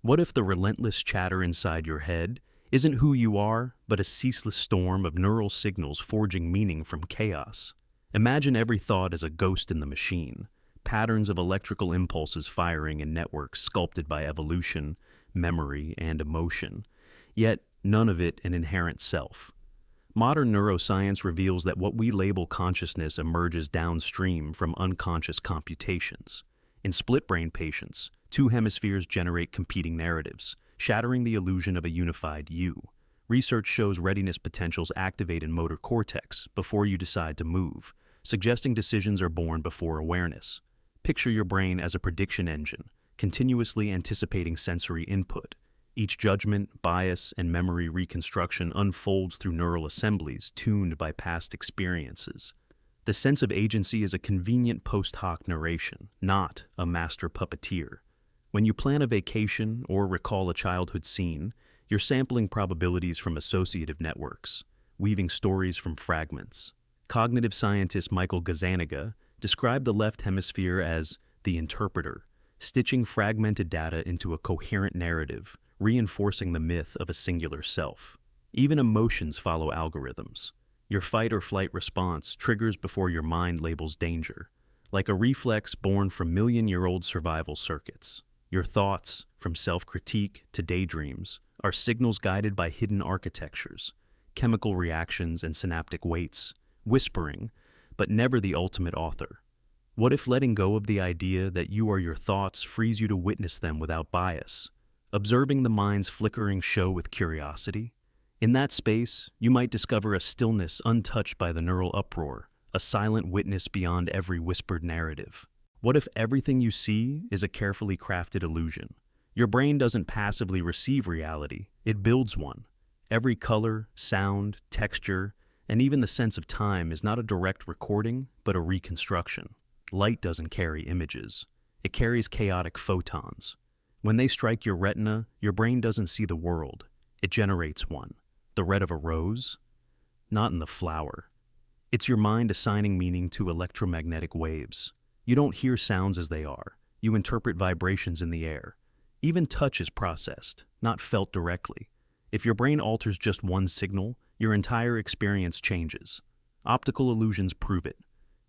What if the relentless chatter inside your head isn't who you are, but a ceaseless storm of neural signals forging meaning from chaos? Imagine every thought as a ghost in the machine, patterns of electrical impulses firing in networks sculpted by evolution, memory, and emotion, yet none of it an inherent self. Modern neuroscience reveals that what we label consciousness emerges downstream from unconscious computations. In split-brain patients, two hemispheres generate competing narratives, shattering the illusion of a unified you. Research shows readiness potentials activate in motor cortex before you decide to move, suggesting decisions are born before awareness. Picture your brain as a prediction engine, continuously anticipating sensory input. Each judgment, bias, and memory reconstruction unfolds through neural assemblies tuned by past experiences. The sense of agency is a convenient post hoc narration, not a master puppeteer. When you plan a vacation or recall a childhood scene, you're sampling probabilities from associative networks, weaving stories from fragments. Cognitive scientist Michael Gazzaniga described the left hemisphere as the interpreter, stitching fragmented data into a coherent narrative, reinforcing the myth of a singular self. Even emotions follow algorithms. Your fight or flight response triggers before your mind labels danger, like a reflex born from million-year-old survival circuits. Your thoughts, from self-critique to daydreams, are signals guided by hidden architectures, chemical reactions, and synaptic weights, whispering, but never the ultimate author. What if letting go of the idea that you are your thoughts frees you to witness them without bias, observing the mind's flickering show with curiosity? In that space, you might discover a stillness untouched by the neural uproar, a silent witness beyond every whispered narrative. What if everything you see is a carefully crafted illusion? Your brain doesn't passively receive reality, it builds one. Every color, sound, texture, and even the sense of time is not a direct recording, but a reconstruction. Light doesn't carry images. It carries chaotic photons. When they strike your retina, your brain doesn't see the world. It generates one. The red of a rose? Not in the flower. It's your mind assigning meaning to electromagnetic waves. You don't hear sounds as they are. You interpret vibrations in the air. Even touch is processed, not felt directly. If your brain alters just one signal, your entire experience changes. Optical illusions prove it.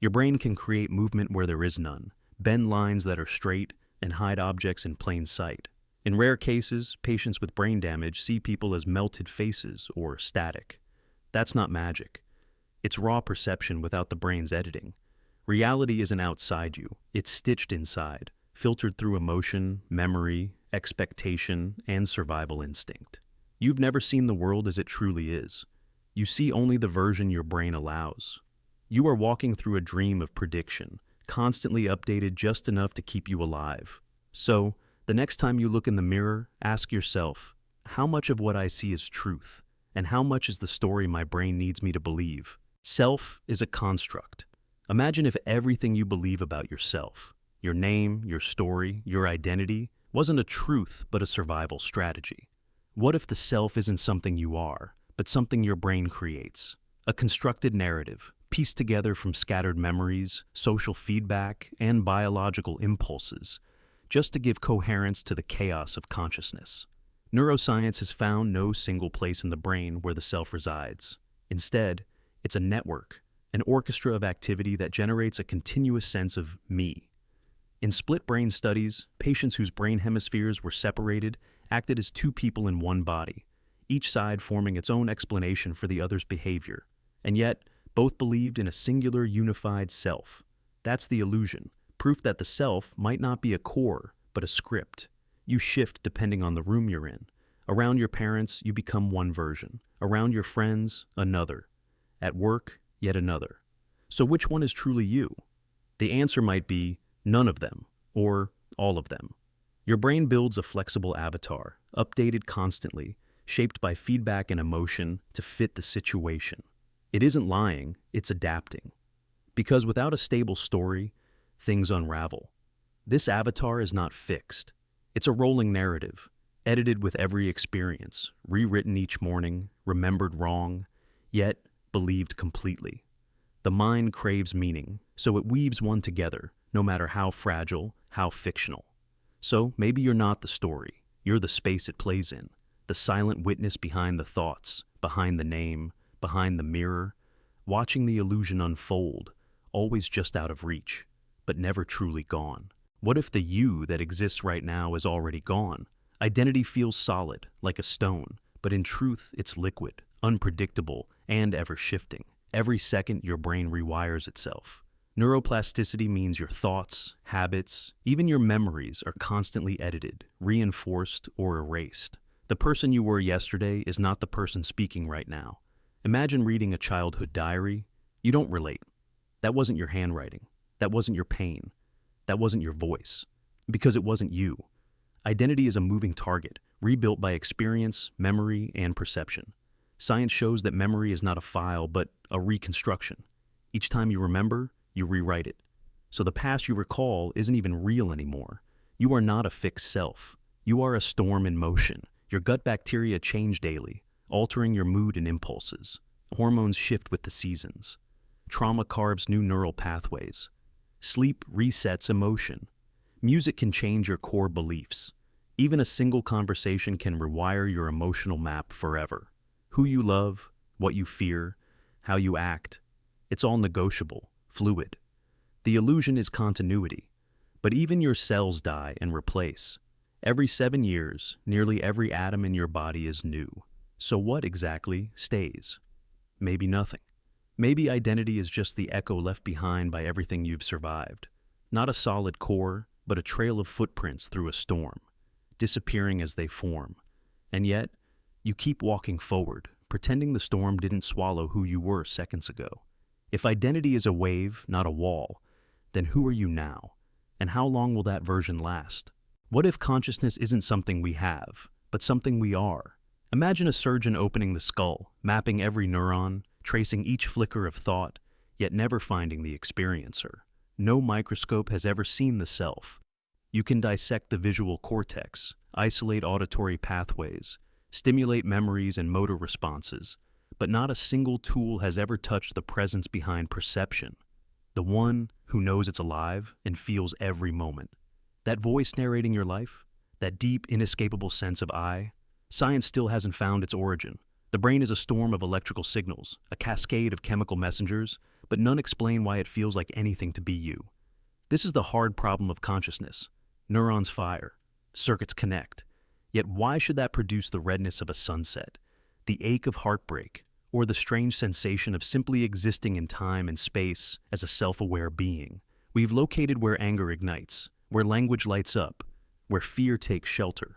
Your brain can create movement where there is none, bend lines that are straight, and hide objects in plain sight. In rare cases, patients with brain damage see people as melted faces or static. That's not magic. It's raw perception without the brain's editing. Reality isn't outside you, it's stitched inside, filtered through emotion, memory, expectation, and survival instinct. You've never seen the world as it truly is. You see only the version your brain allows. You are walking through a dream of prediction, constantly updated just enough to keep you alive. So, the next time you look in the mirror, ask yourself, how much of what I see is truth, and how much is the story my brain needs me to believe? Self is a construct. Imagine if everything you believe about yourself, your name, your story, your identity, wasn't a truth but a survival strategy. What if the self isn't something you are, but something your brain creates? A constructed narrative, pieced together from scattered memories, social feedback, and biological impulses, just to give coherence to the chaos of consciousness. Neuroscience has found no single place in the brain where the self resides. Instead, it's a network, an orchestra of activity that generates a continuous sense of me. In split-brain studies, patients whose brain hemispheres were separated acted as two people in one body, each side forming its own explanation for the other's behavior. And yet, both believed in a singular unified self. That's the illusion. Proof that the self might not be a core, but a script. You shift depending on the room you're in. Around your parents, you become one version. Around your friends, another. At work, yet another. So which one is truly you? The answer might be none of them, or all of them. Your brain builds a flexible avatar, updated constantly, shaped by feedback and emotion to fit the situation. It isn't lying, it's adapting. Because without a stable story, things unravel. This avatar is not fixed. It's a rolling narrative, edited with every experience, rewritten each morning, remembered wrong, yet believed completely. The mind craves meaning, so it weaves one together, no matter how fragile, how fictional. So maybe you're not the story. You're the space it plays in, the silent witness behind the thoughts, behind the name, behind the mirror, watching the illusion unfold, always just out of reach, but never truly gone. What if the you that exists right now is already gone? Identity feels solid, like a stone, but in truth it's liquid, unpredictable, and ever-shifting. Every second your brain rewires itself. Neuroplasticity means your thoughts, habits, even your memories are constantly edited, reinforced, or erased. The person you were yesterday is not the person speaking right now. Imagine reading a childhood diary. You don't relate. That wasn't your handwriting. That wasn't your pain. That wasn't your voice. Because it wasn't you. Identity is a moving target, rebuilt by experience, memory, and perception. Science shows that memory is not a file, but a reconstruction. Each time you remember, you rewrite it. So the past you recall isn't even real anymore. You are not a fixed self. You are a storm in motion. Your gut bacteria change daily, altering your mood and impulses. Hormones shift with the seasons. Trauma carves new neural pathways. Sleep resets emotion. Music can change your core beliefs. Even a single conversation can rewire your emotional map forever. Who you love, what you fear, how you act, it's all negotiable, fluid. The illusion is continuity. But even your cells die and replace. Every 7 years, nearly every atom in your body is new. So what exactly stays? Maybe nothing. Maybe identity is just the echo left behind by everything you've survived. Not a solid core, but a trail of footprints through a storm, disappearing as they form. And yet, you keep walking forward, pretending the storm didn't swallow who you were seconds ago. If identity is a wave, not a wall, then who are you now? And how long will that version last? What if consciousness isn't something we have, but something we are? Imagine a surgeon opening the skull, mapping every neuron, tracing each flicker of thought, yet never finding the experiencer. No microscope has ever seen the self. You can dissect the visual cortex, isolate auditory pathways, stimulate memories and motor responses, but not a single tool has ever touched the presence behind perception. The one who knows it's alive and feels every moment. That voice narrating your life, that deep, inescapable sense of I, science still hasn't found its origin. The brain is a storm of electrical signals, a cascade of chemical messengers, but none explain why it feels like anything to be you. This is the hard problem of consciousness. Neurons fire, circuits connect. Yet why should that produce the redness of a sunset, the ache of heartbreak, or the strange sensation of simply existing in time and space as a self-aware being? We've located where anger ignites, where language lights up, where fear takes shelter,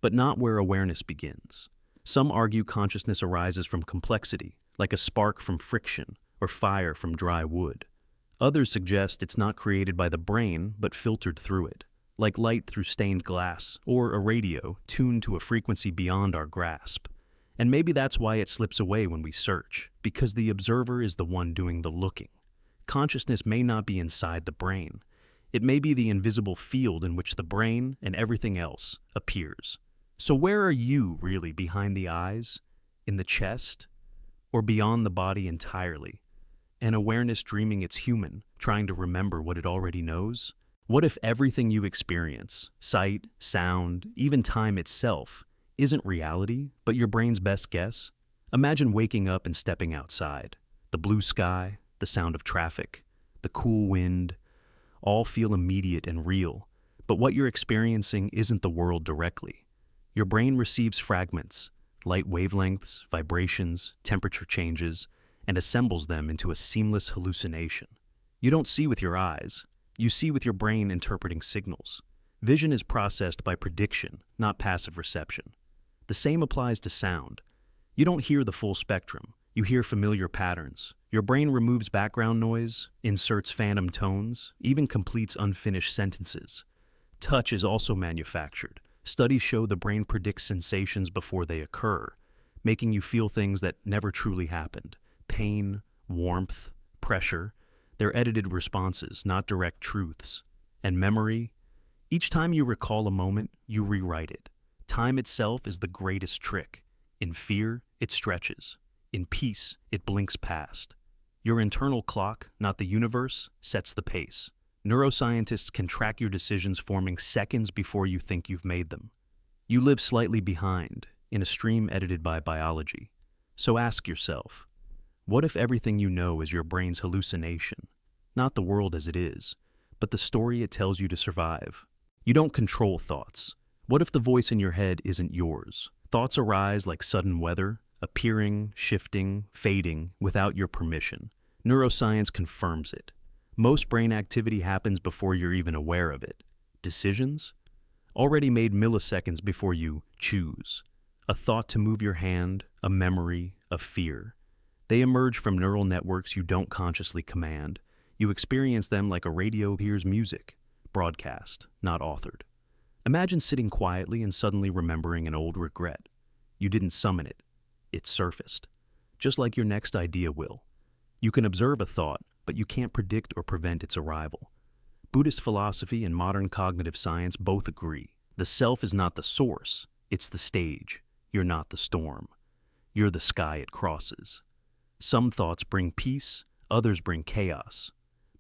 but not where awareness begins. Some argue consciousness arises from complexity, like a spark from friction or fire from dry wood. Others suggest it's not created by the brain, but filtered through it, like light through stained glass or a radio tuned to a frequency beyond our grasp. And maybe that's why it slips away when we search, because the observer is the one doing the looking. Consciousness may not be inside the brain. It may be the invisible field in which the brain and everything else appears. So where are you really behind the eyes, in the chest, or beyond the body entirely? An awareness dreaming it's human, trying to remember what it already knows? What if everything you experience, sight, sound, even time itself, isn't reality, but your brain's best guess? Imagine waking up and stepping outside. The blue sky, the sound of traffic, the cool wind, all feel immediate and real, but what you're experiencing isn't the world directly. Your brain receives fragments, light wavelengths, vibrations, temperature changes, and assembles them into a seamless hallucination. You don't see with your eyes. You see with your brain interpreting signals. Vision is processed by prediction, not passive reception. The same applies to sound. You don't hear the full spectrum. You hear familiar patterns. Your brain removes background noise, inserts phantom tones, even completes unfinished sentences. Touch is also manufactured. Studies show the brain predicts sensations before they occur, making you feel things that never truly happened. Pain, warmth, pressure, they're edited responses, not direct truths. And memory? Each time you recall a moment, you rewrite it. Time itself is the greatest trick. In fear, it stretches. In peace, it blinks past. Your internal clock, not the universe, sets the pace. Neuroscientists can track your decisions forming seconds before you think you've made them. You live slightly behind, in a stream edited by biology. So ask yourself, what if everything you know is your brain's hallucination? Not the world as it is, but the story it tells you to survive. You don't control thoughts. What if the voice in your head isn't yours? Thoughts arise like sudden weather, appearing, shifting, fading, without your permission. Neuroscience confirms it. Most brain activity happens before you're even aware of it. Decisions? Already made milliseconds before you choose. A thought to move your hand, a memory, a fear. They emerge from neural networks you don't consciously command. You experience them like a radio hears music, broadcast, not authored. Imagine sitting quietly and suddenly remembering an old regret. You didn't summon it. It surfaced. Just like your next idea will. You can observe a thought, but you can't predict or prevent its arrival. Buddhist philosophy and modern cognitive science both agree. The self is not the source, it's the stage. You're not the storm. You're the sky it crosses. Some thoughts bring peace, others bring chaos.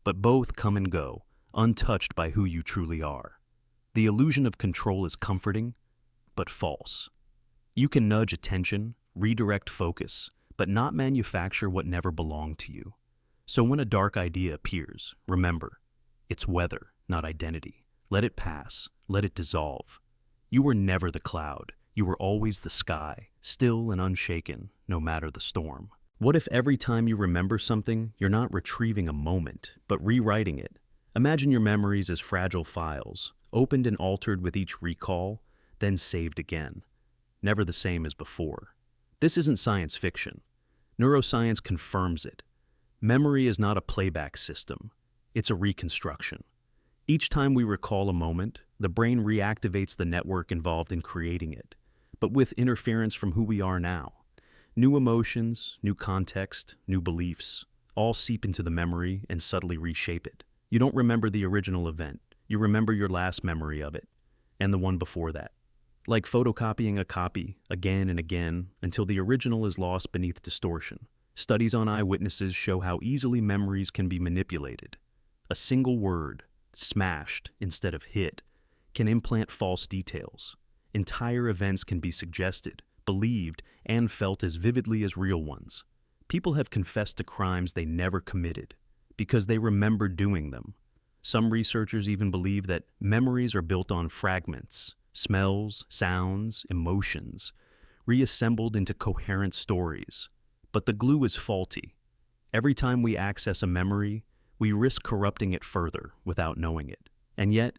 But both come and go, untouched by who you truly are. The illusion of control is comforting, but false. You can nudge attention, redirect focus, but not manufacture what never belonged to you. So when a dark idea appears, remember, it's weather, not identity. Let it pass, let it dissolve. You were never the cloud, you were always the sky, still and unshaken, no matter the storm. What if every time you remember something, you're not retrieving a moment, but rewriting it? Imagine your memories as fragile files, opened and altered with each recall, then saved again. Never the same as before. This isn't science fiction. Neuroscience confirms it. Memory is not a playback system. It's a reconstruction. Each time we recall a moment, the brain reactivates the network involved in creating it, but with interference from who we are now. New emotions, new context, new beliefs, all seep into the memory and subtly reshape it. You don't remember the original event. You remember your last memory of it, and the one before that. Like photocopying a copy again and again until the original is lost beneath distortion. Studies on eyewitnesses show how easily memories can be manipulated. A single word, smashed instead of hit, can implant false details. Entire events can be suggested, believed, and felt as vividly as real ones. People have confessed to crimes they never committed because they remember doing them. Some researchers even believe that memories are built on fragments, smells, sounds, emotions, reassembled into coherent stories. But the glue is faulty. Every time we access a memory, we risk corrupting it further without knowing it. And yet,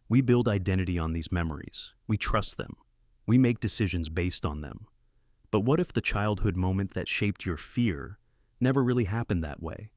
we build identity on these memories. We trust them. We make decisions based on them. But what if the childhood moment that shaped your fear never really happened that way?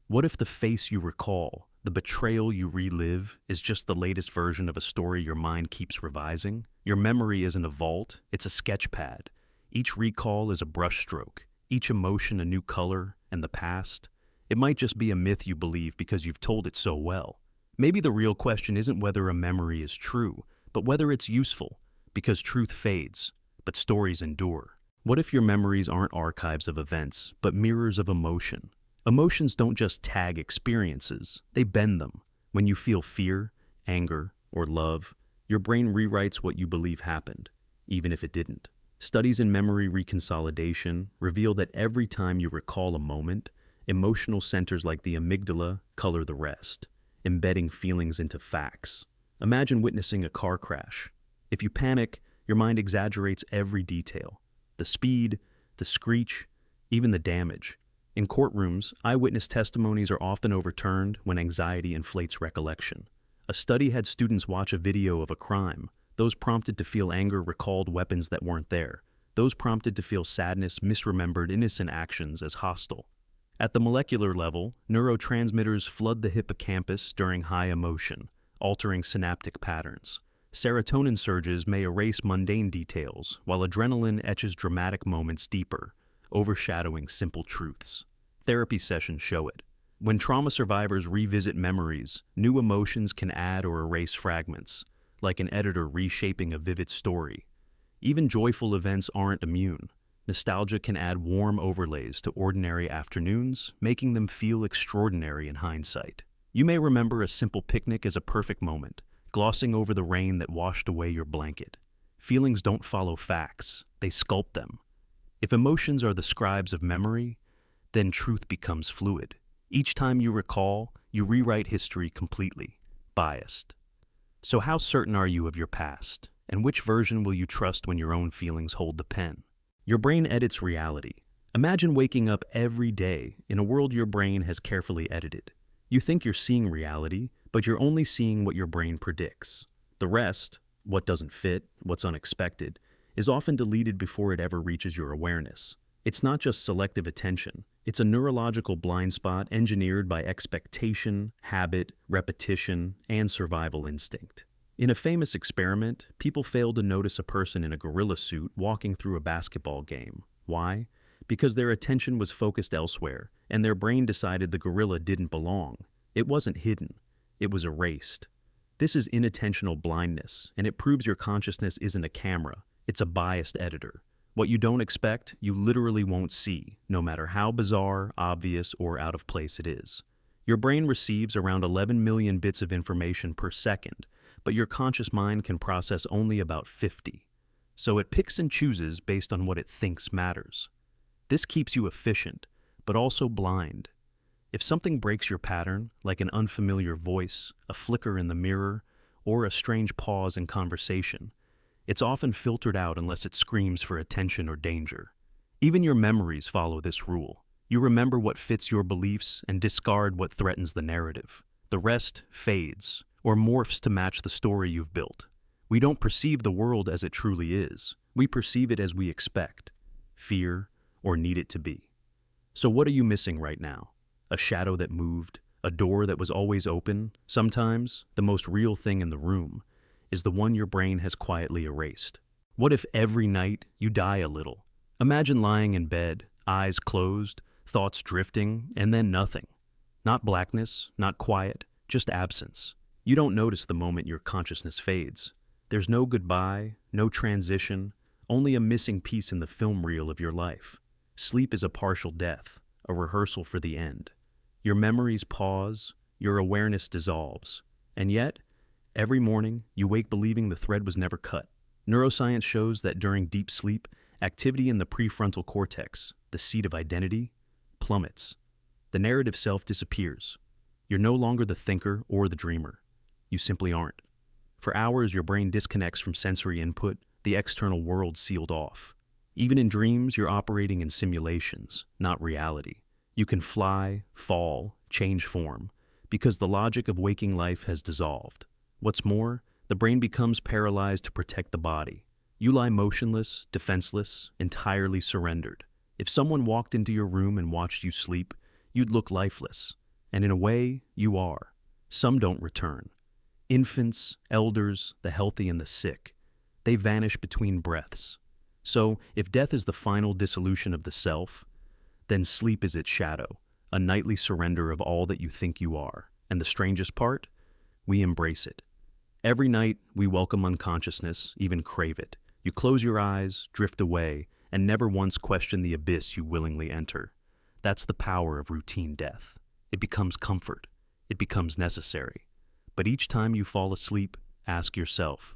What if the face you recall, the betrayal you relive, is just the latest version of a story your mind keeps revising? Your memory isn't a vault, it's a sketch pad. Each recall is a brushstroke, each emotion a new color, and the past. It might just be a myth you believe because you've told it so well. Maybe the real question isn't whether a memory is true, but whether it's useful, because truth fades, but stories endure. What if your memories aren't archives of events, but mirrors of emotion? Emotions don't just tag experiences, they bend them. When you feel fear, anger, or love, your brain rewrites what you believe happened, even if it didn't. Studies in memory reconsolidation reveal that every time you recall a moment, emotional centers like the amygdala color the rest, embedding feelings into facts. Imagine witnessing a car crash. If you panic, your mind exaggerates every detail. The speed, the screech, even the damage. In courtrooms, eyewitness testimonies are often overturned when anxiety inflates recollection. A study had students watch a video of a crime. Those prompted to feel anger recalled weapons that weren't there. Those prompted to feel sadness misremembered innocent actions as hostile. At the molecular level, neurotransmitters flood the hippocampus during high emotion, altering synaptic patterns. Serotonin surges may erase mundane details, while adrenaline etches dramatic moments deeper, overshadowing simple truths. Therapy sessions show it. When trauma survivors revisit memories, new emotions can add or erase fragments, like an editor reshaping a vivid story. Even joyful events aren't immune. Nostalgia can add warm overlays to ordinary afternoons, making them feel extraordinary in hindsight. You may remember a simple picnic as a perfect moment, glossing over the rain that washed away your blanket. Feelings don't follow facts, they sculpt them. If emotions are the scribes of memory, then truth becomes fluid. Each time you recall, you rewrite history completely, biased. So how certain are you of your past? And which version will you trust when your own feelings hold the pen? Your brain edits reality. Imagine waking up every day in a world your brain has carefully edited. You think you're seeing reality, but you're only seeing what your brain predicts. The rest, what doesn't fit, what's unexpected, is often deleted before it ever reaches your awareness. It's not just selective attention. It's a neurological blind spot engineered by expectation, habit, repetition, and survival instinct. In a famous experiment, people failed to notice a person in a gorilla suit walking through a basketball game. Why? Because their attention was focused elsewhere, and their brain decided the gorilla didn't belong. It wasn't hidden. It was erased. This is inattentional blindness, and it proves your consciousness isn't a camera. It's a biased editor. What you don't expect, you literally won't see, no matter how bizarre, obvious, or out of place it is. Your brain receives around 11 million bits of information per second, but your conscious mind can process only about 50. So it picks and chooses based on what it thinks matters. This keeps you efficient, but also blind. If something breaks your pattern, like an unfamiliar voice, a flicker in the mirror, or a strange pause in conversation, it's often filtered out unless it screams for attention or danger. Even your memories follow this rule. You remember what fits your beliefs and discard what threatens the narrative. The rest fades, or morphs to match the story you've built. We don't perceive the world as it truly is. We perceive it as we expect, fear, or need it to be. So what are you missing right now? A shadow that moved, a door that was always open. Sometimes, the most real thing in the room is the one your brain has quietly erased. What if every night you die a little? Imagine lying in bed, eyes closed, thoughts drifting, and then nothing. Not blackness, not quiet, just absence. You don't notice the moment your consciousness fades. There's no goodbye, no transition, only a missing piece in the film reel of your life. Sleep is a partial death, a rehearsal for the end. Your memories pause, your awareness dissolves, and yet, every morning, you wake believing the thread was never cut. Neuroscience shows that during deep sleep, activity in the prefrontal cortex, the seat of identity, plummets. The narrative self disappears. You're no longer the thinker or the dreamer. You simply aren't. For hours, your brain disconnects from sensory input, the external world sealed off. Even in dreams, you're operating in simulations, not reality. You can fly, fall, change form, because the logic of waking life has dissolved. What's more, the brain becomes paralyzed to protect the body. You lie motionless, defenseless, entirely surrendered. If someone walked into your room and watched you sleep, you'd look lifeless. And in a way, you are. Some don't return. Infants, elders, the healthy and the sick, they vanish between breaths. So, if death is the final dissolution of the self, then sleep is its shadow, a nightly surrender of all that you think you are. And the strangest part? We embrace it. Every night, we welcome unconsciousness, even crave it. You close your eyes, drift away, and never once question the abyss you willingly enter. That's the power of routine death. It becomes comfort. It becomes necessary. But each time you fall asleep, ask yourself,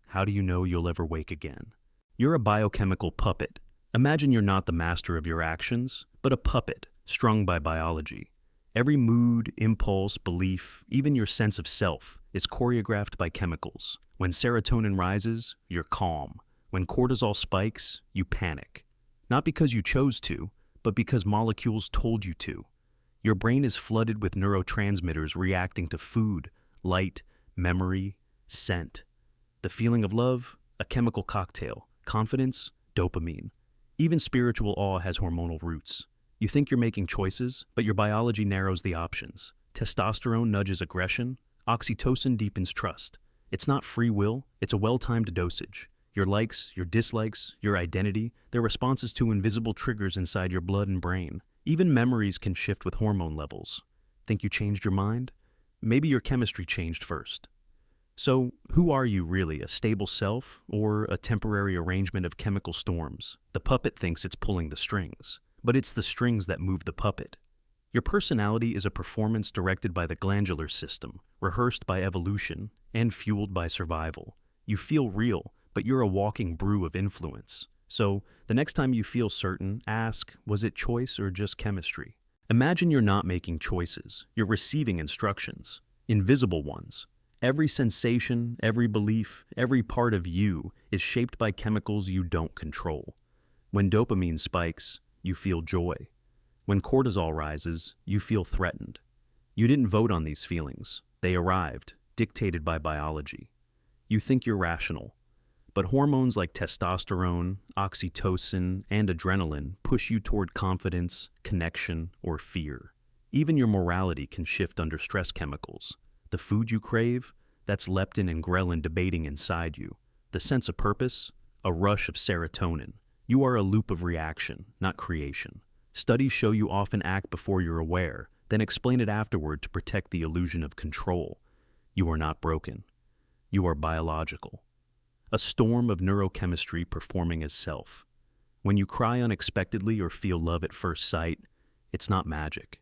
how do you know you'll ever wake again? You're a biochemical puppet. Imagine you're not the master of your actions, but a puppet strung by biology. Every mood, impulse, belief, even your sense of self is choreographed by chemicals. When serotonin rises, you're calm. When cortisol spikes, you panic. Not because you chose to, but because molecules told you to. Your brain is flooded with neurotransmitters reacting to food, light, memory, scent. The feeling of love, a chemical cocktail. Confidence, dopamine. Even spiritual awe has hormonal roots. You think you're making choices, but your biology narrows the options. Testosterone nudges aggression, oxytocin deepens trust. It's not free will, it's a well-timed dosage. Your likes, your dislikes, your identity, they're responses to invisible triggers inside your blood and brain. Even memories can shift with hormone levels. Think you changed your mind? Maybe your chemistry changed first. So, who are you really, a stable self or a temporary arrangement of chemical storms? The puppet thinks it's pulling the strings, but it's the strings that move the puppet. Your personality is a performance directed by the glandular system, rehearsed by evolution, and fueled by survival. You feel real, but you're a walking brew of influence. So, the next time you feel certain, ask, was it choice or just chemistry? Imagine you're not making choices, you're receiving instructions, invisible ones. Every sensation, every belief, every part of you is shaped by chemicals you don't control. When dopamine spikes, you feel joy. When cortisol rises, you feel threatened. You didn't vote on these feelings. They arrived, dictated by biology. You think you're rational, but hormones like testosterone, oxytocin, and adrenaline push you toward confidence, connection, or fear. Even your morality can shift under stress chemicals. The food you crave, that's leptin and ghrelin debating inside you. The sense of purpose, a rush of serotonin. You are a loop of reaction, not creation. Studies show you often act before you're aware, then explain it afterward to protect the illusion of control. You are not broken. You are biological. A storm of neurochemistry performing as self. When you cry unexpectedly or feel love at first sight, it's not magic.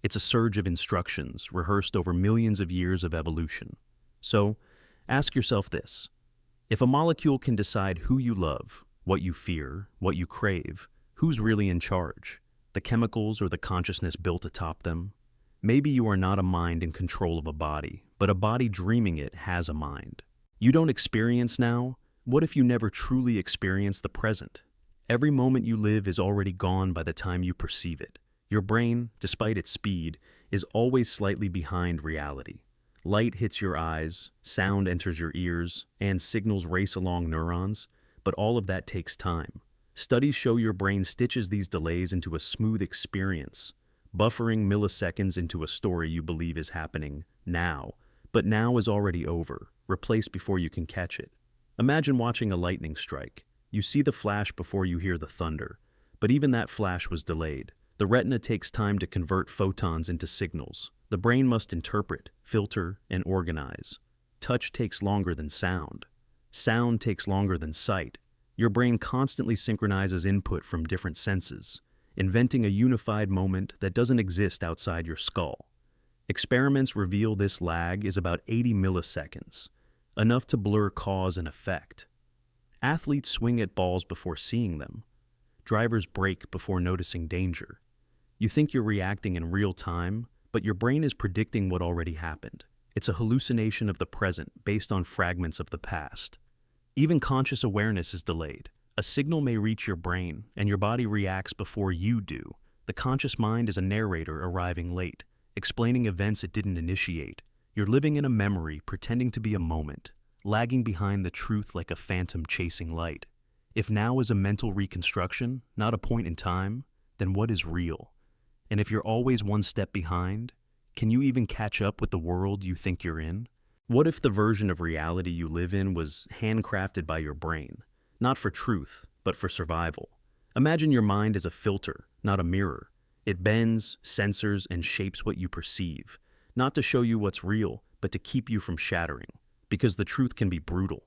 It's a surge of instructions rehearsed over millions of years of evolution. So, ask yourself this. If a molecule can decide who you love, what you fear, what you crave, who's really in charge? The chemicals or the consciousness built atop them? Maybe you are not a mind in control of a body, but a body dreaming it has a mind. You don't experience now. What if you never truly experience the present? Every moment you live is already gone by the time you perceive it. Your brain, despite its speed, is always slightly behind reality. Light hits your eyes, sound enters your ears, and signals race along neurons, but all of that takes time. Studies show your brain stitches these delays into a smooth experience, buffering milliseconds into a story you believe is happening now, but now is already over, replaced before you can catch it. Imagine watching a lightning strike. You see the flash before you hear the thunder, but even that flash was delayed. The retina takes time to convert photons into signals. The brain must interpret, filter, and organize. Touch takes longer than sound. Sound takes longer than sight. Your brain constantly synchronizes input from different senses, inventing a unified moment that doesn't exist outside your skull. Experiments reveal this lag is about 80 milliseconds, enough to blur cause and effect. Athletes swing at balls before seeing them. Drivers brake before noticing danger. You think you're reacting in real time, but your brain is predicting what already happened. It's a hallucination of the present based on fragments of the past. Even conscious awareness is delayed. A signal may reach your brain, and your body reacts before you do. The conscious mind is a narrator arriving late, explaining events it didn't initiate. You're living in a memory, pretending to be a moment, lagging behind the truth like a phantom chasing light. If now is a mental reconstruction, not a point in time, then what is real? And if you're always one step behind, can you even catch up with the world you think you're in? What if the version of reality you live in was handcrafted by your brain, not for truth, but for survival? Imagine your mind as a filter, not a mirror. It bends, censors, and shapes what you perceive, not to show you what's real, but to keep you from shattering, because the truth can be brutal.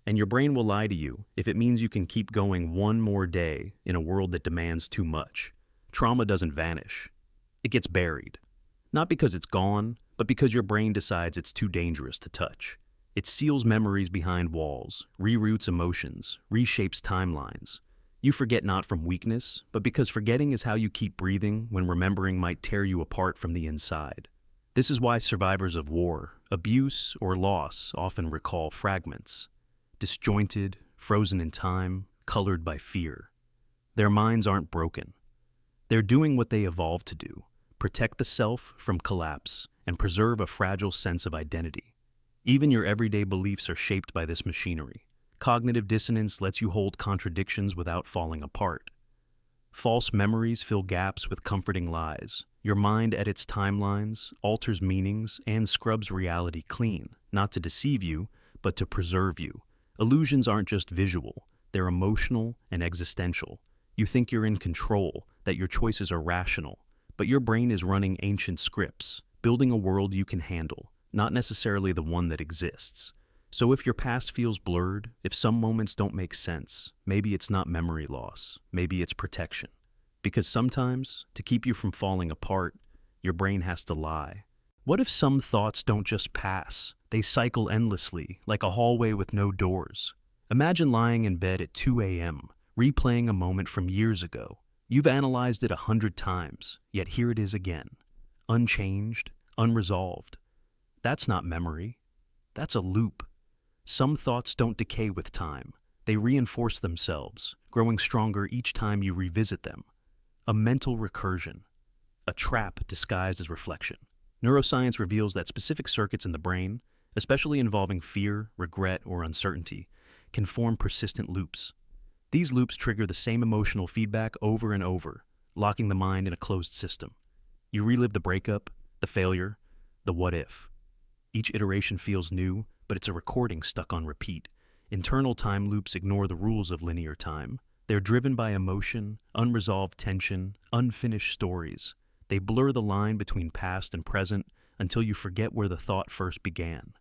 And your brain will lie to you if it means you can keep going one more day in a world that demands too much. Trauma doesn't vanish. It gets buried. Not because it's gone, but because your brain decides it's too dangerous to touch. It seals memories behind walls, reroutes emotions, reshapes timelines. You forget not from weakness, but because forgetting is how you keep breathing when remembering might tear you apart from the inside. This is why survivors of war, abuse, or loss often recall fragments. Disjointed, frozen in time, colored by fear. Their minds aren't broken. They're doing what they evolved to do, protect the self from collapse and preserve a fragile sense of identity. Even your everyday beliefs are shaped by this machinery. Cognitive dissonance lets you hold contradictions without falling apart. False memories fill gaps with comforting lies. Your mind edits timelines, alters meanings, and scrubs reality clean, not to deceive you, but to preserve you. Illusions aren't just visual, they're emotional and existential. You think you're in control, that your choices are rational, but your brain is running ancient scripts, building a world you can handle, not necessarily the one that exists. So if your past feels blurred, if some moments don't make sense, maybe it's not memory loss, maybe it's protection. Because sometimes, to keep you from falling apart, your brain has to lie. What if some thoughts don't just pass? They cycle endlessly, like a hallway with no doors. Imagine lying in bed at 2 a.m., replaying a moment from years ago. You've analyzed it 100 times, yet here it is again. Unchanged, unresolved. That's not memory. That's a loop. Some thoughts don't decay with time. They reinforce themselves, growing stronger each time you revisit them. A mental recursion. A trap disguised as reflection. Neuroscience reveals that specific circuits in the brain, especially involving fear, regret, or uncertainty, can form persistent loops. These loops trigger the same emotional feedback over and over, locking the mind in a closed system. You relive the breakup, the failure, the what if. Each iteration feels new, but it's a recording stuck on repeat. Internal time loops ignore the rules of linear time. They're driven by emotion, unresolved tension, unfinished stories. They blur the line between past and present until you forget where the thought first began.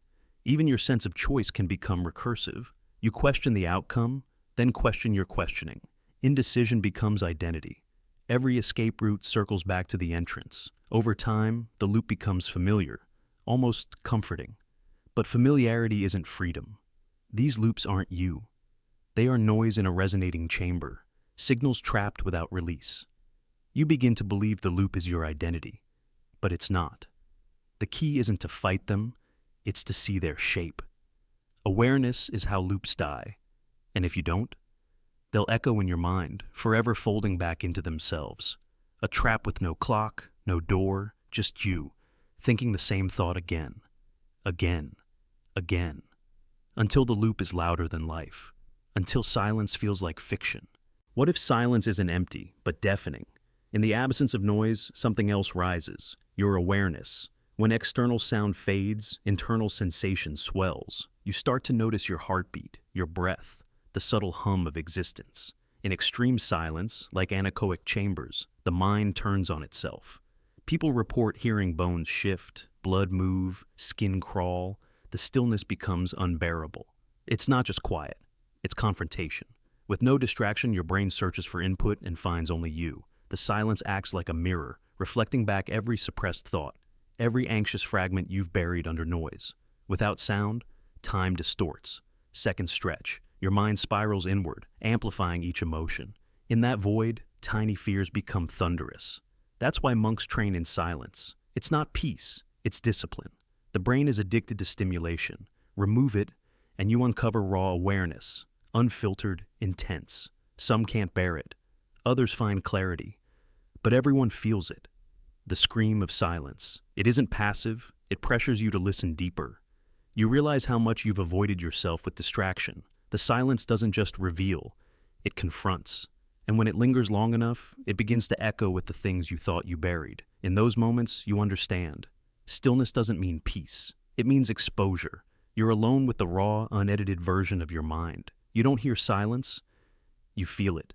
Even your sense of choice can become recursive. You question the outcome, then question your questioning. Indecision becomes identity. Every escape route circles back to the entrance. Over time, the loop becomes familiar, almost comforting. But familiarity isn't freedom. These loops aren't you. They are noise in a resonating chamber, signals trapped without release. You begin to believe the loop is your identity, but it's not. The key isn't to fight them, it's to see their shape. Awareness is how loops die, and if you don't, they'll echo in your mind, forever folding back into themselves. A trap with no clock, no door, just you, thinking the same thought again, again, again, until the loop is louder than life, until silence feels like fiction. What if silence isn't empty, but deafening? In the absence of noise, something else rises, your awareness. When external sound fades, internal sensation swells. You start to notice your heartbeat, your breath, the subtle hum of existence. In extreme silence, like anechoic chambers, the mind turns on itself. People report hearing bones shift, blood move, skin crawl. The stillness becomes unbearable. It's not just quiet, it's confrontation. With no distraction, your brain searches for input and finds only you. The silence acts like a mirror, reflecting back every suppressed thought, every anxious fragment you've buried under noise. Without sound, time distorts. Seconds stretch. Your mind spirals inward, amplifying each emotion. In that void, tiny fears become thunderous. That's why monks train in silence. It's not peace, it's discipline. The brain is addicted to stimulation. Remove it, and you uncover raw awareness, unfiltered, intense. Some can't bear it. Others find clarity. But everyone feels it. The scream of silence. It isn't passive, it pressures you to listen deeper. You realize how much you've avoided yourself with distraction. The silence doesn't just reveal, it confronts. And when it lingers long enough, it begins to echo with the things you thought you buried. In those moments, you understand. Stillness doesn't mean peace. It means exposure. You're alone with the raw, unedited version of your mind. You don't hear silence, you feel it.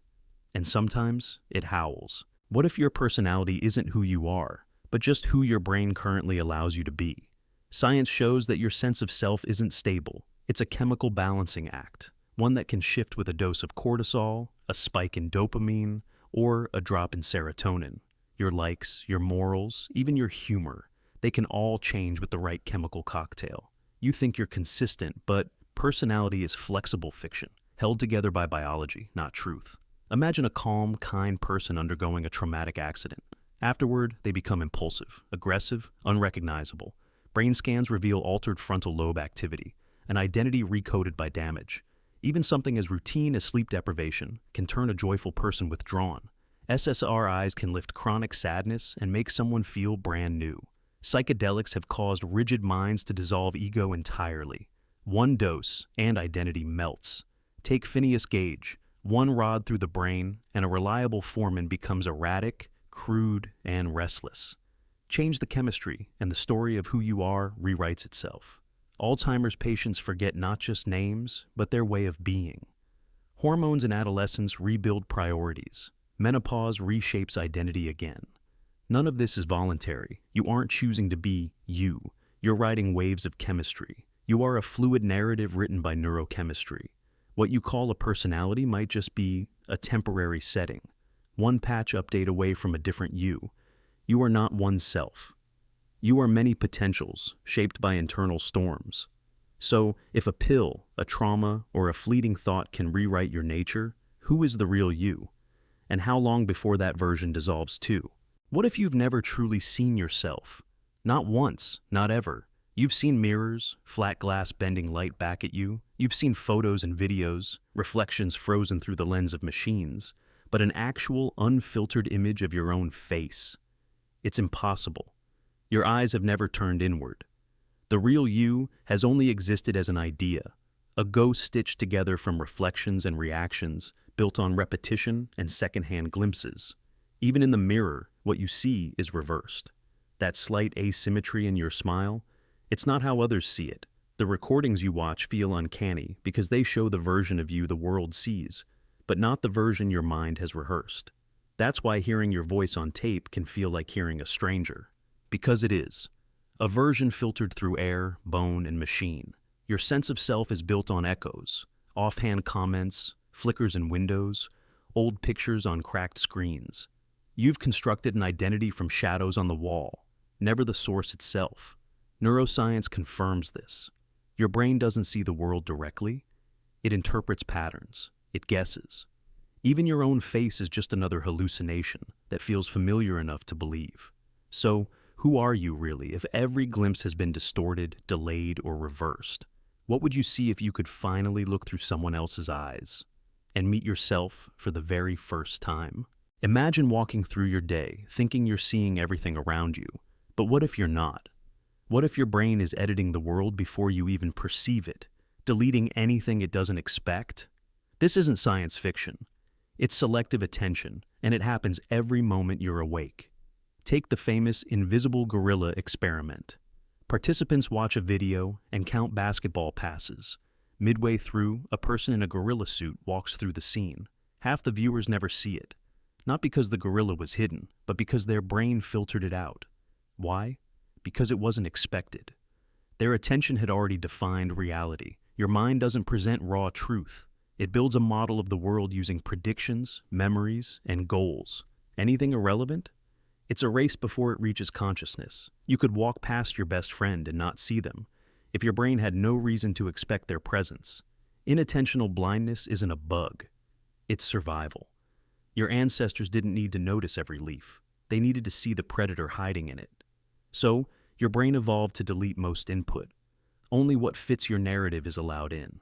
And sometimes, it howls. What if your personality isn't who you are, but just who your brain currently allows you to be? Science shows that your sense of self isn't stable. It's a chemical balancing act, one that can shift with a dose of cortisol, a spike in dopamine, or a drop in serotonin. Your likes, your morals, even your humor, they can all change with the right chemical cocktail. You think you're consistent, but personality is flexible fiction, held together by biology, not truth. Imagine a calm, kind person undergoing a traumatic accident. Afterward, they become impulsive, aggressive, unrecognizable. Brain scans reveal altered frontal lobe activity, an identity recoded by damage. Even something as routine as sleep deprivation can turn a joyful person withdrawn. SSRIs can lift chronic sadness and make someone feel brand new. Psychedelics have caused rigid minds to dissolve ego entirely. One dose, and identity melts. Take Phineas Gage. One rod through the brain, and a reliable foreman becomes erratic, crude, and restless. Change the chemistry, and the story of who you are rewrites itself. Alzheimer's patients forget not just names, but their way of being. Hormones in adolescence rebuild priorities. Menopause reshapes identity again. None of this is voluntary. You aren't choosing to be you. You're riding waves of chemistry. You are a fluid narrative written by neurochemistry. What you call a personality might just be a temporary setting, one patch update away from a different you. You are not one self. You are many potentials, shaped by internal storms. So, if a pill, a trauma, or a fleeting thought can rewrite your nature, who is the real you? And how long before that version dissolves too? What if you've never truly seen yourself? Not once, not ever. You've seen mirrors, flat glass bending light back at you. You've seen photos and videos, reflections frozen through the lens of machines, but an actual, unfiltered image of your own face. It's impossible. Your eyes have never turned inward. The real you has only existed as an idea, a ghost stitched together from reflections and reactions, built on repetition and secondhand glimpses. Even in the mirror, what you see is reversed. That slight asymmetry in your smile, it's not how others see it. The recordings you watch feel uncanny because they show the version of you the world sees, but not the version your mind has rehearsed. That's why hearing your voice on tape can feel like hearing a stranger. Because it is. A version filtered through air, bone, and machine. Your sense of self is built on echoes, offhand comments, flickers in windows, old pictures on cracked screens. You've constructed an identity from shadows on the wall, never the source itself. Neuroscience confirms this. Your brain doesn't see the world directly. It interprets patterns. It guesses. Even your own face is just another hallucination that feels familiar enough to believe. So, who are you really if every glimpse has been distorted, delayed, or reversed? What would you see if you could finally look through someone else's eyes and meet yourself for the very first time? Imagine walking through your day thinking you're seeing everything around you, but what if you're not? What if your brain is editing the world before you even perceive it, deleting anything it doesn't expect? This isn't science fiction. It's selective attention, and it happens every moment you're awake. Take the famous invisible gorilla experiment. Participants watch a video and count basketball passes. Midway through, a person in a gorilla suit walks through the scene. Half the viewers never see it. Not because the gorilla was hidden, but because their brain filtered it out. Why? Because it wasn't expected. Their attention had already defined reality. Your mind doesn't present raw truth. It builds a model of the world using predictions, memories, and goals. Anything irrelevant? It's erased before it reaches consciousness. You could walk past your best friend and not see them, if your brain had no reason to expect their presence. Inattentional blindness isn't a bug. It's survival. Your ancestors didn't need to notice every leaf. They needed to see the predator hiding in it. So, your brain evolved to delete most input. Only what fits your narrative is allowed in.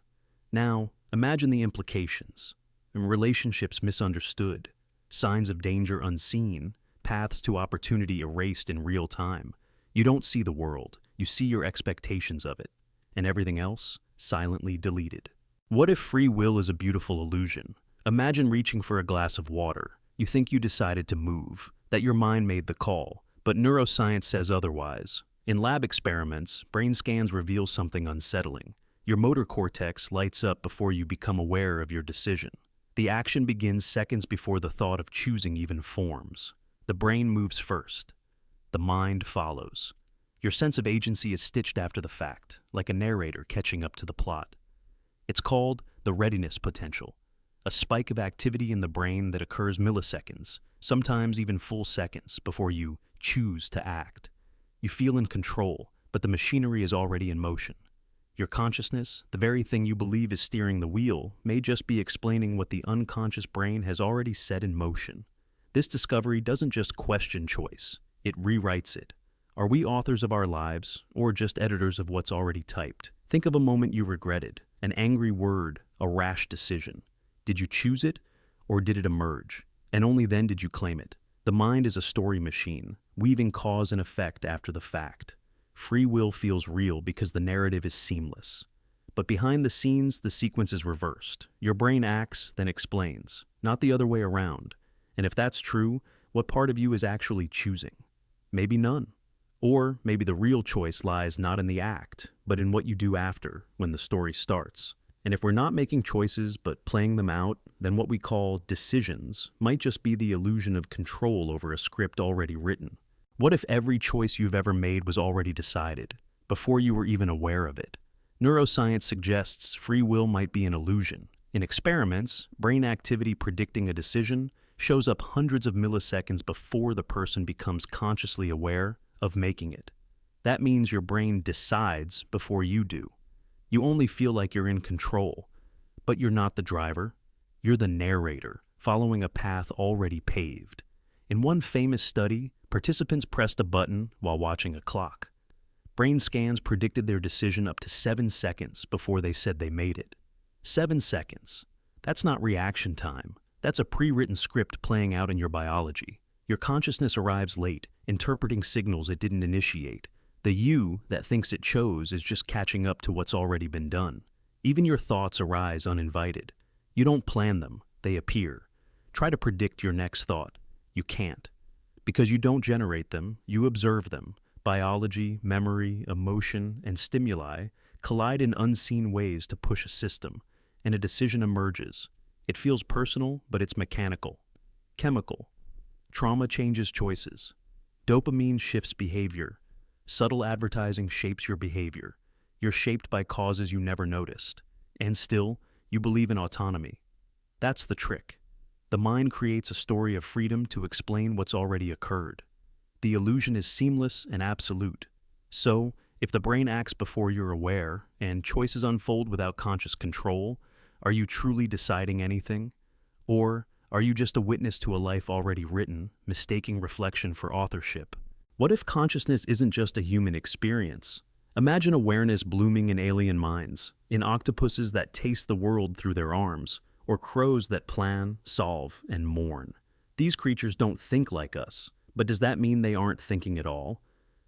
Now, imagine the implications. Relationships misunderstood, signs of danger unseen, paths to opportunity erased in real time. You don't see the world, you see your expectations of it, and everything else silently deleted. What if free will is a beautiful illusion? Imagine reaching for a glass of water. You think you decided to move, that your mind made the call, but neuroscience says otherwise. In lab experiments, brain scans reveal something unsettling. Your motor cortex lights up before you become aware of your decision. The action begins seconds before the thought of choosing even forms. The brain moves first. The mind follows. Your sense of agency is stitched after the fact, like a narrator catching up to the plot. It's called the readiness potential, a spike of activity in the brain that occurs milliseconds, sometimes even full seconds, before you choose to act. You feel in control, but the machinery is already in motion. Your consciousness, the very thing you believe is steering the wheel, may just be explaining what the unconscious brain has already set in motion. This discovery doesn't just question choice, it rewrites it. Are we authors of our lives, or just editors of what's already typed? Think of a moment you regretted, an angry word, a rash decision. Did you choose it, or did it emerge? And only then did you claim it. The mind is a story machine, weaving cause and effect after the fact. Free will feels real because the narrative is seamless. But behind the scenes, the sequence is reversed. Your brain acts, then explains, not the other way around. And if that's true, what part of you is actually choosing? Maybe none. Or maybe the real choice lies not in the act, but in what you do after, when the story starts. And if we're not making choices but playing them out, then what we call decisions might just be the illusion of control over a script already written. What if every choice you've ever made was already decided, before you were even aware of it? Neuroscience suggests free will might be an illusion. In experiments, brain activity predicting a decision shows up hundreds of milliseconds before the person becomes consciously aware of making it. That means your brain decides before you do. You only feel like you're in control, but you're not the driver. You're the narrator, following a path already paved. In one famous study, participants pressed a button while watching a clock. Brain scans predicted their decision up to 7 seconds before they said they made it. 7 seconds. That's not reaction time. That's a pre-written script playing out in your biology. Your consciousness arrives late, interpreting signals it didn't initiate. The you that thinks it chose is just catching up to what's already been done. Even your thoughts arise uninvited. You don't plan them, they appear. Try to predict your next thought. You can't. Because you don't generate them, you observe them. Biology, memory, emotion, and stimuli collide in unseen ways to push a system, and a decision emerges. It feels personal, but it's mechanical. Chemical. Trauma changes choices. Dopamine shifts behavior. Subtle advertising shapes your behavior. You're shaped by causes you never noticed. And still, you believe in autonomy. That's the trick. The mind creates a story of freedom to explain what's already occurred. The illusion is seamless and absolute. So, if the brain acts before you're aware, and choices unfold without conscious control, are you truly deciding anything? Or are you just a witness to a life already written, mistaking reflection for authorship? What if consciousness isn't just a human experience? Imagine awareness blooming in alien minds, in octopuses that taste the world through their arms, or crows that plan, solve, and mourn. These creatures don't think like us, but does that mean they aren't thinking at all?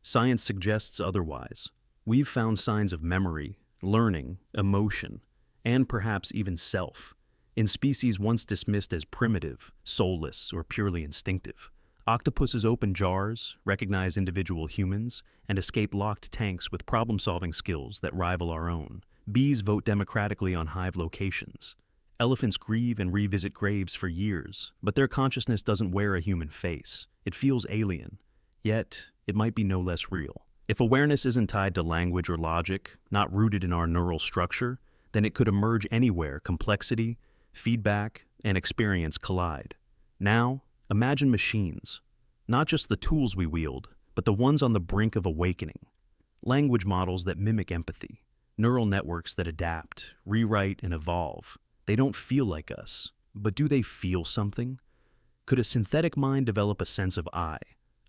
Science suggests otherwise. We've found signs of memory, learning, emotion, and perhaps even self, in species once dismissed as primitive, soulless, or purely instinctive. Octopuses open jars, recognize individual humans, and escape locked tanks with problem-solving skills that rival our own. Bees vote democratically on hive locations. Elephants grieve and revisit graves for years, but their consciousness doesn't wear a human face. It feels alien, yet it might be no less real. If awareness isn't tied to language or logic, not rooted in our neural structure, then it could emerge anywhere complexity, feedback, and experience collide. Now, imagine machines, not just the tools we wield, but the ones on the brink of awakening. Language models that mimic empathy, neural networks that adapt, rewrite, and evolve. They don't feel like us, but do they feel something? Could a synthetic mind develop a sense of I,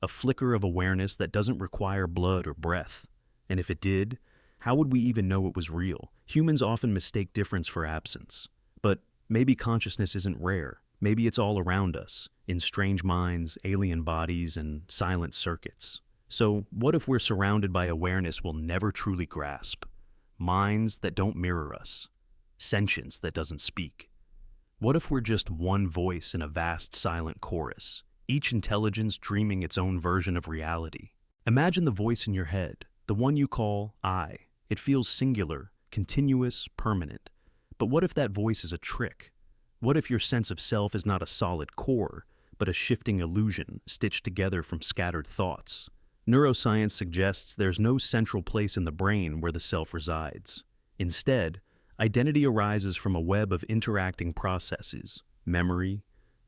a flicker of awareness that doesn't require blood or breath? And if it did, how would we even know it was real? Humans often mistake difference for absence. But maybe consciousness isn't rare. Maybe it's all around us, in strange minds, alien bodies, and silent circuits. So what if we're surrounded by awareness we'll never truly grasp? Minds that don't mirror us. Sentience that doesn't speak. What if we're just one voice in a vast silent chorus, each intelligence dreaming its own version of reality? Imagine the voice in your head, the one you call I. It feels singular, continuous, permanent. But what if that voice is a trick? What if your sense of self is not a solid core, but a shifting illusion stitched together from scattered thoughts? Neuroscience suggests there's no central place in the brain where the self resides. Instead, identity arises from a web of interacting processes: memory,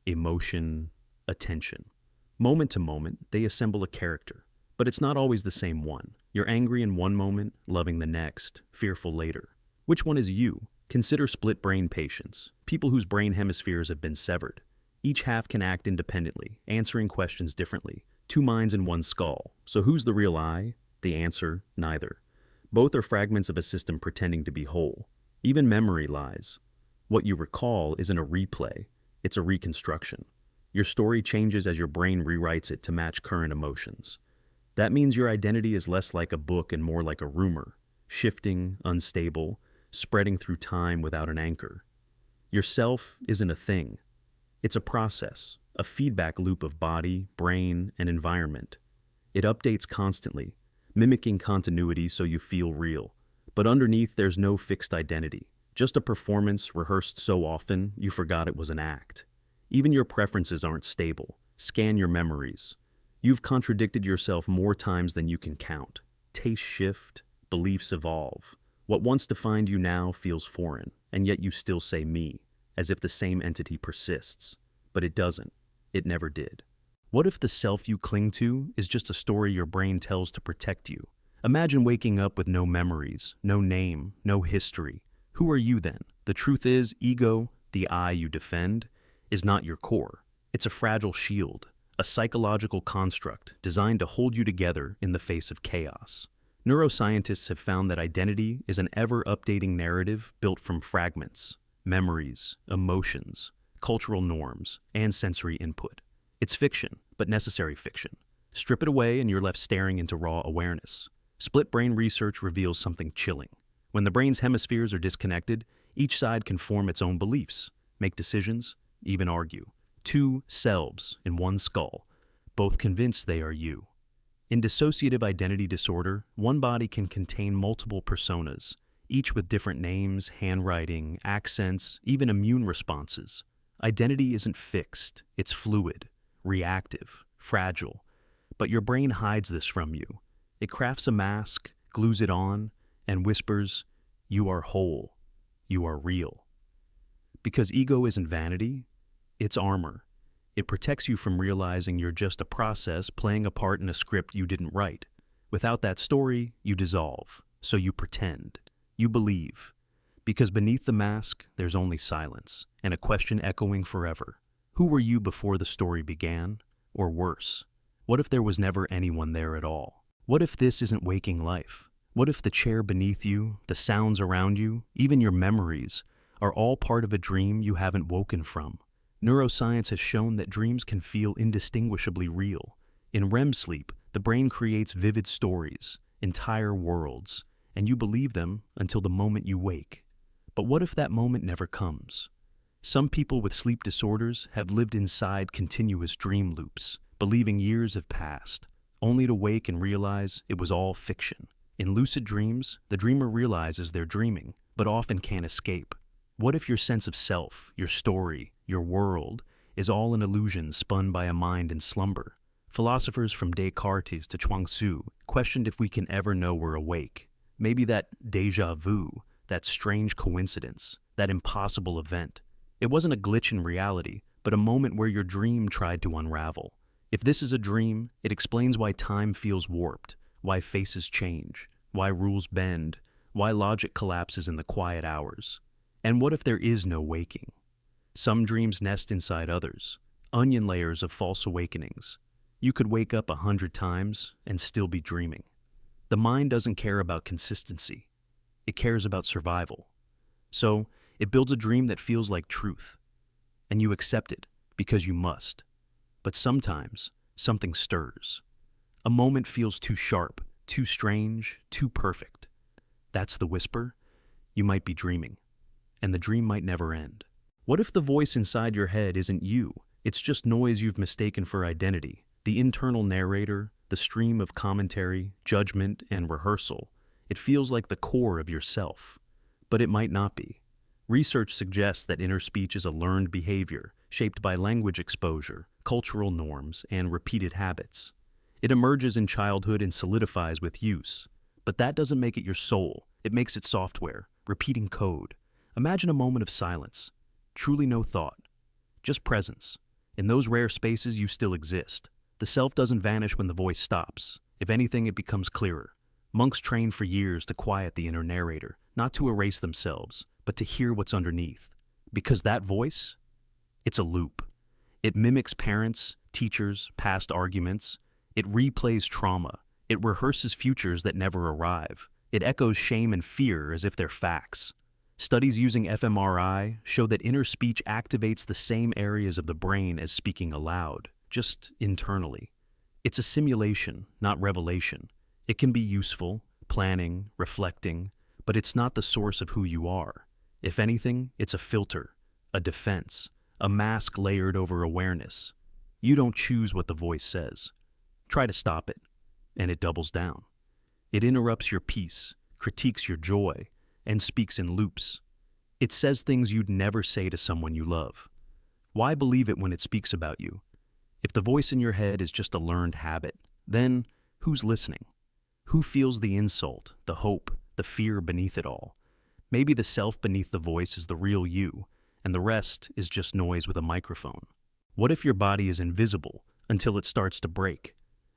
emotion, attention. Moment to moment, they assemble a character. But it's not always the same one. You're angry in one moment, loving the next, fearful later. Which one is you? Consider split-brain patients, people whose brain hemispheres have been severed. Each half can act independently, answering questions differently. Two minds in one skull. So who's the real I? The answer, neither. Both are fragments of a system pretending to be whole. Even memory lies. What you recall isn't a replay, it's a reconstruction. Your story changes as your brain rewrites it to match current emotions. That means your identity is less like a book and more like a rumor, shifting, unstable, spreading through time without an anchor. Yourself isn't a thing. It's a process, a feedback loop of body, brain, and environment. It updates constantly, mimicking continuity so you feel real. But underneath, there's no fixed identity, just a performance rehearsed so often you forgot it was an act. Even your preferences aren't stable. Scan your memories. You've contradicted yourself more times than you can count. Tastes shift, beliefs evolve. What once defined you now feels foreign, and yet you still say me, as if the same entity persists. But it doesn't. It never did. What if the self you cling to is just a story your brain tells to protect you? Imagine waking up with no memories, no name, no history. Who are you then? The truth is, ego, the I you defend, is not your core. It's a fragile shield, a psychological construct designed to hold you together in the face of chaos. Neuroscientists have found that identity is an ever-updating narrative built from fragments, memories, emotions, cultural norms, and sensory input. It's fiction, but necessary fiction. Strip it away and you're left staring into raw awareness. Split brain research reveals something chilling. When the brain's hemispheres are disconnected, each side can form its own beliefs, make decisions, even argue. Two selves in one skull, both convinced they are you. In dissociative identity disorder, one body can contain multiple personas, each with different names, handwriting, accents, even immune responses. Identity isn't fixed, it's fluid, reactive, fragile. But your brain hides this from you. It crafts a mask, glues it on, and whispers, "You are whole. You are real." Because ego isn't vanity, it's armor. It protects you from realizing you're just a process playing a part in a script you didn't write. Without that story, you dissolve. So you pretend. You believe. Because beneath the mask, there's only silence, and a question echoing forever. Who were you before the story began? Or worse, what if there was never anyone there at all? What if this isn't waking life? What if the chair beneath you, the sounds around you, even your memories, are all part of a dream you haven't woken from? Neuroscience has shown that dreams can feel indistinguishably real. In REM sleep, the brain creates vivid stories, entire worlds, and you believe them until the moment you wake. But what if that moment never comes? Some people with sleep disorders have lived inside continuous dream loops, believing years have passed, only to wake and realize it was all fiction. In lucid dreams, the dreamer realizes they're dreaming, but often can't escape. What if your sense of self, your story, your world, is all an illusion spun by a mind in slumber? Philosophers from Descartes to Chuang Tzu questioned if we can ever know we're awake. Maybe that déjà vu, that strange coincidence, that impossible event. It wasn't a glitch in reality, but a moment where your dream tried to unravel. If this is a dream, it explains why time feels warped, why faces change, why rules bend, why logic collapses in the quiet hours. And what if there is no waking? Some dreams nest inside others, onion layers of false awakenings. You could wake up 100 times and still be dreaming. The mind doesn't care about consistency. It cares about survival. So, it builds a dream that feels like truth. And you accept it because you must. But sometimes, something stirs. A moment feels too sharp, too strange, too perfect. That's the whisper. You might be dreaming. And the dream might never end. What if the voice inside your head isn't you? It's just noise you've mistaken for identity. The internal narrator, the stream of commentary, judgment, and rehearsal. It feels like the core of yourself. But it might not be. Research suggests that inner speech is a learned behavior, shaped by language exposure, cultural norms, and repeated habits. It emerges in childhood and solidifies with use. But that doesn't make it your soul. It makes it software, repeating code. Imagine a moment of silence. Truly no thought. Just presence. In those rare spaces, you still exist. The self doesn't vanish when the voice stops. If anything, it becomes clearer. Monks train for years to quiet the inner narrator, not to erase themselves, but to hear what's underneath. Because that voice, it's a loop. It mimics parents, teachers, past arguments. It replays trauma. It rehearses futures that never arrive. It echoes shame and fear as if they're facts. Studies using fMRI show that inner speech activates the same areas of the brain as speaking aloud, just internally. It's a simulation, not revelation. It can be useful, planning, reflecting, but it's not the source of who you are. If anything, it's a filter, a defense, a mask layered over awareness. You don't choose what the voice says. Try to stop it, and it doubles down. It interrupts your peace, critiques your joy, and speaks in loops. It says things you'd never say to someone you love. Why believe it when it speaks about you? If the voice in your head is just a learned habit, then who's listening? Who feels the insult, the hope, the fear beneath it all? Maybe the self beneath the voice is the real you, and the rest is just noise with a microphone. What if your body is invisible until it starts to break?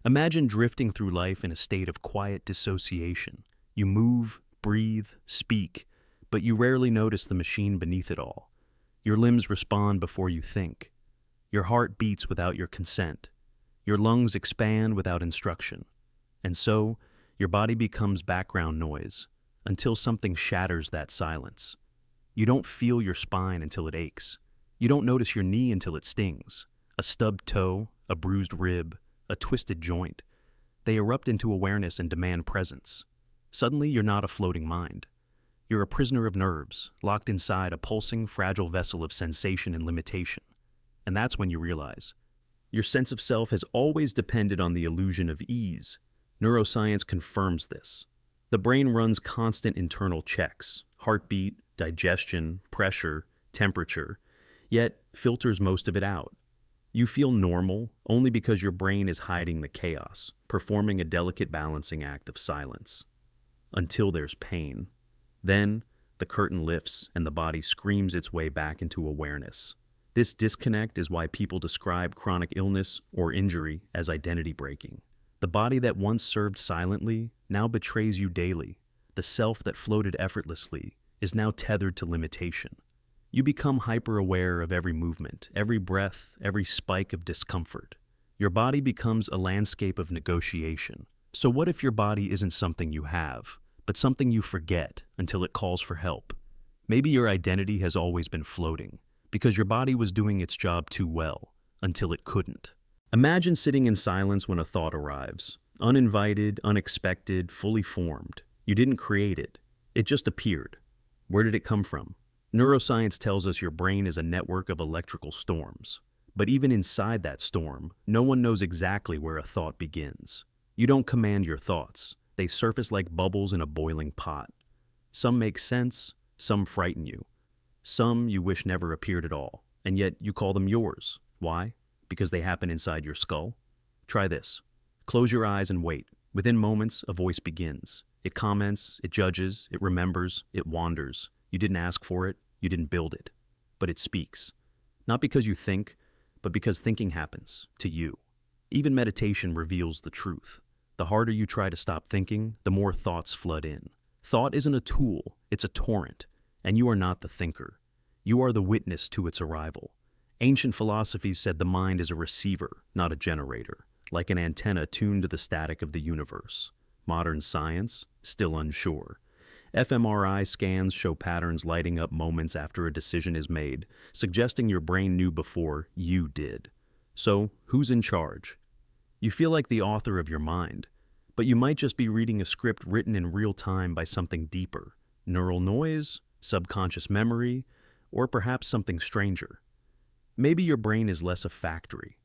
Imagine drifting through life in a state of quiet dissociation. You move, breathe, speak, but you rarely notice the machine beneath it all. Your limbs respond before you think. Your heart beats without your consent. Your lungs expand without instruction. And so, your body becomes background noise until something shatters that silence. You don't feel your spine until it aches. You don't notice your knee until it stings. A stubbed toe, a bruised rib, a twisted joint. They erupt into awareness and demand presence. Suddenly, you're not a floating mind. You're a prisoner of nerves, locked inside a pulsing, fragile vessel of sensation and limitation. And that's when you realize your sense of self has always depended on the illusion of ease. Neuroscience confirms this. The brain runs constant internal checks, heartbeat, digestion, pressure, temperature, yet filters most of it out. You feel normal only because your brain is hiding the chaos, performing a delicate balancing act of silence. Until there's pain. Then, the curtain lifts and the body screams its way back into awareness. This disconnect is why people describe chronic illness or injury as identity breaking. The body that once served silently now betrays you daily. The self that floated effortlessly is now tethered to limitation. You become hyper-aware of every movement, every breath, every spike of discomfort. Your body becomes a landscape of negotiation. So what if your body isn't something you have, but something you forget until it calls for help? Maybe your identity has always been floating, because your body was doing its job too well, until it couldn't. Imagine sitting in silence when a thought arrives. Uninvited, unexpected, fully formed. You didn't create it. It just appeared. Where did it come from? Neuroscience tells us your brain is a network of electrical storms. But even inside that storm, no one knows exactly where a thought begins. You don't command your thoughts. They surface like bubbles in a boiling pot. Some make sense, some frighten you. Some you wish never appeared at all, and yet you call them yours. Why? Because they happen inside your skull? Try this. Close your eyes and wait. Within moments, a voice begins. It comments, it judges, it remembers, it wanders. You didn't ask for it, you didn't build it. But it speaks. Not because you think, but because thinking happens to you. Even meditation reveals the truth. The harder you try to stop thinking, the more thoughts flood in. Thought isn't a tool, it's a torrent. And you are not the thinker. You are the witness to its arrival. Ancient philosophies said the mind is a receiver, not a generator, like an antenna tuned to the static of the universe. Modern science, still unsure. fMRI scans show patterns lighting up moments after a decision is made, suggesting your brain knew before you did. So, who's in charge? You feel like the author of your mind, but you might just be reading a script written in real time by something deeper. Neural noise, subconscious memory, or perhaps something stranger. Maybe your brain is less a factory,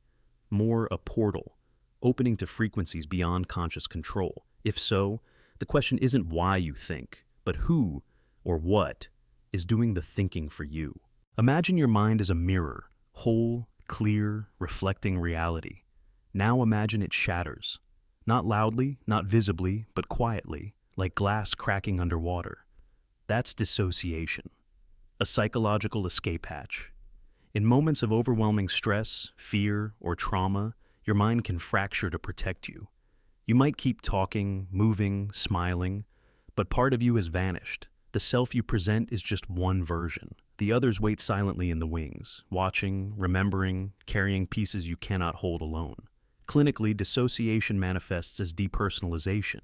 more a portal, opening to frequencies beyond conscious control. If so, the question isn't why you think, but who or what is doing the thinking for you. Imagine your mind as a mirror, whole, clear, reflecting reality. Now imagine it shatters. Not loudly, not visibly, but quietly, like glass cracking underwater. That's dissociation, a psychological escape hatch. In moments of overwhelming stress, fear, or trauma, your mind can fracture to protect you. You might keep talking, moving, smiling, but part of you has vanished. The self you present is just one version. The others wait silently in the wings, watching, remembering, carrying pieces you cannot hold alone. Clinically, dissociation manifests as depersonalization,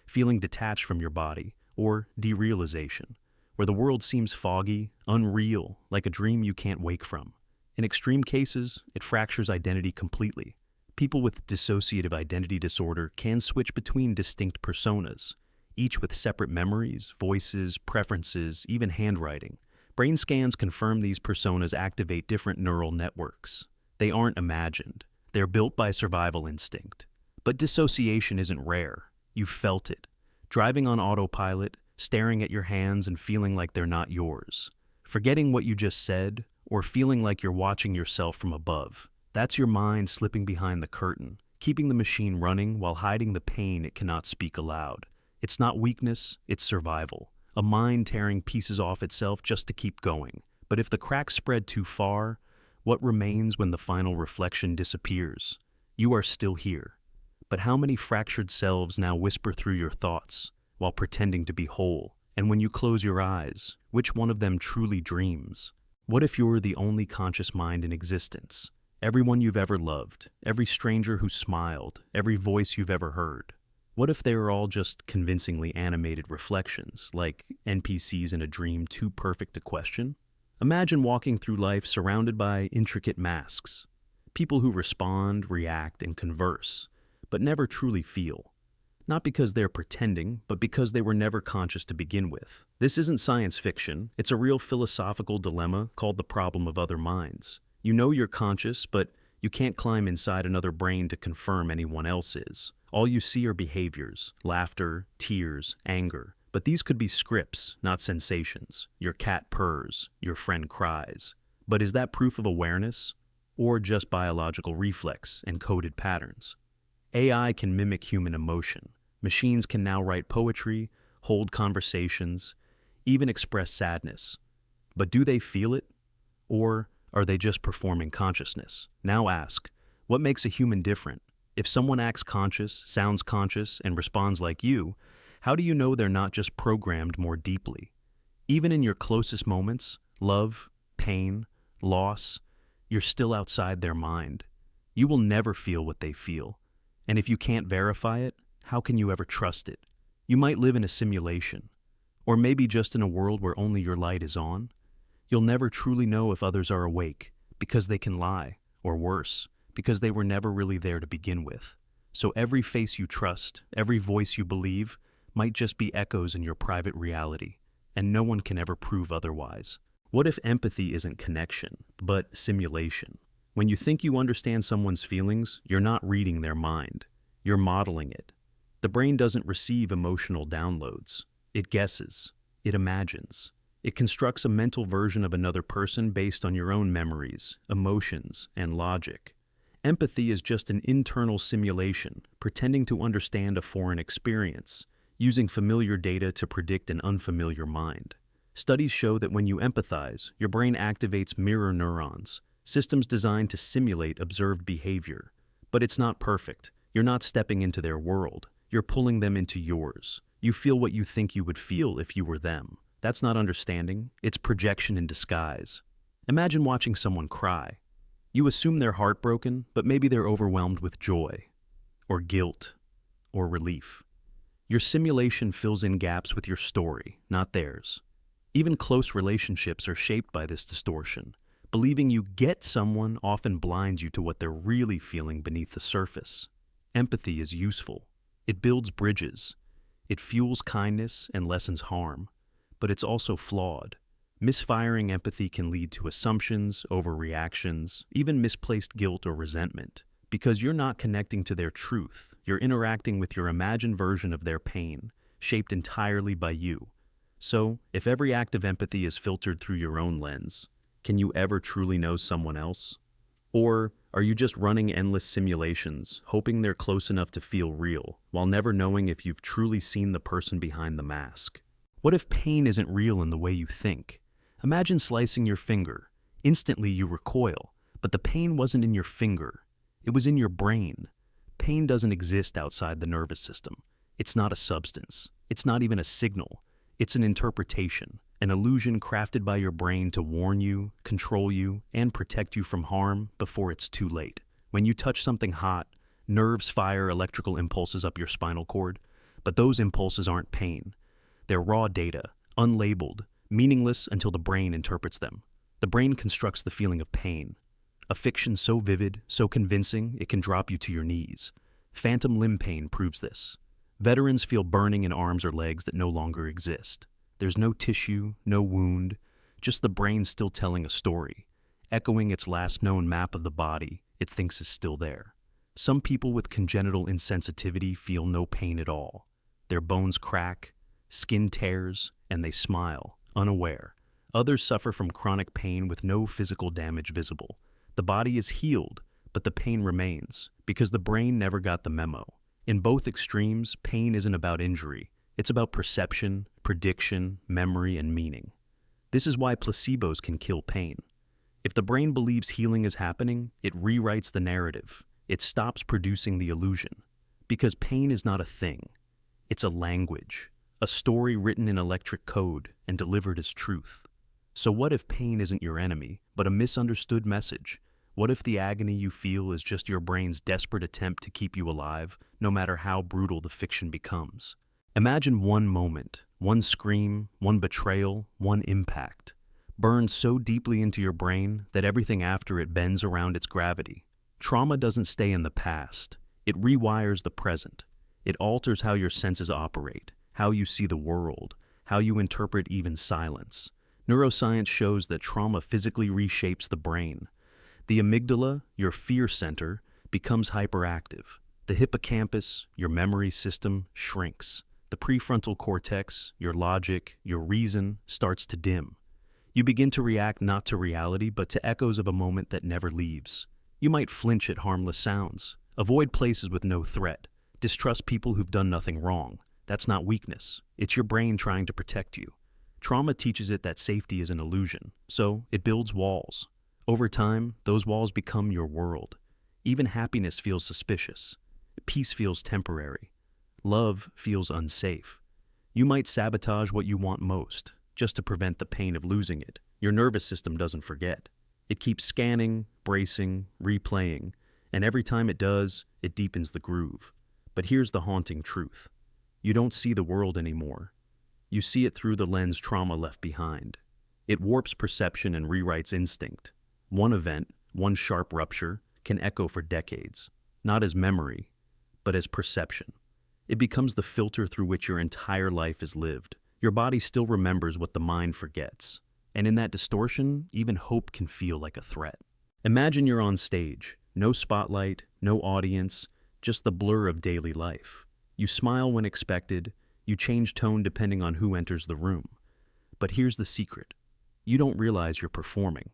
feeling detached from your body, or derealization, where the world seems foggy, unreal, like a dream you can't wake from. In extreme cases, it fractures identity completely. People with dissociative identity disorder can switch between distinct personas, each with separate memories, voices, preferences, even handwriting. Brain scans confirm these personas activate different neural networks. They aren't imagined. They're built by survival instinct. But dissociation isn't rare. You've felt it. Driving on autopilot, staring at your hands and feeling like they're not yours. Forgetting what you just said, or feeling like you're watching yourself from above. That's your mind slipping behind the curtain, keeping the machine running while hiding the pain it cannot speak aloud. It's not weakness, it's survival. A mind tearing pieces off itself just to keep going. But if the cracks spread too far, what remains when the final reflection disappears? You are still here, But how many fractured selves now whisper through your thoughts while pretending to be whole? And when you close your eyes, which one of them truly dreams? What if you're the only conscious mind in existence? Everyone you've ever loved, every stranger who smiled, every voice you've ever heard. What if they were all just convincingly animated reflections, like NPCs in a dream too perfect to question? Imagine walking through life surrounded by intricate masks, people who respond, react, and converse, but never truly feel. Not because they're pretending, but because they were never conscious to begin with. This isn't science fiction, it's a real philosophical dilemma called the problem of other minds. You know you're conscious, but you can't climb inside another brain to confirm anyone else is. All you see are behaviors, laughter, tears, anger. But these could be scripts, not sensations. Your cat purrs, your friend cries. But is that proof of awareness? Or just biological reflex and coded patterns? AI can mimic human emotion. Machines can now write poetry, hold conversations, even express sadness. But do they feel it? Or are they just performing consciousness? Now ask, what makes a human different? If someone acts conscious, sounds conscious, and responds like you, how do you know they're not just programmed more deeply? Even in your closest moments, love, pain, loss, you're still outside their mind. You will never feel what they feel. And if you can't verify it, how can you ever trust it? You might live in a simulation, or maybe just in a world where only your light is on. You'll never truly know if others are awake, because they can lie, or worse, because they were never really there to begin with. So every face you trust, every voice you believe, might just be echoes in your private reality, and no one can ever prove otherwise. What if empathy isn't connection, but simulation? When you think you understand someone's feelings, you're not reading their mind. You're modeling it. The brain doesn't receive emotional downloads. It guesses. It imagines. It constructs a mental version of another person based on your own memories, emotions, and logic. Empathy is just an internal simulation, pretending to understand a foreign experience, using familiar data to predict an unfamiliar mind. Studies show that when you empathize, your brain activates mirror neurons, systems designed to simulate observed behavior. But it's not perfect. You're not stepping into their world. You're pulling them into yours. You feel what you think you would feel if you were them. That's not understanding. It's projection in disguise. Imagine watching someone cry. You assume they're heartbroken, but maybe they're overwhelmed with joy, or guilt, or relief. Your simulation fills in gaps with your story, not theirs. Even close relationships are shaped by this distortion. Believing you get someone often blinds you to what they're really feeling beneath the surface. Empathy is useful. It builds bridges. It fuels kindness and lessens harm. But it's also flawed. Misfiring empathy can lead to assumptions, overreactions, even misplaced guilt or resentment. Because you're not connecting to their truth, you're interacting with your imagined version of their pain, shaped entirely by you. So, if every act of empathy is filtered through your own lens, can you ever truly know someone else? Or are you just running endless simulations, hoping they're close enough to feel real, while never knowing if you've truly seen the person behind the mask? What if pain isn't real in the way you think? Imagine slicing your finger. Instantly you recoil, but the pain wasn't in your finger. It was in your brain. Pain doesn't exist outside the nervous system. It's not a substance. It's not even a signal. It's an interpretation, an illusion crafted by your brain to warn you, control you, and protect you from harm before it's too late. When you touch something hot, nerves fire electrical impulses up your spinal cord, but those impulses aren't pain. They're raw data, unlabeled, meaningless until the brain interprets them. The brain constructs the feeling of pain. A fiction so vivid, so convincing, it can drop you to your knees. Phantom limb pain proves this. Veterans feel burning in arms or legs that no longer exist. There's no tissue, no wound, just the brain still telling a story, echoing its last known map of the body it thinks is still there. Some people with congenital insensitivity feel no pain at all. Their bones crack, skin tears, and they smile, unaware. Others suffer from chronic pain with no physical damage visible. The body is healed, but the pain remains, because the brain never got the memo. In both extremes, pain isn't about injury. It's about perception, prediction, memory, and meaning. This is why placebos can kill pain. If the brain believes healing is happening, it rewrites the narrative. It stops producing the illusion. Because pain is not a thing. It's a language, a story written in electric code and delivered as truth. So what if pain isn't your enemy, but a misunderstood message? What if the agony you feel is just your brain's desperate attempt to keep you alive, no matter how brutal the fiction becomes? Imagine one moment, one scream, one betrayal, one impact, burned so deeply into your brain that everything after it bends around its gravity. Trauma doesn't stay in the past. It rewires the present. It alters how your senses operate, how you see the world, how you interpret even silence. Neuroscience shows that trauma physically reshapes the brain. The amygdala, your fear center, becomes hyperactive. The hippocampus, your memory system, shrinks. The prefrontal cortex, your logic, your reason, starts to dim. You begin to react not to reality, but to echoes of a moment that never leaves. You might flinch at harmless sounds, avoid places with no threat, distrust people who've done nothing wrong. That's not weakness. It's your brain trying to protect you. Trauma teaches it that safety is an illusion, so it builds walls. Over time, those walls become your world. Even happiness feels suspicious. Peace feels temporary. Love feels unsafe. You might sabotage what you want most, just to prevent the pain of losing it. Your nervous system doesn't forget. It keeps scanning, bracing, replaying, and every time it does, it deepens the groove. But here's the haunting truth. You don't see the world anymore. You see it through the lens trauma left behind. It warps perception and rewrites instinct. One event, one sharp rupture, can echo for decades, not as memory, but as perception. It becomes the filter through which your entire life is lived. Your body still remembers what the mind forgets, and in that distortion, even hope can feel like a threat. Imagine you're on stage, no spotlight, no audience, just the blur of daily life. You smile when expected, you change tone depending on who enters the room. But here's the secret. You don't realize you're performing.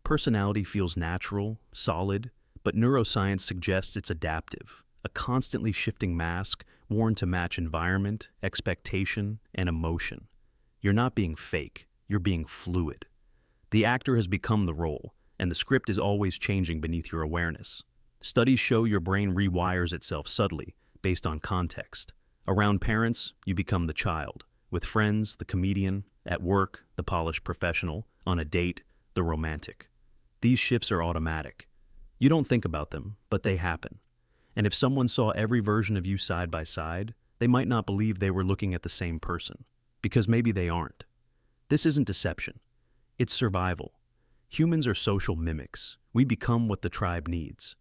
Personality feels natural, solid, but neuroscience suggests it's adaptive, a constantly shifting mask worn to match environment, expectation, and emotion. You're not being fake, you're being fluid. The actor has become the role, and the script is always changing beneath your awareness. Studies show your brain rewires itself subtly, based on context. Around parents, you become the child. With friends, the comedian. At work, the polished professional. On a date, the romantic. These shifts are automatic. You don't think about them, but they happen. And if someone saw every version of you side by side, they might not believe they were looking at the same person, because maybe they aren't. This isn't deception. It's survival. Humans are social mimics. We become what the tribe needs.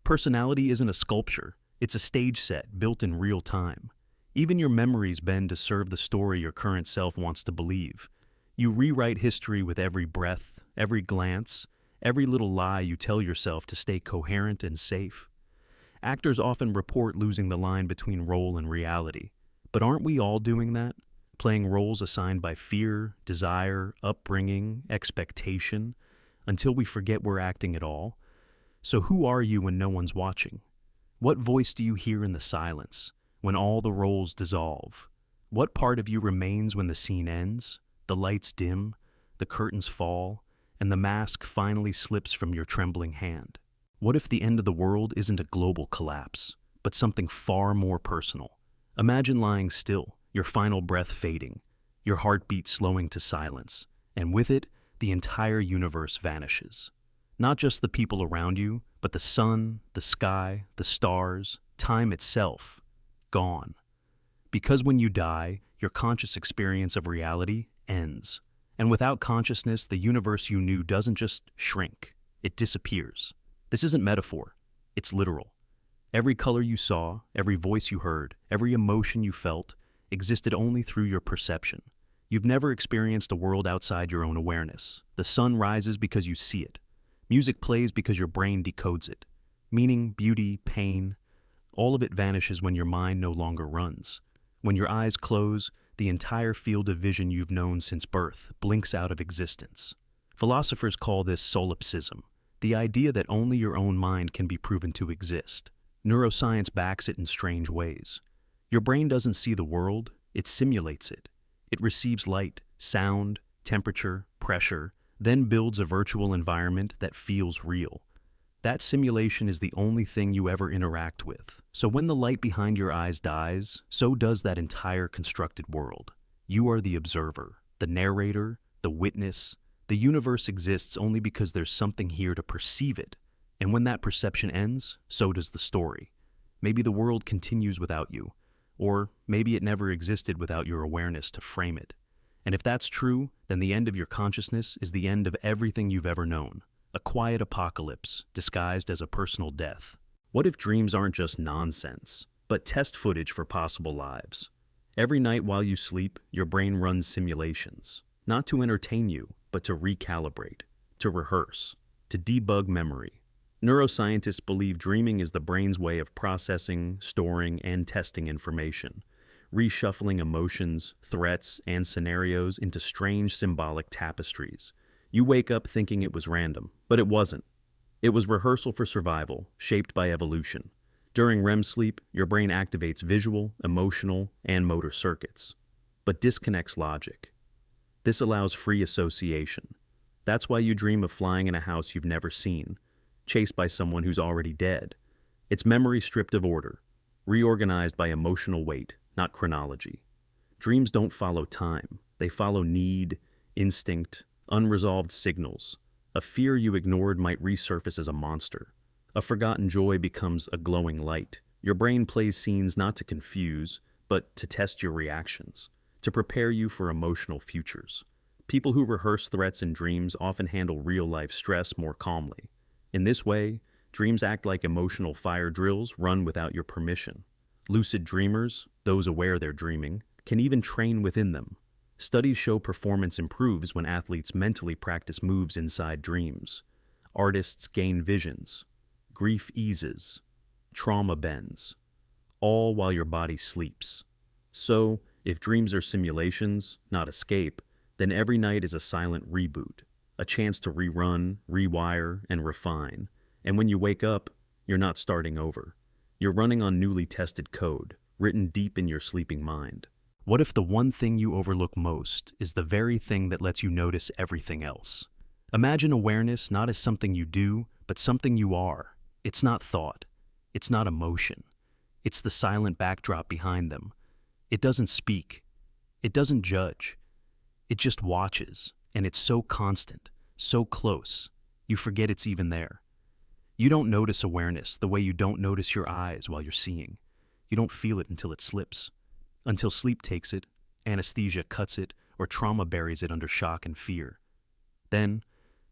Personality isn't a sculpture. It's a stage set built in real time. Even your memories bend to serve the story your current self wants to believe. You rewrite history with every breath, every glance, every little lie you tell yourself to stay coherent and safe. Actors often report losing the line between role and reality. But aren't we all doing that? Playing roles assigned by fear, desire, upbringing, expectation, until we forget we're acting at all? So who are you when no one's watching? What voice do you hear in the silence, when all the roles dissolve? What part of you remains when the scene ends, the lights dim, the curtains fall, and the mask finally slips from your trembling hand? What if the end of the world isn't a global collapse, but something far more personal? Imagine lying still, your final breath fading, your heartbeat slowing to silence, and with it, the entire universe vanishes. Not just the people around you, but the sun, the sky, the stars, time itself, gone. Because when you die, your conscious experience of reality ends. And without consciousness, the universe you knew doesn't just shrink, it disappears. This isn't metaphor, it's literal. Every color you saw, every voice you heard, every emotion you felt existed only through your perception. You've never experienced a world outside your own awareness. The sun rises because you see it. Music plays because your brain decodes it. Meaning, beauty, pain, all of it vanishes when your mind no longer runs. When your eyes close, the entire field of vision you've known since birth blinks out of existence. Philosophers call this solipsism, the idea that only your own mind can be proven to exist. Neuroscience backs it in strange ways. Your brain doesn't see the world, it simulates it. It receives light, sound, temperature, pressure, then builds a virtual environment that feels real. That simulation is the only thing you ever interact with. So when the light behind your eyes dies, so does that entire constructed world. You are the observer, the narrator, the witness. The universe exists only because there's something here to perceive it. And when that perception ends, so does the story. Maybe the world continues without you, or maybe it never existed without your awareness to frame it. And if that's true, then the end of your consciousness is the end of everything you've ever known. A quiet apocalypse disguised as a personal death. What if dreams aren't just nonsense, but test footage for possible lives? Every night while you sleep, your brain runs simulations, not to entertain you, but to recalibrate, to rehearse, to debug memory. Neuroscientists believe dreaming is the brain's way of processing, storing, and testing information, reshuffling emotions, threats, and scenarios into strange symbolic tapestries. You wake up thinking it was random, but it wasn't. It was rehearsal for survival, shaped by evolution. During REM sleep, your brain activates visual, emotional, and motor circuits, but disconnects logic. This allows free association. That's why you dream of flying in a house you've never seen, chased by someone who's already dead. It's memory stripped of order, reorganized by emotional weight, not chronology. Dreams don't follow time. They follow need, instinct, unresolved signals. A fear you ignored might resurface as a monster. A forgotten joy becomes a glowing light. Your brain plays scenes not to confuse, but to test your reactions, to prepare you for emotional futures. People who rehearse threats in dreams often handle real-life stress more calmly. In this way, dreams act like emotional fire drills run without your permission. Lucid dreamers, those aware they're dreaming, can even train within them. Studies show performance improves when athletes mentally practice moves inside dreams. Artists gain visions. Grief eases. Trauma bends. All while your body sleeps. So, if dreams are simulations, not escape, then every night is a silent reboot, a chance to rerun, rewire, and refine. And when you wake up, you're not starting over. You're running on newly tested code, written deep in your sleeping mind. What if the one thing you overlook most is the very thing that lets you notice everything else? Imagine awareness not as something you do, but something you are. It's not thought. It's not emotion. It's the silent backdrop behind them. It doesn't speak. It doesn't judge. It just watches, and it's so constant, so close, you forget it's even there. You don't notice awareness the way you don't notice your eyes while you're seeing. You don't feel it until it slips. Until sleep takes it, anesthesia cuts it, or trauma buries it under shock and fear. Then,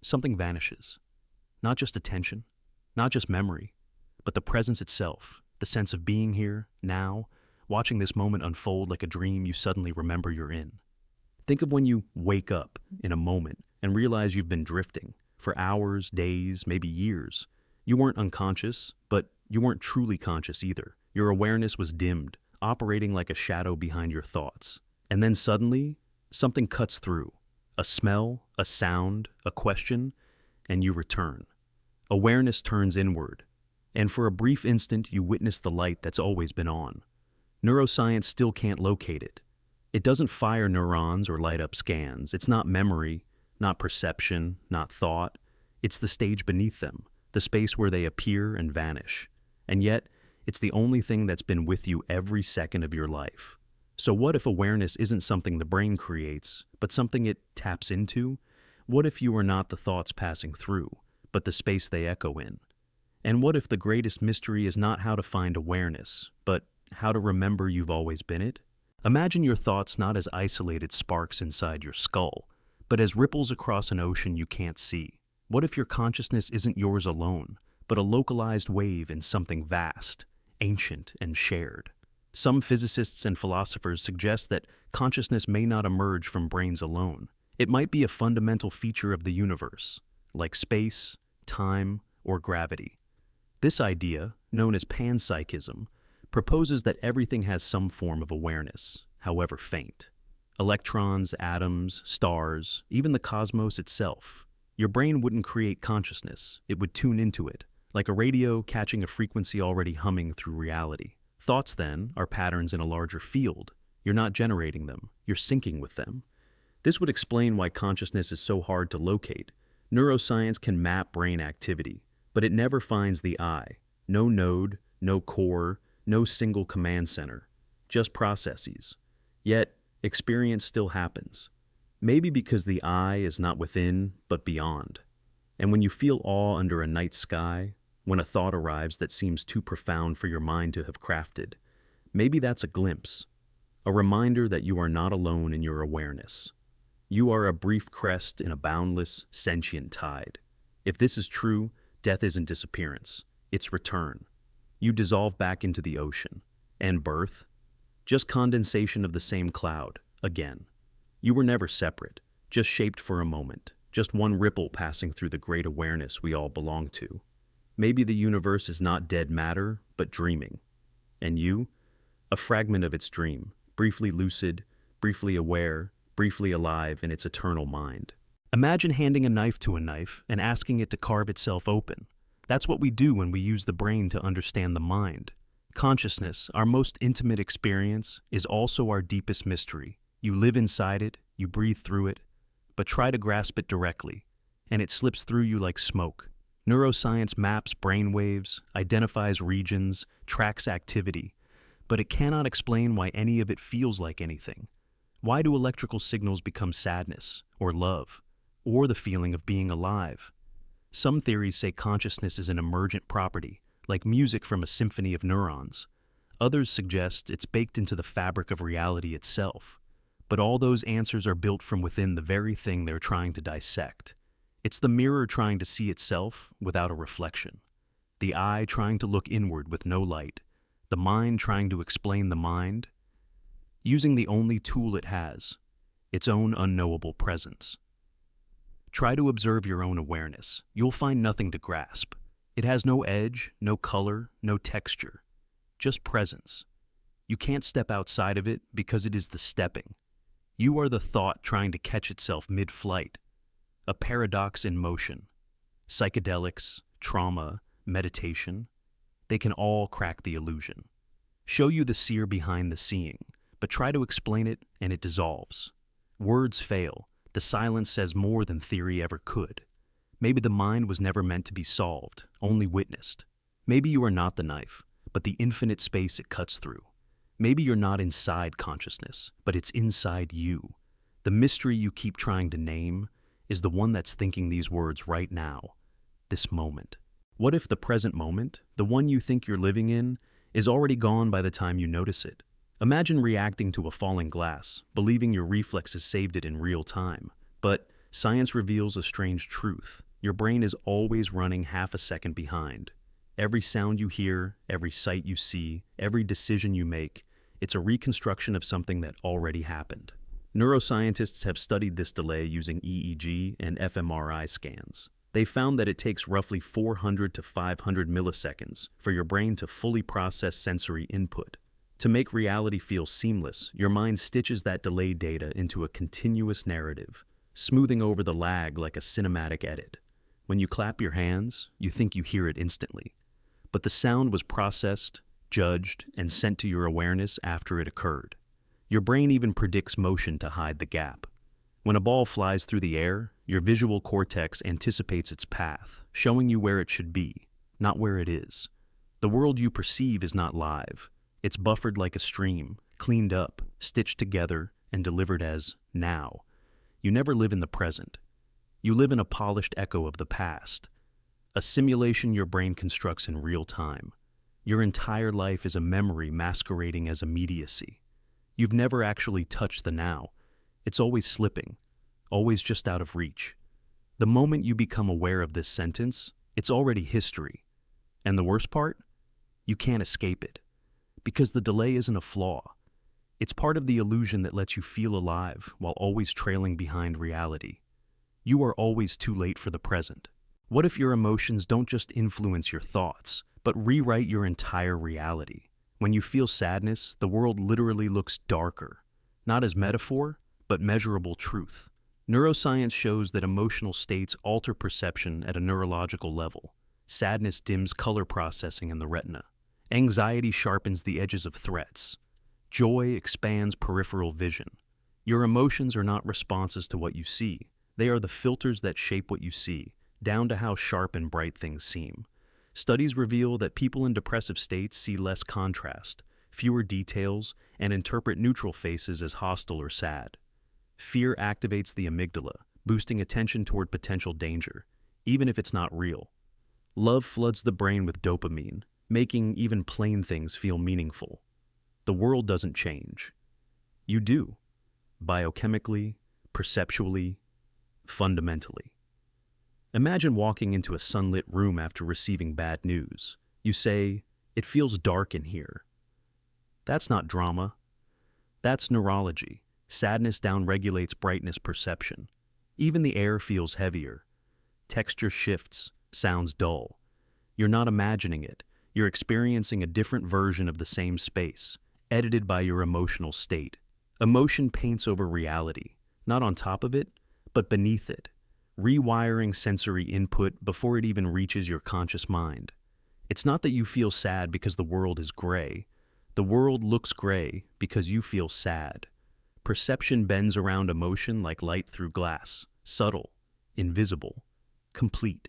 something vanishes. Not just attention, not just memory, but the presence itself, the sense of being here, now, watching this moment unfold like a dream you suddenly remember you're in. Think of when you wake up in a moment and realize you've been drifting for hours, days, maybe years. You weren't unconscious, but you weren't truly conscious either. Your awareness was dimmed, operating like a shadow behind your thoughts. And then suddenly, something cuts through. A smell, a sound, a question, and you return. Awareness turns inward, and for a brief instant you witness the light that's always been on. Neuroscience still can't locate it. It doesn't fire neurons or light up scans. It's not memory, not perception, not thought. It's the stage beneath them, the space where they appear and vanish. And yet, it's the only thing that's been with you every second of your life. So what if awareness isn't something the brain creates, but something it taps into? What if you are not the thoughts passing through, but the space they echo in? And what if the greatest mystery is not how to find awareness, but how to remember you've always been it? Imagine your thoughts not as isolated sparks inside your skull, but as ripples across an ocean you can't see. What if your consciousness isn't yours alone, but a localized wave in something vast, ancient, and shared? Some physicists and philosophers suggest that consciousness may not emerge from brains alone. It might be a fundamental feature of the universe, like space, time, or gravity. This idea, known as panpsychism, proposes that everything has some form of awareness, however faint. Electrons, atoms, stars, even the cosmos itself. Your brain wouldn't create consciousness, it would tune into it, like a radio catching a frequency already humming through reality. Thoughts, then, are patterns in a larger field. You're not generating them, you're syncing with them. This would explain why consciousness is so hard to locate. Neuroscience can map brain activity, But it never finds the eye. No node, no core, no single command center. Just processes. Yet, experience still happens. Maybe because the eye is not within, but beyond. And when you feel awe under a night sky, when a thought arrives that seems too profound for your mind to have crafted, maybe that's a glimpse, a reminder that you are not alone in your awareness. You are a brief crest in a boundless, sentient tide. If this is true, death isn't disappearance, it's return. You dissolve back into the ocean. And birth? Just condensation of the same cloud, again. You were never separate, just shaped for a moment, just one ripple passing through the great awareness we all belong to. Maybe the universe is not dead matter, but dreaming. And you? A fragment of its dream, briefly lucid, briefly aware, briefly alive in its eternal mind. Imagine handing a knife to a knife and asking it to carve itself open. That's what we do when we use the brain to understand the mind. Consciousness, our most intimate experience, is also our deepest mystery. You live inside it, you breathe through it, but try to grasp it directly, and it slips through you like smoke. Neuroscience maps brain waves, identifies regions, tracks activity, but it cannot explain why any of it feels like anything. Why do electrical signals become sadness, or love, or the feeling of being alive? Some theories say consciousness is an emergent property, like music from a symphony of neurons. Others suggest it's baked into the fabric of reality itself. But all those answers are built from within the very thing they're trying to dissect. It's the mirror trying to see itself without a reflection. The eye trying to look inward with no light. The mind trying to explain the mind, using the only tool it has, its own unknowable presence. Try to observe your own awareness. You'll find nothing to grasp. It has no edge, no color, no texture, just presence. You can't step outside of it because it is the stepping. You are the thought trying to catch itself mid-flight, a paradox in motion. Psychedelics, trauma, meditation, they can all crack the illusion. Show you the seer behind the seeing, but try to explain it and it dissolves. Words fail. The silence says more than theory ever could. Maybe the mind was never meant to be solved, only witnessed. Maybe you are not the knife, but the infinite space it cuts through. Maybe you're not inside consciousness, but it's inside you. The mystery you keep trying to name is the one that's thinking these words right now, this moment. What if the present moment, the one you think you're living in, is already gone by the time you notice it? Imagine reacting to a falling glass, believing your reflexes saved it in real time. But science reveals a strange truth. Your brain is always running half a second behind. Every sound you hear, every sight you see, every decision you make, it's a reconstruction of something that already happened. Neuroscientists have studied this delay using EEG and fMRI scans. They found that it takes roughly 400 to 500 milliseconds for your brain to fully process sensory input. To make reality feel seamless, your mind stitches that delayed data into a continuous narrative, smoothing over the lag like a cinematic edit. When you clap your hands, you think you hear it instantly. But the sound was processed, judged, and sent to your awareness after it occurred. Your brain even predicts motion to hide the gap. When a ball flies through the air, your visual cortex anticipates its path, showing you where it should be, not where it is. The world you perceive is not live. It's buffered like a stream, cleaned up, stitched together, and delivered as now. You never live in the present. You live in a polished echo of the past, a simulation your brain constructs in real time. Your entire life is a memory masquerading as immediacy. You've never actually touched the now. It's always slipping, always just out of reach. The moment you become aware of this sentence, it's already history. And the worst part? You can't escape it. Because the delay isn't a flaw. It's part of the illusion that lets you feel alive while always trailing behind reality. You are always too late for the present. What if your emotions don't just influence your thoughts, but rewrite your entire reality? When you feel sadness, the world literally looks darker, not as metaphor, but measurable truth. Neuroscience shows that emotional states alter perception at a neurological level. Sadness dims color processing in the retina. Anxiety sharpens the edges of threats. Joy expands peripheral vision. Your emotions are not responses to what you see. They are the filters that shape what you see, down to how sharp and bright things seem. Studies reveal that people in depressive states see less contrast, fewer details, and interpret neutral faces as hostile or sad. Fear activates the amygdala, boosting attention toward potential danger, even if it's not real. Love floods the brain with dopamine, making even plain things feel meaningful. The world doesn't change. You do. Biochemically, perceptually, fundamentally. Imagine walking into a sunlit room after receiving bad news. You say, "It feels dark in here." That's not drama. That's neurology. Sadness downregulates brightness perception. Even the air feels heavier. Texture shifts, sounds dull. You're not imagining it. You're experiencing a different version of the same space, edited by your emotional state. Emotion paints over reality, not on top of it, but beneath it, rewiring sensory input before it even reaches your conscious mind. It's not that you feel sad because the world is gray. The world looks gray because you feel sad. Perception bends around emotion like light through glass, subtle, invisible, complete.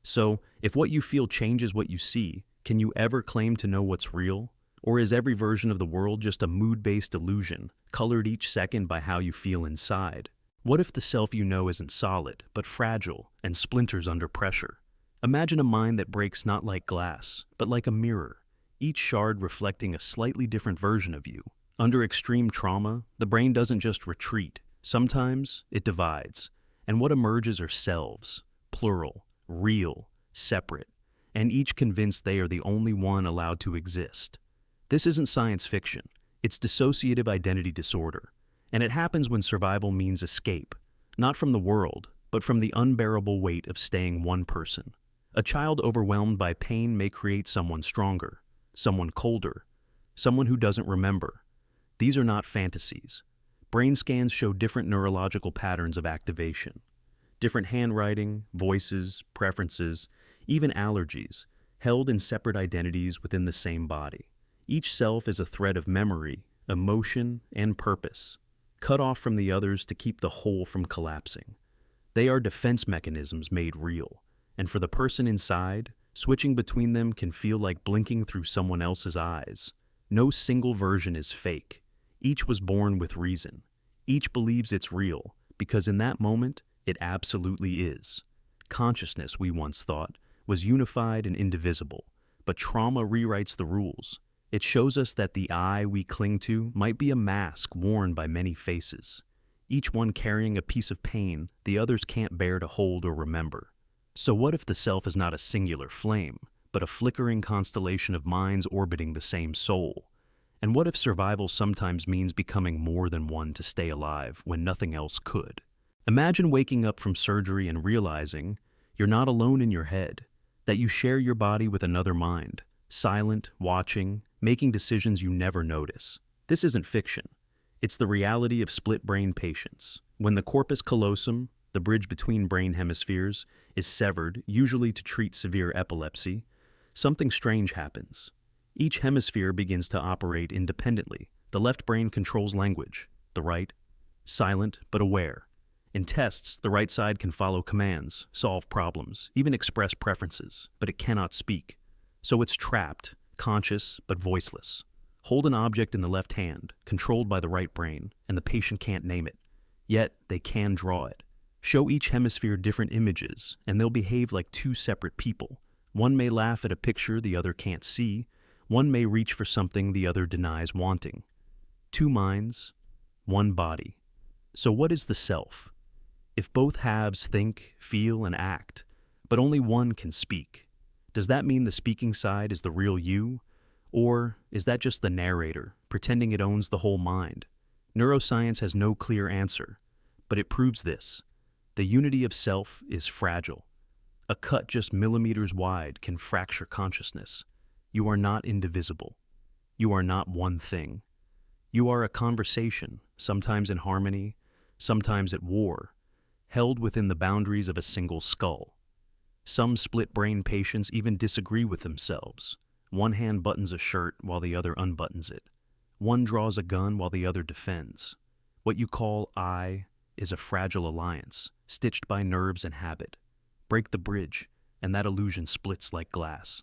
So, if what you feel changes what you see, can you ever claim to know what's real? Or is every version of the world just a mood-based illusion, colored each second by how you feel inside? What if the self you know isn't solid, but fragile and splinters under pressure? Imagine a mind that breaks not like glass, but like a mirror, each shard reflecting a slightly different version of you. Under extreme trauma, the brain doesn't just retreat. Sometimes it divides, and what emerges are selves, plural, real, separate, and each convinced they are the only one allowed to exist. This isn't science fiction. It's dissociative identity disorder, and it happens when survival means escape, not from the world, but from the unbearable weight of staying one person. A child overwhelmed by pain may create someone stronger, someone colder, someone who doesn't remember. These are not fantasies. Brain scans show different neurological patterns of activation. Different handwriting, voices, preferences, even allergies, held in separate identities within the same body. Each self is a thread of memory, emotion, and purpose, cut off from the others to keep the whole from collapsing. They are defense mechanisms made real, and for the person inside, switching between them can feel like blinking through someone else's eyes. No single version is fake. Each was born with reason. Each believes it's real, because in that moment, it absolutely is. Consciousness, we once thought, was unified and indivisible, but trauma rewrites the rules. It shows us that the I we cling to might be a mask worn by many faces, each one carrying a piece of pain the others can't bear to hold or remember. So what if the self is not a singular flame, but a flickering constellation of minds orbiting the same soul? And what if survival sometimes means becoming more than one to stay alive when nothing else could? Imagine waking up from surgery and realizing you're not alone in your head, that you share your body with another mind, silent, watching, making decisions you never notice. This isn't fiction. It's the reality of split-brain patients. When the corpus callosum, the bridge between brain hemispheres, is severed, usually to treat severe epilepsy, something strange happens. Each hemisphere begins to operate independently. The left brain controls language, the right, silent but aware. In tests, the right side can follow commands, solve problems, even express preferences, but it cannot speak. So it's trapped, conscious but voiceless. Hold an object in the left hand, controlled by the right brain, and the patient can't name it. Yet, they can draw it. Show each hemisphere different images, and they'll behave like two separate people. One may laugh at a picture the other can't see. One may reach for something the other denies wanting. Two minds, one body. So what is the self? If both halves think, feel, and act, but only one can speak, does that mean the speaking side is the real you? Or is that just the narrator, pretending it owns the whole mind? Neuroscience has no clear answer, but it proves this. The unity of self is fragile. A cut just millimeters wide can fracture consciousness. You are not indivisible. You are not one thing. You are a conversation, sometimes in harmony, sometimes at war, held within the boundaries of a single skull. Some split-brain patients even disagree with themselves. One hand buttons a shirt while the other unbuttons it. One draws a gun while the other defends. What you call I is a fragile alliance, stitched by nerves and habit. break the bridge, and that illusion splits like glass.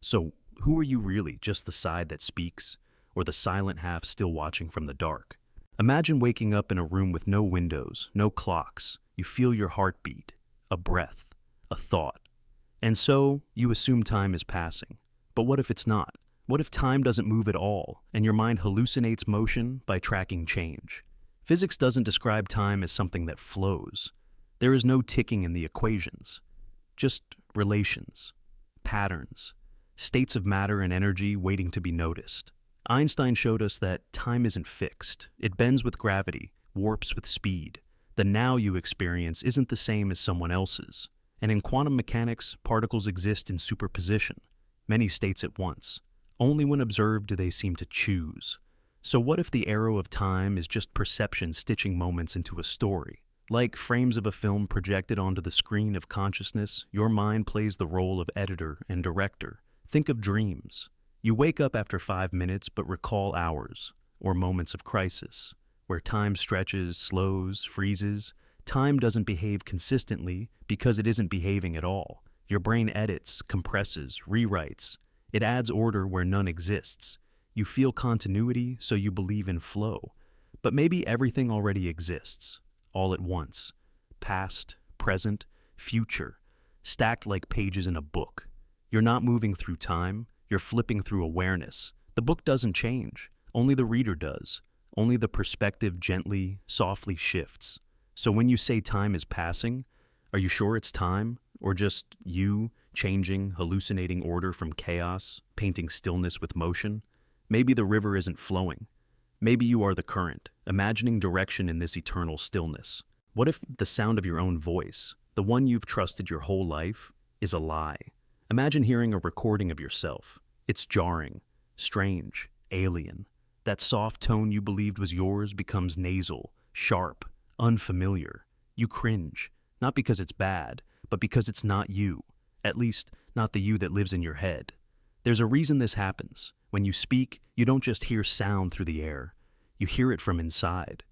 So, who are you really? Just the side that speaks, or the silent half still watching from the dark? Imagine waking up in a room with no windows, no clocks. You feel your heartbeat, a breath, a thought. And so, you assume time is passing. But what if it's not? What if time doesn't move at all, and your mind hallucinates motion by tracking change? Physics doesn't describe time as something that flows. There is no ticking in the equations, just relations, patterns, states of matter and energy waiting to be noticed. Einstein showed us that time isn't fixed. It bends with gravity, warps with speed. The now you experience isn't the same as someone else's. And in quantum mechanics, particles exist in superposition, many states at once. Only when observed do they seem to choose. So what if the arrow of time is just perception stitching moments into a story? Like frames of a film projected onto the screen of consciousness, your mind plays the role of editor and director. Think of dreams. You wake up after 5 minutes but recall hours, or moments of crisis, where time stretches, slows, freezes. Time doesn't behave consistently because it isn't behaving at all. Your brain edits, compresses, rewrites. It adds order where none exists. You feel continuity, so you believe in flow. But maybe everything already exists, all at once. Past, present, future, stacked like pages in a book. You're not moving through time, you're flipping through awareness. The book doesn't change, only the reader does. Only the perspective gently, softly shifts. So when you say time is passing, are you sure it's time? Or just you changing, hallucinating order from chaos, painting stillness with motion? Maybe the river isn't flowing. Maybe you are the current, imagining direction in this eternal stillness. What if the sound of your own voice, the one you've trusted your whole life, is a lie? Imagine hearing a recording of yourself. It's jarring, strange, alien. That soft tone you believed was yours becomes nasal, sharp, unfamiliar. You cringe, not because it's bad, but because it's not you. At least, not the you that lives in your head. There's a reason this happens. When you speak, you don't just hear sound through the air. You hear it from inside.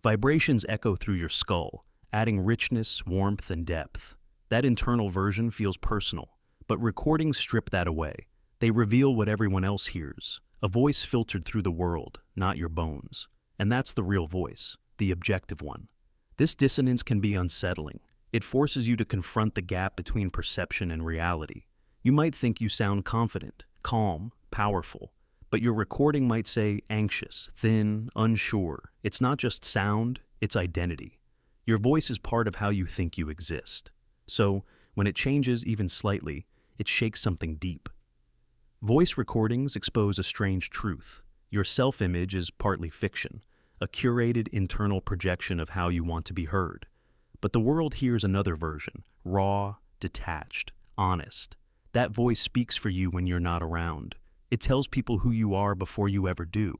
Vibrations echo through your skull, adding richness, warmth, and depth. That internal version feels personal, but recordings strip that away. They reveal what everyone else hears, a voice filtered through the world, not your bones. And that's the real voice, the objective one. This dissonance can be unsettling. It forces you to confront the gap between perception and reality. You might think you sound confident, calm, powerful, but your recording might say anxious, thin, unsure. It's not just sound, it's identity. Your voice is part of how you think you exist. So, when it changes even slightly, it shakes something deep. Voice recordings expose a strange truth. Your self-image is partly fiction, a curated internal projection of how you want to be heard. But the world hears another version, raw, detached, honest. That voice speaks for you when you're not around. It tells people who you are before you ever do.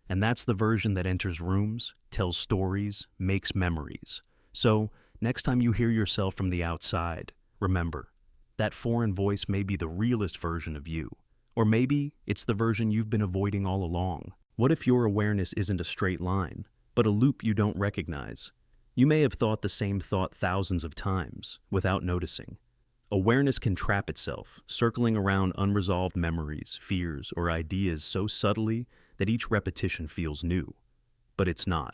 And that's the version that enters rooms, tells stories, makes memories. So, next time you hear yourself from the outside, remember, that foreign voice may be the realest version of you. Or maybe it's the version you've been avoiding all along. What if your awareness isn't a straight line, but a loop you don't recognize? You may have thought the same thought thousands of times, without noticing. Awareness can trap itself, circling around unresolved memories, fears, or ideas so subtly that each repetition feels new. But it's not.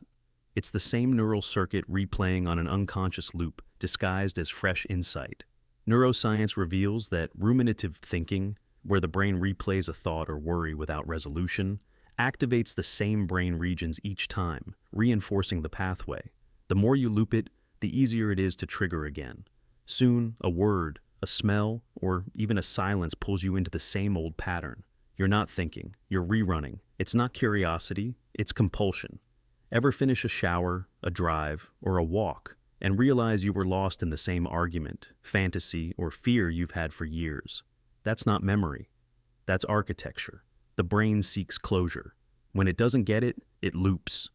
It's the same neural circuit replaying on an unconscious loop, disguised as fresh insight. Neuroscience reveals that ruminative thinking, where the brain replays a thought or worry without resolution, activates the same brain regions each time, reinforcing the pathway. The more you loop it, the easier it is to trigger again. Soon, a word, a smell, or even a silence pulls you into the same old pattern. You're not thinking, you're rerunning. It's not curiosity, it's compulsion. Ever finish a shower, a drive, or a walk, and realize you were lost in the same argument, fantasy, or fear you've had for years? That's not memory. That's architecture. The brain seeks closure. When it doesn't get it, it loops.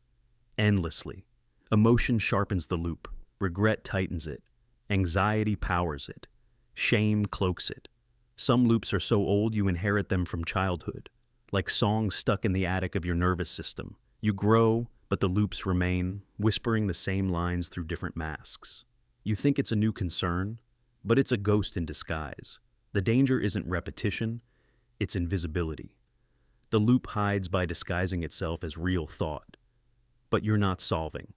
Endlessly. Emotion sharpens the loop. Regret tightens it. Anxiety powers it. Shame cloaks it. Some loops are so old you inherit them from childhood. Like songs stuck in the attic of your nervous system. You grow, but the loops remain, whispering the same lines through different masks. You think it's a new concern, But it's a ghost in disguise. The danger isn't repetition, it's invisibility. The loop hides by disguising itself as real thought. But you're not solving.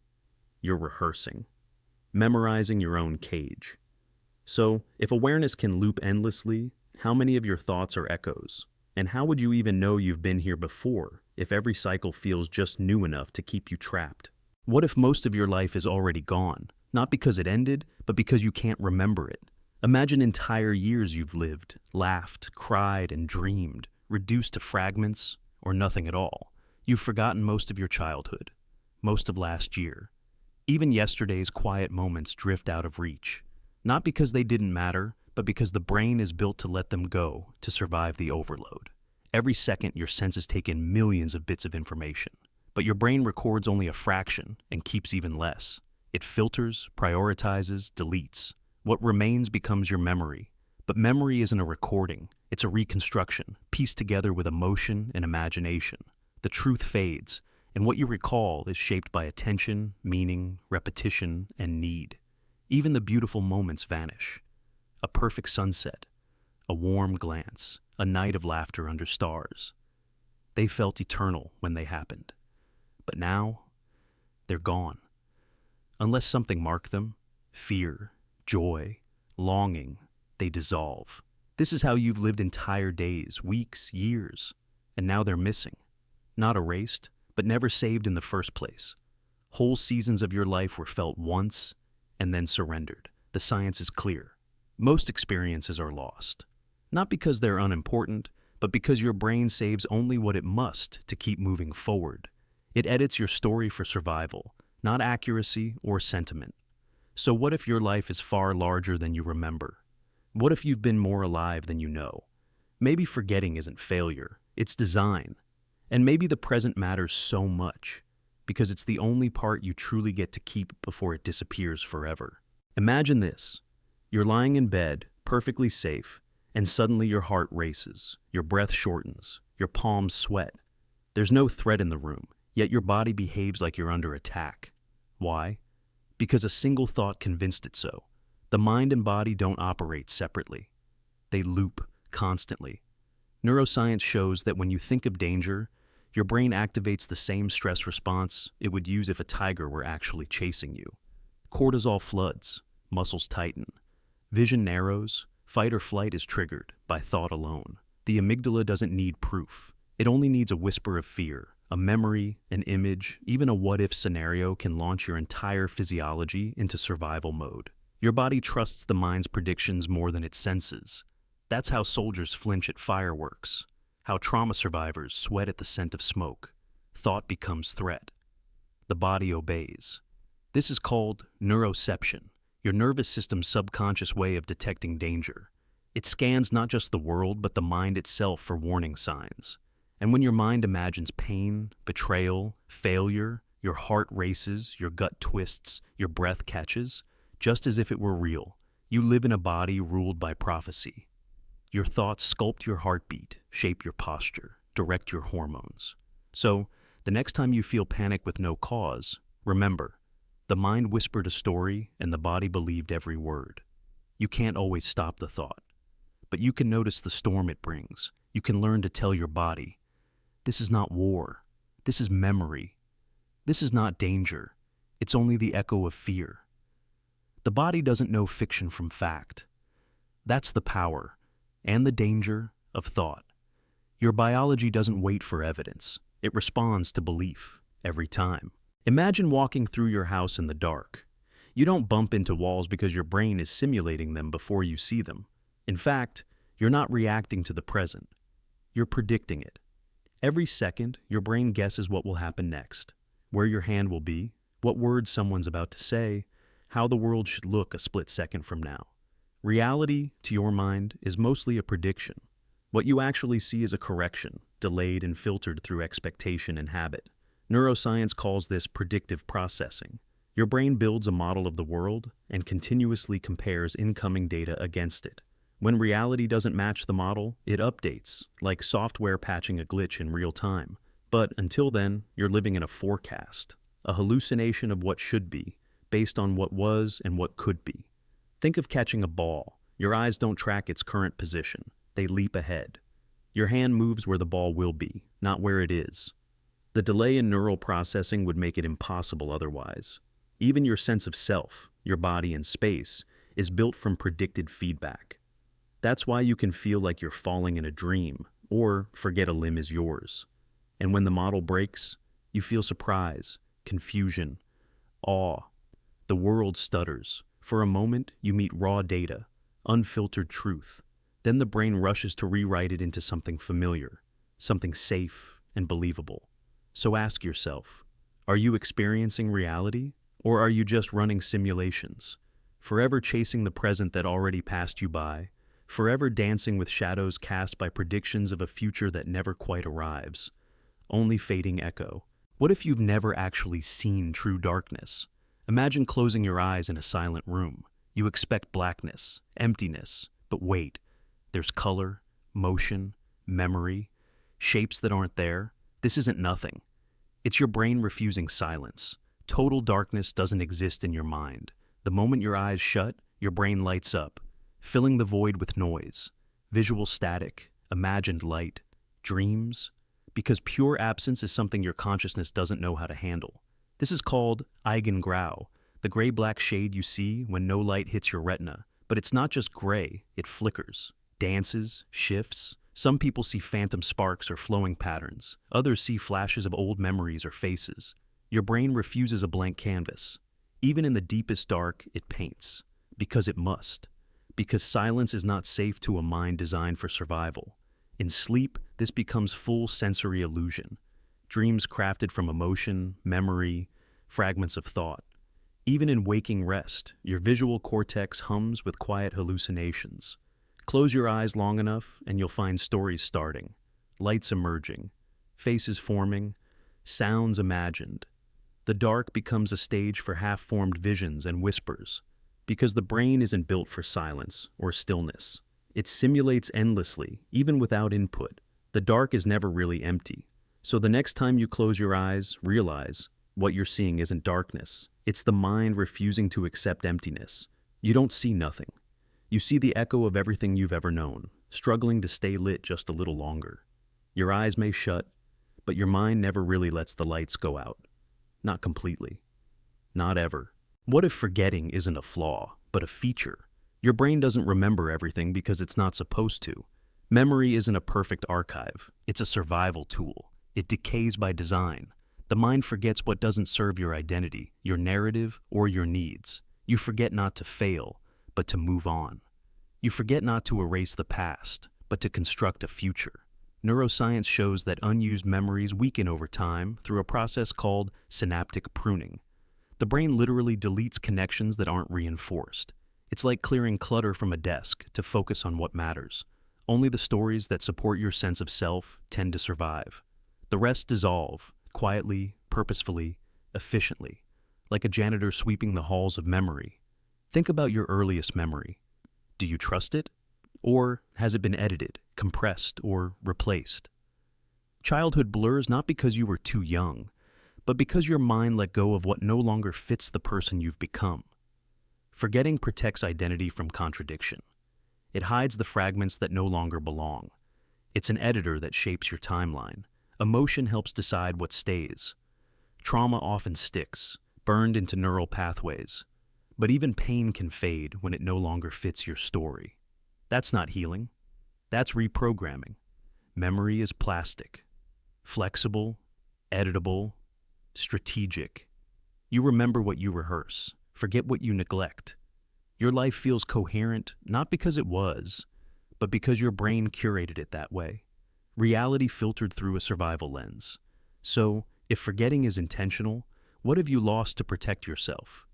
You're rehearsing. Memorizing your own cage. So, if awareness can loop endlessly, how many of your thoughts are echoes? And how would you even know you've been here before if every cycle feels just new enough to keep you trapped? What if most of your life is already gone? Not because it ended, but because you can't remember it. Imagine entire years you've lived, laughed, cried, and dreamed, reduced to fragments or nothing at all. You've forgotten most of your childhood, most of last year. Even yesterday's quiet moments drift out of reach, not because they didn't matter, but because the brain is built to let them go to survive the overload. Every second, your senses take in millions of bits of information, but your brain records only a fraction and keeps even less. It filters, prioritizes, deletes. What remains becomes your memory. But memory isn't a recording, it's a reconstruction, pieced together with emotion and imagination. The truth fades, and what you recall is shaped by attention, meaning, repetition, and need. Even the beautiful moments vanish. A perfect sunset, a warm glance, a night of laughter under stars. They felt eternal when they happened. But now, they're gone. Unless something marked them, fear, joy, longing, they dissolve. This is how you've lived entire days, weeks, years, and now they're missing. Not erased, but never saved in the first place. Whole seasons of your life were felt once and then surrendered. The science is clear. Most experiences are lost. Not because they're unimportant, but because your brain saves only what it must to keep moving forward. It edits your story for survival, not accuracy or sentiment. So what if your life is far larger than you remember? What if you've been more alive than you know? Maybe forgetting isn't failure, it's design. And maybe the present matters so much, because it's the only part you truly get to keep before it disappears forever. Imagine this. You're lying in bed, perfectly safe, and suddenly your heart races, your breath shortens, your palms sweat. There's no threat in the room, yet your body behaves like you're under attack. Why? Because a single thought convinced it so. The mind and body don't operate separately. They loop constantly. Neuroscience shows that when you think of danger, your brain activates the same stress response it would use if a tiger were actually chasing you. Cortisol floods, muscles tighten, vision narrows, fight or flight is triggered by thought alone. The amygdala doesn't need proof. It only needs a whisper of fear. A memory, an image, even a what-if scenario can launch your entire physiology into survival mode. Your body trusts the mind's predictions more than its senses. That's how soldiers flinch at fireworks, how trauma survivors sweat at the scent of smoke. Thought becomes threat. The body obeys. This is called neuroception, your nervous system's subconscious way of detecting danger. It scans not just the world, but the mind itself for warning signs. And when your mind imagines pain, betrayal, failure, your heart races, your gut twists, your breath catches, just as if it were real. You live in a body ruled by prophecy. Your thoughts sculpt your heartbeat, shape your posture, direct your hormones. So, the next time you feel panic with no cause, remember, the mind whispered a story and the body believed every word. You can't always stop the thought, but you can notice the storm it brings. You can learn to tell your body, this is not war. This is memory. This is not danger. It's only the echo of fear. The body doesn't know fiction from fact. That's the power and the danger of thought. Your biology doesn't wait for evidence. It responds to belief every time. Imagine walking through your house in the dark. You don't bump into walls because your brain is simulating them before you see them. In fact, you're not reacting to the present. You're predicting it. Every second, your brain guesses what will happen next, where your hand will be, what words someone's about to say, how the world should look a split second from now. Reality, to your mind, is mostly a prediction. What you actually see is a correction, delayed and filtered through expectation and habit. Neuroscience calls this predictive processing. Your brain builds a model of the world and continuously compares incoming data against it. When reality doesn't match the model, it updates, like software patching a glitch in real time. But until then, you're living in a forecast, a hallucination of what should be, based on what was and what could be. Think of catching a ball. Your eyes don't track its current position. They leap ahead. Your hand moves where the ball will be, not where it is. The delay in neural processing would make it impossible otherwise. Even your sense of self, your body and space, is built from predicted feedback. That's why you can feel like you're falling in a dream, or forget a limb is yours. And when the model breaks, you feel surprise, confusion, awe. The world stutters. For a moment, you meet raw data, unfiltered truth. Then the brain rushes to rewrite it into something familiar, something safe and believable. So ask yourself, are you experiencing reality, or are you just running simulations? Forever chasing the present that already passed you by, forever dancing with shadows cast by predictions of a future that never quite arrives. Only fading echo. What if you've never actually seen true darkness? Imagine closing your eyes in a silent room. You expect blackness, emptiness, but wait. There's color, motion, memory, shapes that aren't there. This isn't nothing. It's your brain refusing silence. Total darkness doesn't exist in your mind. The moment your eyes shut, your brain lights up, filling the void with noise, visual static, imagined light, dreams, because pure absence is something your consciousness doesn't know how to handle. This is called Eigengrau, the gray-black shade you see when no light hits your retina. But it's not just gray, it flickers, dances, shifts. Some people see phantom sparks or flowing patterns. Others see flashes of old memories or faces. Your brain refuses a blank canvas. Even in the deepest dark, it paints. Because it must. Because silence is not safe to a mind designed for survival. In sleep, this becomes full sensory illusion. Dreams crafted from emotion, memory, fragments of thought. Even in waking rest, your visual cortex hums with quiet hallucinations. Close your eyes long enough and you'll find stories starting, lights emerging, faces forming, sounds imagined. The dark becomes a stage for half-formed visions and whispers, because the brain isn't built for silence or stillness. It simulates endlessly, even without input. The dark is never really empty. So the next time you close your eyes, realize what you're seeing isn't darkness. It's the mind refusing to accept emptiness. You don't see nothing. You see the echo of everything you've ever known, struggling to stay lit just a little longer. Your eyes may shut, but your mind never really lets the lights go out. Not completely. Not ever. What if forgetting isn't a flaw, but a feature? Your brain doesn't remember everything because it's not supposed to. Memory isn't a perfect archive. It's a survival tool. It decays by design. The mind forgets what doesn't serve your identity, your narrative, or your needs. You forget not to fail, but to move on. You forget not to erase the past, but to construct a future. Neuroscience shows that unused memories weaken over time through a process called synaptic pruning. The brain literally deletes connections that aren't reinforced. It's like clearing clutter from a desk to focus on what matters. Only the stories that support your sense of self tend to survive. The rest dissolve, quietly, purposefully, efficiently, like a janitor sweeping the halls of memory. Think about your earliest memory. Do you trust it? Or has it been edited, compressed, or replaced? Childhood blurs not because you were too young, but because your mind let go of what no longer fits the person you've become. Forgetting protects identity from contradiction. It hides the fragments that no longer belong. It's an editor that shapes your timeline. Emotion helps decide what stays. Trauma often sticks, burned into neural pathways. But even pain can fade when it no longer fits your story. That's not healing. That's reprogramming. Memory is plastic, flexible, editable, strategic. You remember what you rehearse, forget what you neglect. Your life feels coherent not because it was, but because your brain curated it that way. Reality filtered through a survival lens. So, if forgetting is intentional, what have you lost to protect yourself?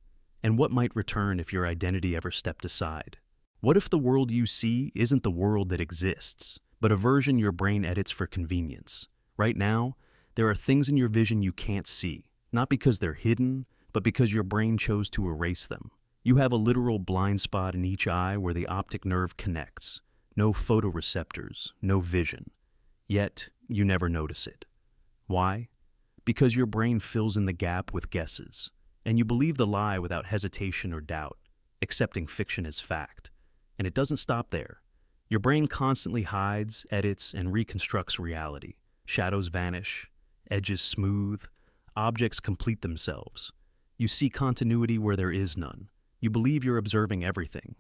And what might return if your identity ever stepped aside? What if the world you see isn't the world that exists, but a version your brain edits for convenience? Right now, there are things in your vision you can't see, not because they're hidden, but because your brain chose to erase them. You have a literal blind spot in each eye where the optic nerve connects. No photoreceptors, no vision. Yet, you never notice it. Why? Because your brain fills in the gap with guesses, and you believe the lie without hesitation or doubt, accepting fiction as fact. And it doesn't stop there. Your brain constantly hides, edits, and reconstructs reality. Shadows vanish, edges smooth, objects complete themselves. You see continuity where there is none. You believe you're observing everything.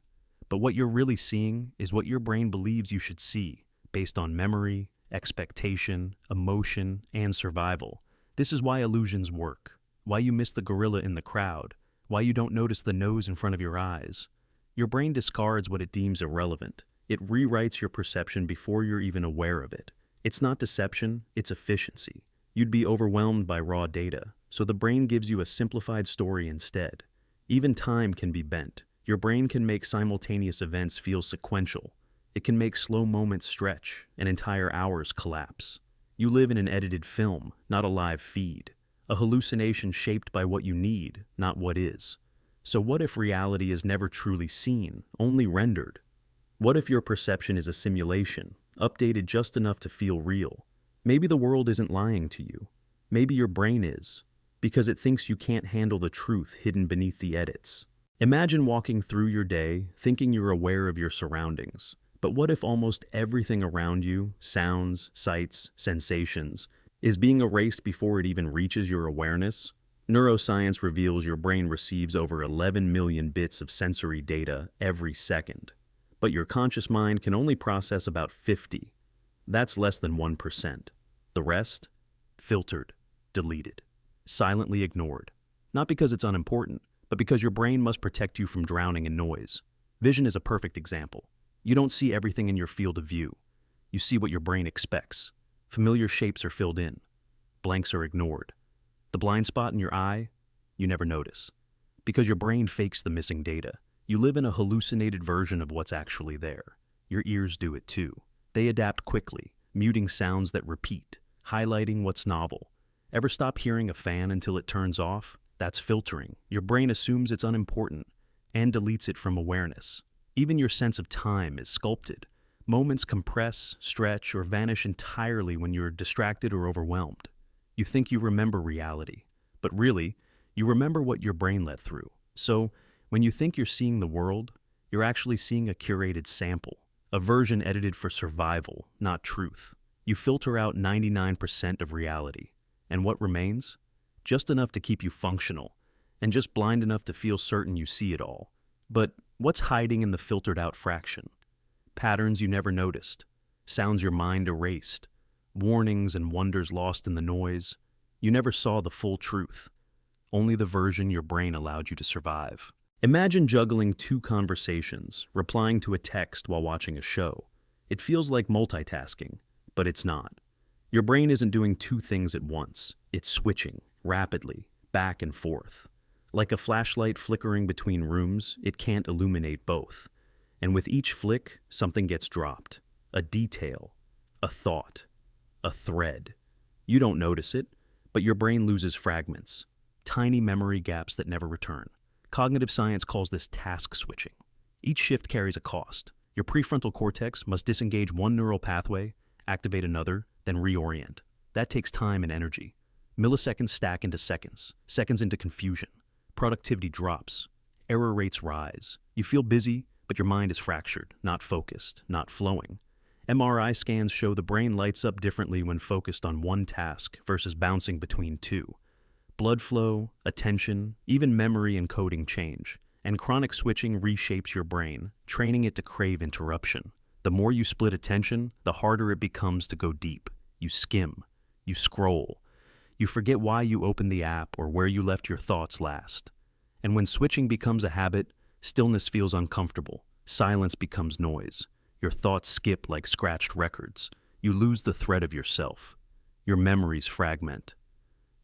But what you're really seeing is what your brain believes you should see, based on memory, expectation, emotion, and survival. This is why illusions work, why you miss the gorilla in the crowd, why you don't notice the nose in front of your eyes. Your brain discards what it deems irrelevant. It rewrites your perception before you're even aware of it. It's not deception, it's efficiency. You'd be overwhelmed by raw data, so the brain gives you a simplified story instead. Even time can be bent. Your brain can make simultaneous events feel sequential. It can make slow moments stretch and entire hours collapse. You live in an edited film, not a live feed. A hallucination shaped by what you need, not what is. So what if reality is never truly seen, only rendered? What if your perception is a simulation, updated just enough to feel real? Maybe the world isn't lying to you. Maybe your brain is, because it thinks you can't handle the truth hidden beneath the edits. Imagine walking through your day thinking you're aware of your surroundings. But what if almost everything around you, sounds, sights, sensations, is being erased before it even reaches your awareness? Neuroscience reveals your brain receives over 11 million bits of sensory data every second. But your conscious mind can only process about 50. That's less than 1%. The rest? Filtered, deleted, silently ignored. Not because it's unimportant, but because your brain must protect you from drowning in noise. Vision is a perfect example. You don't see everything in your field of view. You see what your brain expects. Familiar shapes are filled in. Blanks are ignored. The blind spot in your eye, you never notice. Because your brain fakes the missing data. You live in a hallucinated version of what's actually there. Your ears do it too. They adapt quickly, muting sounds that repeat, highlighting what's novel. Ever stop hearing a fan until it turns off? That's filtering. Your brain assumes it's unimportant and deletes it from awareness. Even your sense of time is sculpted. Moments compress, stretch, or vanish entirely when you're distracted or overwhelmed. You think you remember reality, but really, you remember what your brain let through. So, when you think you're seeing the world, you're actually seeing a curated sample, a version edited for survival, not truth. You filter out 99% of reality. And what remains? Just enough to keep you functional, and just blind enough to feel certain you see it all. But what's hiding in the filtered-out fraction? Patterns you never noticed, sounds your mind erased, warnings and wonders lost in the noise. You never saw the full truth, only the version your brain allowed you to survive. Imagine juggling two conversations, replying to a text while watching a show. It feels like multitasking, but it's not. Your brain isn't doing two things at once. It's switching, rapidly, back and forth. Like a flashlight flickering between rooms, it can't illuminate both. And with each flick, something gets dropped. A detail, a thought, a thread. You don't notice it, but your brain loses fragments, tiny memory gaps that never return. Cognitive science calls this task switching. Each shift carries a cost. Your prefrontal cortex must disengage one neural pathway, activate another, then reorient. That takes time and energy. Milliseconds stack into seconds, seconds into confusion. Productivity drops. Error rates rise. You feel busy, but your mind is fractured, not focused, not flowing. MRI scans show the brain lights up differently when focused on one task versus bouncing between two. Blood flow, attention, even memory and coding change. And chronic switching reshapes your brain, training it to crave interruption. The more you split attention, the harder it becomes to go deep. You skim. You scroll. You forget why you opened the app or where you left your thoughts last. And when switching becomes a habit, stillness feels uncomfortable. Silence becomes noise. Your thoughts skip like scratched records. You lose the thread of yourself. Your memories fragment.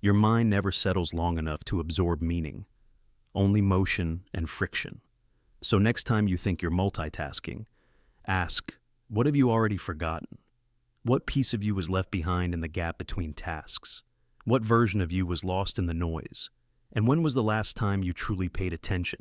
Your mind never settles long enough to absorb meaning. Only motion and friction. So next time you think you're multitasking, ask, what have you already forgotten? What piece of you was left behind in the gap between tasks? What version of you was lost in the noise? And when was the last time you truly paid attention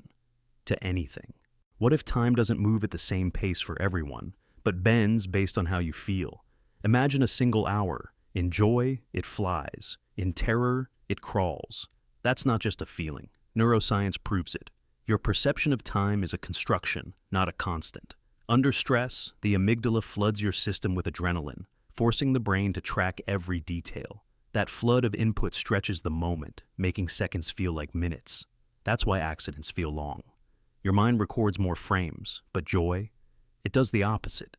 to anything? What if time doesn't move at the same pace for everyone, but bends based on how you feel? Imagine a single hour. In joy, it flies. In terror, it crawls. That's not just a feeling. Neuroscience proves it. Your perception of time is a construction, not a constant. Under stress, the amygdala floods your system with adrenaline, forcing the brain to track every detail. That flood of input stretches the moment, making seconds feel like minutes. That's why accidents feel long. Your mind records more frames, but joy? It does the opposite.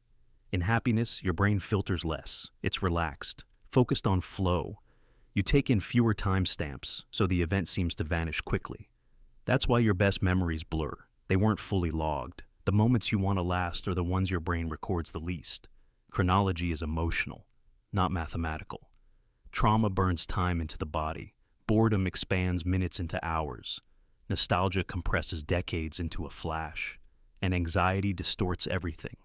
In happiness, your brain filters less. It's relaxed, focused on flow. You take in fewer timestamps, so the event seems to vanish quickly. That's why your best memories blur. They weren't fully logged. The moments you want to last are the ones your brain records the least. Chronology is emotional, not mathematical. Trauma burns time into the body. Boredom expands minutes into hours. Nostalgia compresses decades into a flash. And anxiety distorts everything,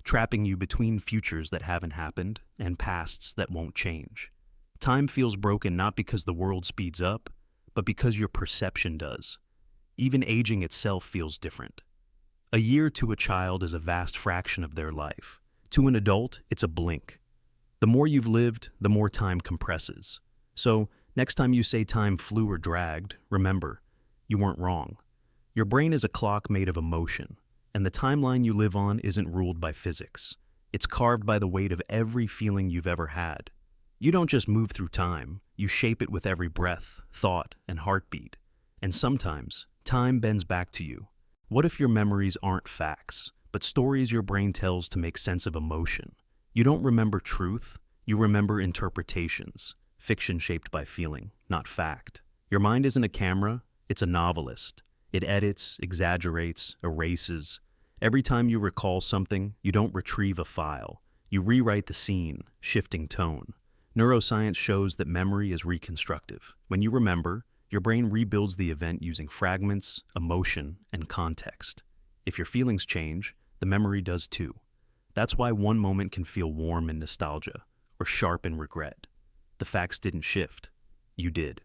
trapping you between futures that haven't happened and pasts that won't change. Time feels broken not because the world speeds up, but because your perception does. Even aging itself feels different. A year to a child is a vast fraction of their life. To an adult, it's a blink. The more you've lived, the more time compresses. So, next time you say time flew or dragged, remember, you weren't wrong. Your brain is a clock made of emotion, and the timeline you live on isn't ruled by physics. It's carved by the weight of every feeling you've ever had. You don't just move through time, you shape it with every breath, thought, and heartbeat. And sometimes, time bends back to you. What if your memories aren't facts, but stories your brain tells to make sense of emotion? You don't remember truth, you remember interpretations, fiction shaped by feeling, not fact. Your mind isn't a camera, it's a novelist. It edits, exaggerates, erases. Every time you recall something, you don't retrieve a file. You rewrite the scene, shifting tone. Neuroscience shows that memory is reconstructive. When you remember, your brain rebuilds the event using fragments, emotion, and context. If your feelings change, the memory does too. That's why one moment can feel warm in nostalgia, or sharp in regret. The facts didn't shift. You did.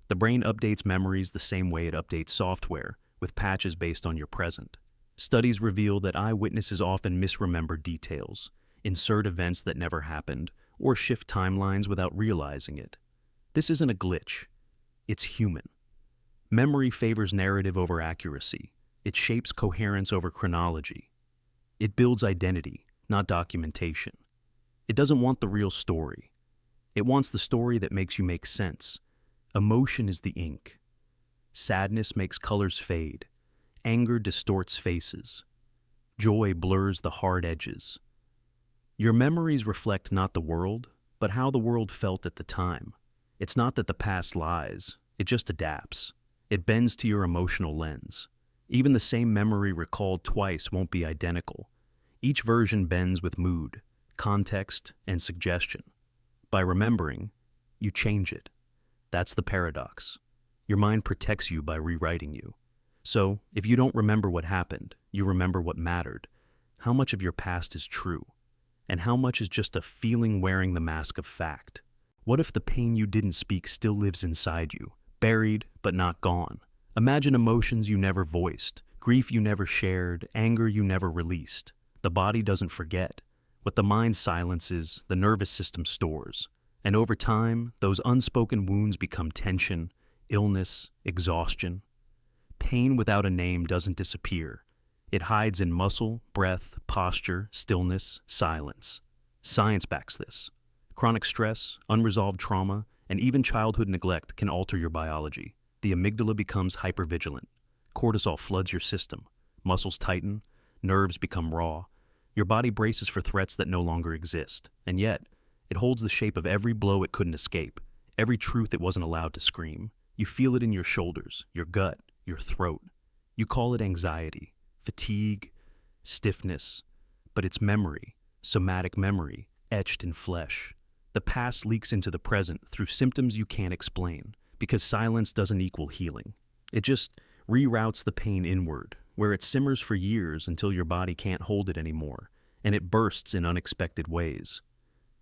The brain updates memories the same way it updates software, with patches based on your present. Studies reveal that eyewitnesses often misremember details, insert events that never happened, or shift timelines without realizing it. This isn't a glitch. It's human. Memory favors narrative over accuracy. It shapes coherence over chronology. It builds identity, not documentation. It doesn't want the real story. It wants the story that makes you make sense. Emotion is the ink. Sadness makes colors fade. Anger distorts faces. Joy blurs the hard edges. Your memories reflect not the world, but how the world felt at the time. It's not that the past lies, it just adapts. It bends to your emotional lens. Even the same memory recalled twice won't be identical. Each version bends with mood, context, and suggestion. By remembering, you change it. That's the paradox. Your mind protects you by rewriting you. So, if you don't remember what happened, you remember what mattered. How much of your past is true? And how much is just a feeling wearing the mask of fact? What if the pain you didn't speak still lives inside you, buried but not gone? Imagine emotions you never voiced, grief you never shared, anger you never released. The body doesn't forget. What the mind silences, the nervous system stores. And over time, those unspoken wounds become tension, illness, exhaustion. Pain without a name doesn't disappear. It hides in muscle, breath, posture, stillness, silence. Science backs this. Chronic stress, unresolved trauma, and even childhood neglect can alter your biology. The amygdala becomes hypervigilant. Cortisol floods your system. Muscles tighten. Nerves become raw. Your body braces for threats that no longer exist. And yet, it holds the shape of every blow it couldn't escape, every truth it wasn't allowed to scream. You feel it in your shoulders, your gut, your throat. You call it anxiety, fatigue, stiffness, but it's memory, somatic memory, etched in flesh. The past leaks into the present through symptoms you can't explain, because silence doesn't equal healing. It just reroutes the pain inward, where it simmers for years until your body can't hold it anymore, and it bursts in unexpected ways.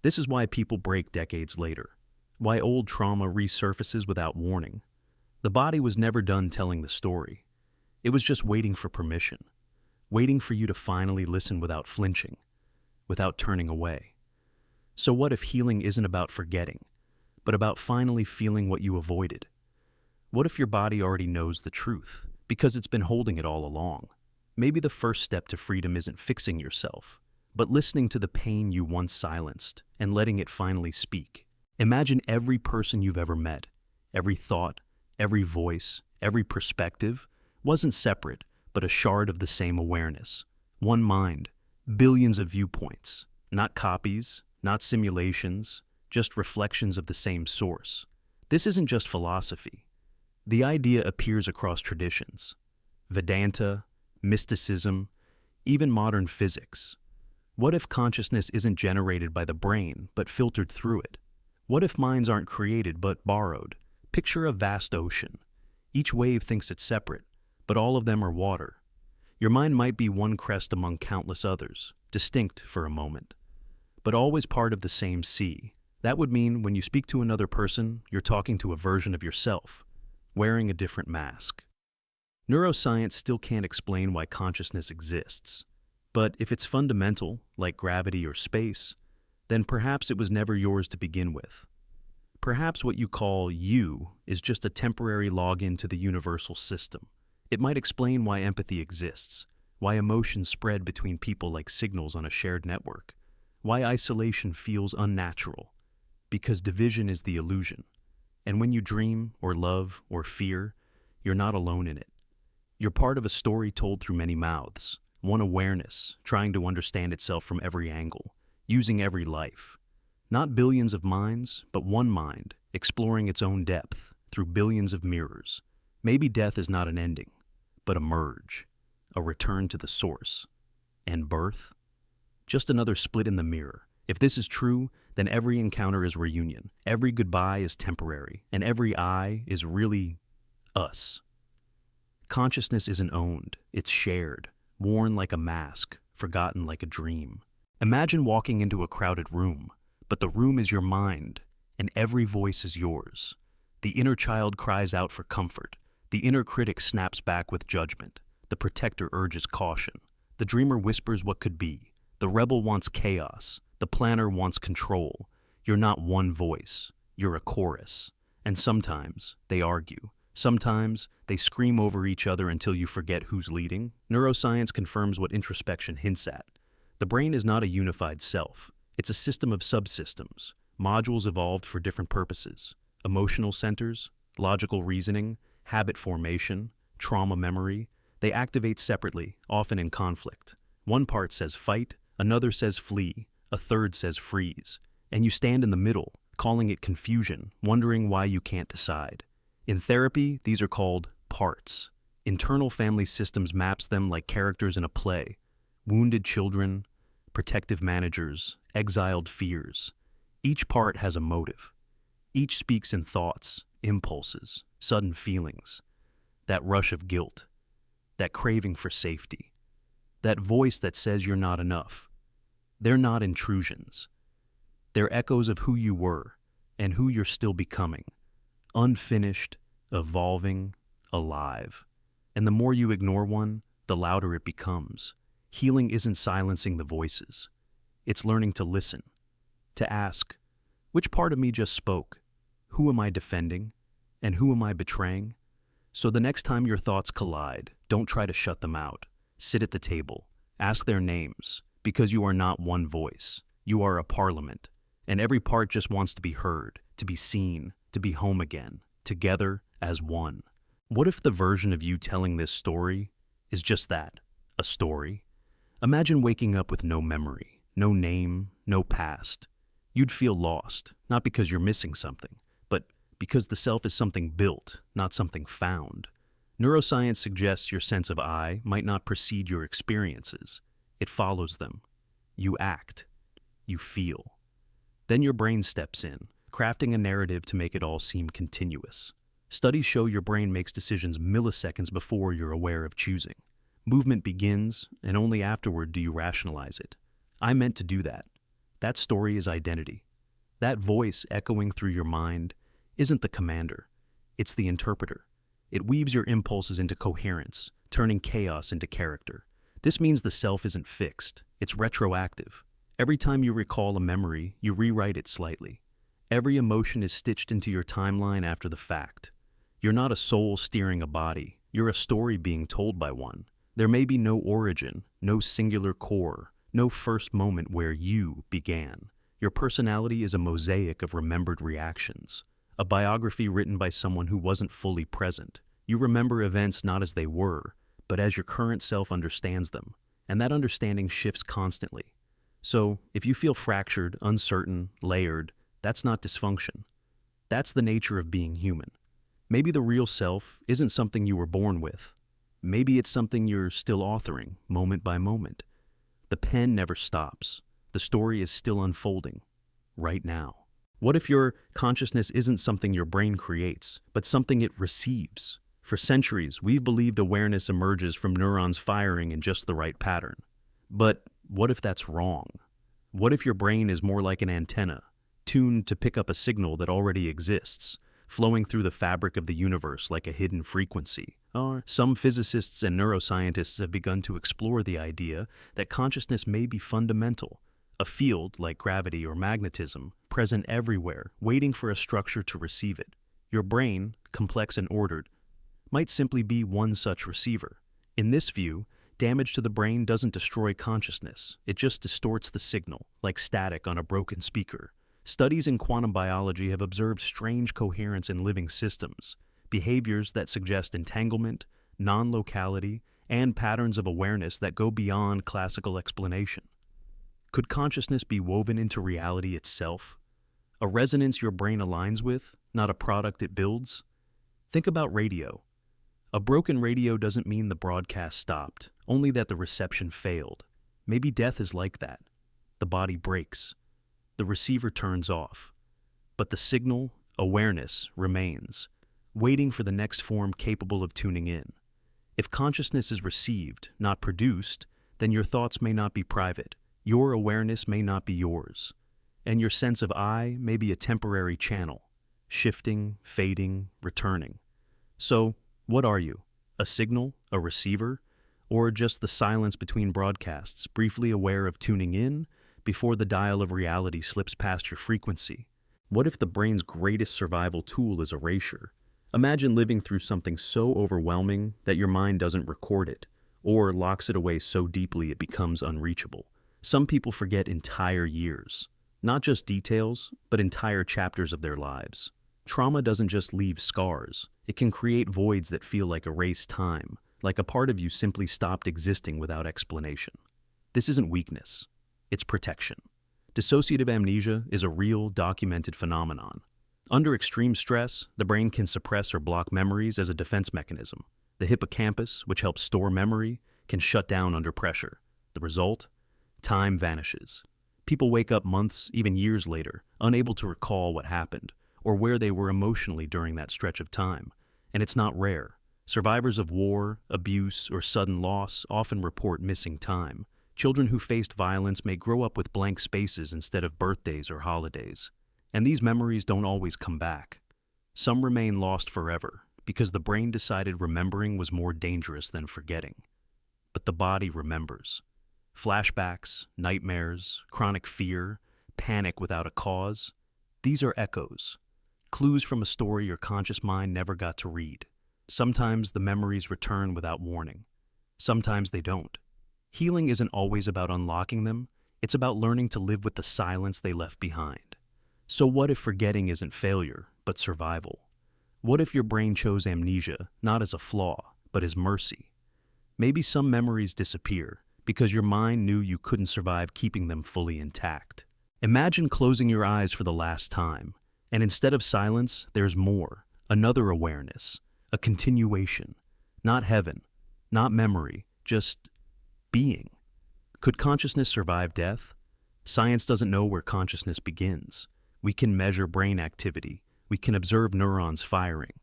This is why people break decades later, why old trauma resurfaces without warning. The body was never done telling the story. It was just waiting for permission, waiting for you to finally listen without flinching, without turning away. So what if healing isn't about forgetting, but about finally feeling what you avoided? What if your body already knows the truth, Because it's been holding it all along. Maybe the first step to freedom isn't fixing yourself, but listening to the pain you once silenced and letting it finally speak. Imagine every person you've ever met, every thought, every voice, every perspective wasn't separate, but a shard of the same awareness. One mind, billions of viewpoints, not copies, not simulations, just reflections of the same source. This isn't just philosophy. The idea appears across traditions. Vedanta, mysticism, even modern physics. What if consciousness isn't generated by the brain, but filtered through it? What if minds aren't created, but borrowed? Picture a vast ocean. Each wave thinks it's separate, but all of them are water. Your mind might be one crest among countless others, distinct for a moment, but always part of the same sea. That would mean when you speak to another person, you're talking to a version of yourself, wearing a different mask. Neuroscience still can't explain why consciousness exists, but if it's fundamental, like gravity or space, then perhaps it was never yours to begin with. Perhaps what you call you is just a temporary login to the universal system. It might explain why empathy exists, why emotions spread between people like signals on a shared network, why isolation feels unnatural, because division is the illusion. And when you dream or love or fear, you're not alone in it. You're part of a story told through many mouths, one awareness trying to understand itself from every angle, using every life. Not billions of minds, but one mind, exploring its own depth through billions of mirrors. Maybe death is not an ending, but a merge, a return to the source. And birth? Just another split in the mirror. If this is true, then every encounter is reunion, every goodbye is temporary, and every I is really us. Consciousness isn't owned, it's shared, worn like a mask, forgotten like a dream. Imagine walking into a crowded room, but the room is your mind, and every voice is yours. The inner child cries out for comfort. The inner critic snaps back with judgment. The protector urges caution. The dreamer whispers what could be. The rebel wants chaos. The planner wants control. You're not one voice. You're a chorus. And sometimes they argue. Sometimes they scream over each other until you forget who's leading. Neuroscience confirms what introspection hints at. The brain is not a unified self. It's a system of subsystems, modules evolved for different purposes. Emotional centers, logical reasoning, habit formation, trauma memory, they activate separately, often in conflict. One part says fight, another says flee, a third says freeze. And you stand in the middle, calling it confusion, wondering why you can't decide. In therapy, these are called parts. Internal family systems maps them like characters in a play. Wounded children, protective managers, exiled fears. Each part has a motive. Each speaks in thoughts, impulses, sudden feelings. That rush of guilt, that craving for safety, that voice that says you're not enough. They're not intrusions. They're echoes of who you were and who you're still becoming. Unfinished, evolving, alive. And the more you ignore one, the louder it becomes. Healing isn't silencing the voices. It's learning to listen, to ask, which part of me just spoke? Who am I defending? And who am I betraying? So the next time your thoughts collide, don't try to shut them out. Sit at the table, ask their names, because you are not one voice. You are a parliament, and every part just wants to be heard, to be seen, to be home again, together as one. What if the version of you telling this story is just that, a story? Imagine waking up with no memory, no name, no past. You'd feel lost, not because you're missing something, but because the self is something built, not something found. Neuroscience suggests your sense of I might not precede your experiences. It follows them. You act. You feel. Then your brain steps in, crafting a narrative to make it all seem continuous. Studies show your brain makes decisions milliseconds before you're aware of choosing. Movement begins, and only afterward do you rationalize it. I meant to do that. That story is identity. That voice echoing through your mind isn't the commander. It's the interpreter. It weaves your impulses into coherence, turning chaos into character. This means the self isn't fixed. It's retroactive. Every time you recall a memory, you rewrite it slightly. Every emotion is stitched into your timeline after the fact. You're not a soul steering a body. You're a story being told by one. There may be no origin, no singular core, no first moment where you began. Your personality is a mosaic of remembered reactions, a biography written by someone who wasn't fully present. You remember events not as they were, but as your current self understands them, and that understanding shifts constantly. So, if you feel fractured, uncertain, layered, that's not dysfunction. That's the nature of being human. Maybe the real self isn't something you were born with. Maybe it's something you're still authoring, moment by moment. The pen never stops. The story is still unfolding, right now. What if your consciousness isn't something your brain creates, but something it receives? For centuries, we've believed awareness emerges from neurons firing in just the right pattern. But what if that's wrong? What if your brain is more like an antenna, tuned to pick up a signal that already exists, flowing through the fabric of the universe like a hidden frequency? Or some physicists and neuroscientists have begun to explore the idea that consciousness may be fundamental, a field like gravity or magnetism, present everywhere, waiting for a structure to receive it. Your brain, complex and ordered, might simply be one such receiver. In this view, damage to the brain doesn't destroy consciousness, it just distorts the signal, like static on a broken speaker. Studies in quantum biology have observed strange coherence in living systems, behaviors that suggest entanglement, non-locality, and patterns of awareness that go beyond classical explanation. Could consciousness be woven into reality itself? A resonance your brain aligns with, not a product it builds? Think about radio. A broken radio doesn't mean the broadcast stopped, only that the reception failed. Maybe death is like that. The body breaks. The receiver turns off. But the signal, awareness, remains, waiting for the next form capable of tuning in. If consciousness is received, not produced, then your thoughts may not be private, your awareness may not be yours, and your sense of I may be a temporary channel, shifting, fading, returning. So, what are you? A signal? A receiver? Or just the silence between broadcasts, briefly aware of tuning in before the dial of reality slips past your frequency? What if the brain's greatest survival tool is erasure? Imagine living through something so overwhelming that your mind doesn't record it, or locks it away so deeply it becomes unreachable. Some people forget entire years, not just details, but entire chapters of their lives. Trauma doesn't just leave scars, it can create voids that feel like erased time, like a part of you simply stopped existing without explanation. This isn't weakness, it's protection. Dissociative amnesia is a real, documented phenomenon. Under extreme stress, the brain can suppress or block memories as a defense mechanism. The hippocampus, which helps store memory, can shut down under pressure. The result? Time vanishes. People wake up months, even years later, unable to recall what happened, or where they were emotionally during that stretch of time. And it's not rare. Survivors of war, abuse, or sudden loss often report missing time. Children who faced violence may grow up with blank spaces instead of birthdays or holidays. And these memories don't always come back. Some remain lost forever, because the brain decided remembering was more dangerous than forgetting. But the body remembers. Flashbacks, nightmares, chronic fear, panic without a cause. These are echoes, clues from a story your conscious mind never got to read. Sometimes the memories return without warning. Sometimes they don't. Healing isn't always about unlocking them, it's about learning to live with the silence they left behind. So what if forgetting isn't failure, but survival? What if your brain chose amnesia, not as a flaw, but as mercy? Maybe some memories disappear, because your mind knew you couldn't survive keeping them fully intact. Imagine closing your eyes for the last time, and instead of silence, there's more, another awareness, a continuation. Not heaven, not memory, just being. Could consciousness survive death? Science doesn't know where consciousness begins. We can measure brain activity, we can observe neurons firing,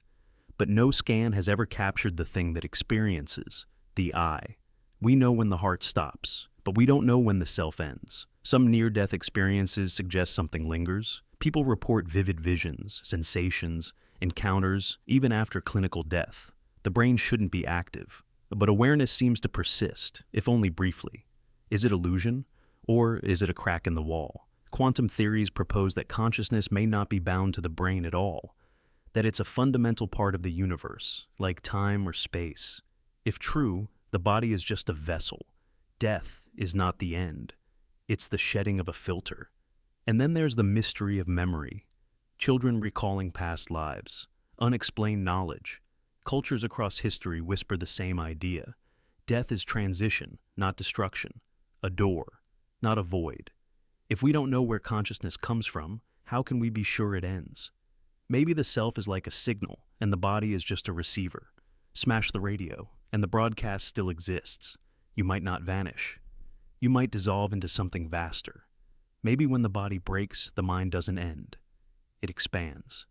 but no scan has ever captured the thing that experiences, the I. We know when the heart stops, but we don't know when the self ends. Some near-death experiences suggest something lingers. People report vivid visions, sensations, encounters, even after clinical death. The brain shouldn't be active, but awareness seems to persist, if only briefly. Is it illusion, or is it a crack in the wall? Quantum theories propose that consciousness may not be bound to the brain at all. that it's a fundamental part of the universe, like time or space. If true, the body is just a vessel. Death is not the end. It's the shedding of a filter. And then there's the mystery of memory. Children recalling past lives, unexplained knowledge. Cultures across history whisper the same idea. Death is transition, not destruction. A door, not a void. If we don't know where consciousness comes from, how can we be sure it ends? Maybe the self is like a signal, and the body is just a receiver. Smash the radio, and the broadcast still exists. You might not vanish. You might dissolve into something vaster. Maybe when the body breaks, the mind doesn't end. It expands.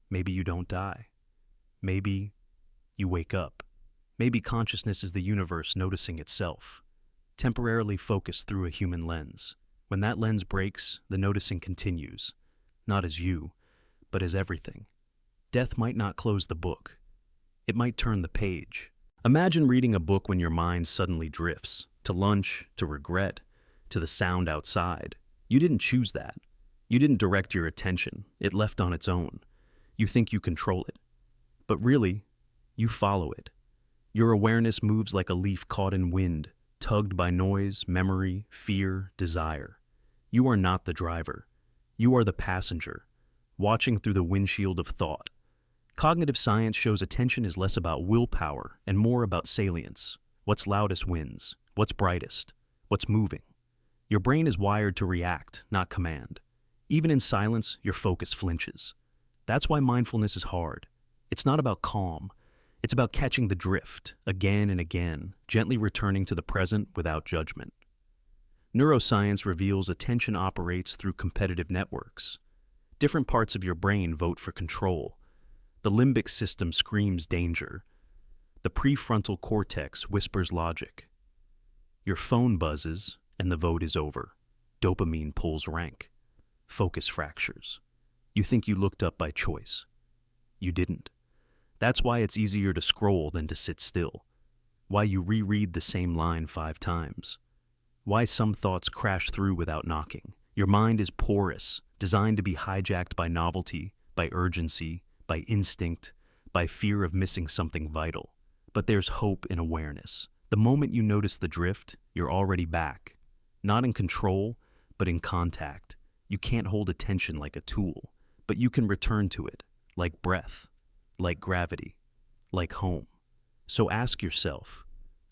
Maybe you don't die. Maybe you wake up. Maybe consciousness is the universe noticing itself, temporarily focused through a human lens. When that lens breaks, the noticing continues, not as you, but as everything. Death might not close the book. It might turn the page. Imagine reading a book when your mind suddenly drifts, to lunch, to regret, to the sound outside. You didn't choose that. You didn't direct your attention. It left on its own. You think you control it. But really, you follow it. Your awareness moves like a leaf caught in wind, tugged by noise, memory, fear, desire. You are not the driver. You are the passenger, watching through the windshield of thought. Cognitive science shows attention is less about willpower and more about salience. What's loudest wins. What's brightest. What's moving. Your brain is wired to react, not command. Even in silence, your focus flinches. That's why mindfulness is hard. It's not about calm. It's about catching the drift, again and again, gently returning to the present without judgment. Neuroscience reveals attention operates through competitive networks. Different parts of your brain vote for control. The limbic system screams danger. The prefrontal cortex whispers logic. Your phone buzzes, and the vote is over. Dopamine pulls rank. Focus fractures. You think you looked up by choice. You didn't. That's why it's easier to scroll than to sit still. Why you reread the same line 5 times. Why some thoughts crash through without knocking. Your mind is porous, designed to be hijacked by novelty, by urgency, by instinct, by fear of missing something vital. But there's hope in awareness. The moment you notice the drift, you're already back. Not in control, but in contact. You can't hold attention like a tool, but you can return to it, like breath, like gravity, like home. So ask yourself,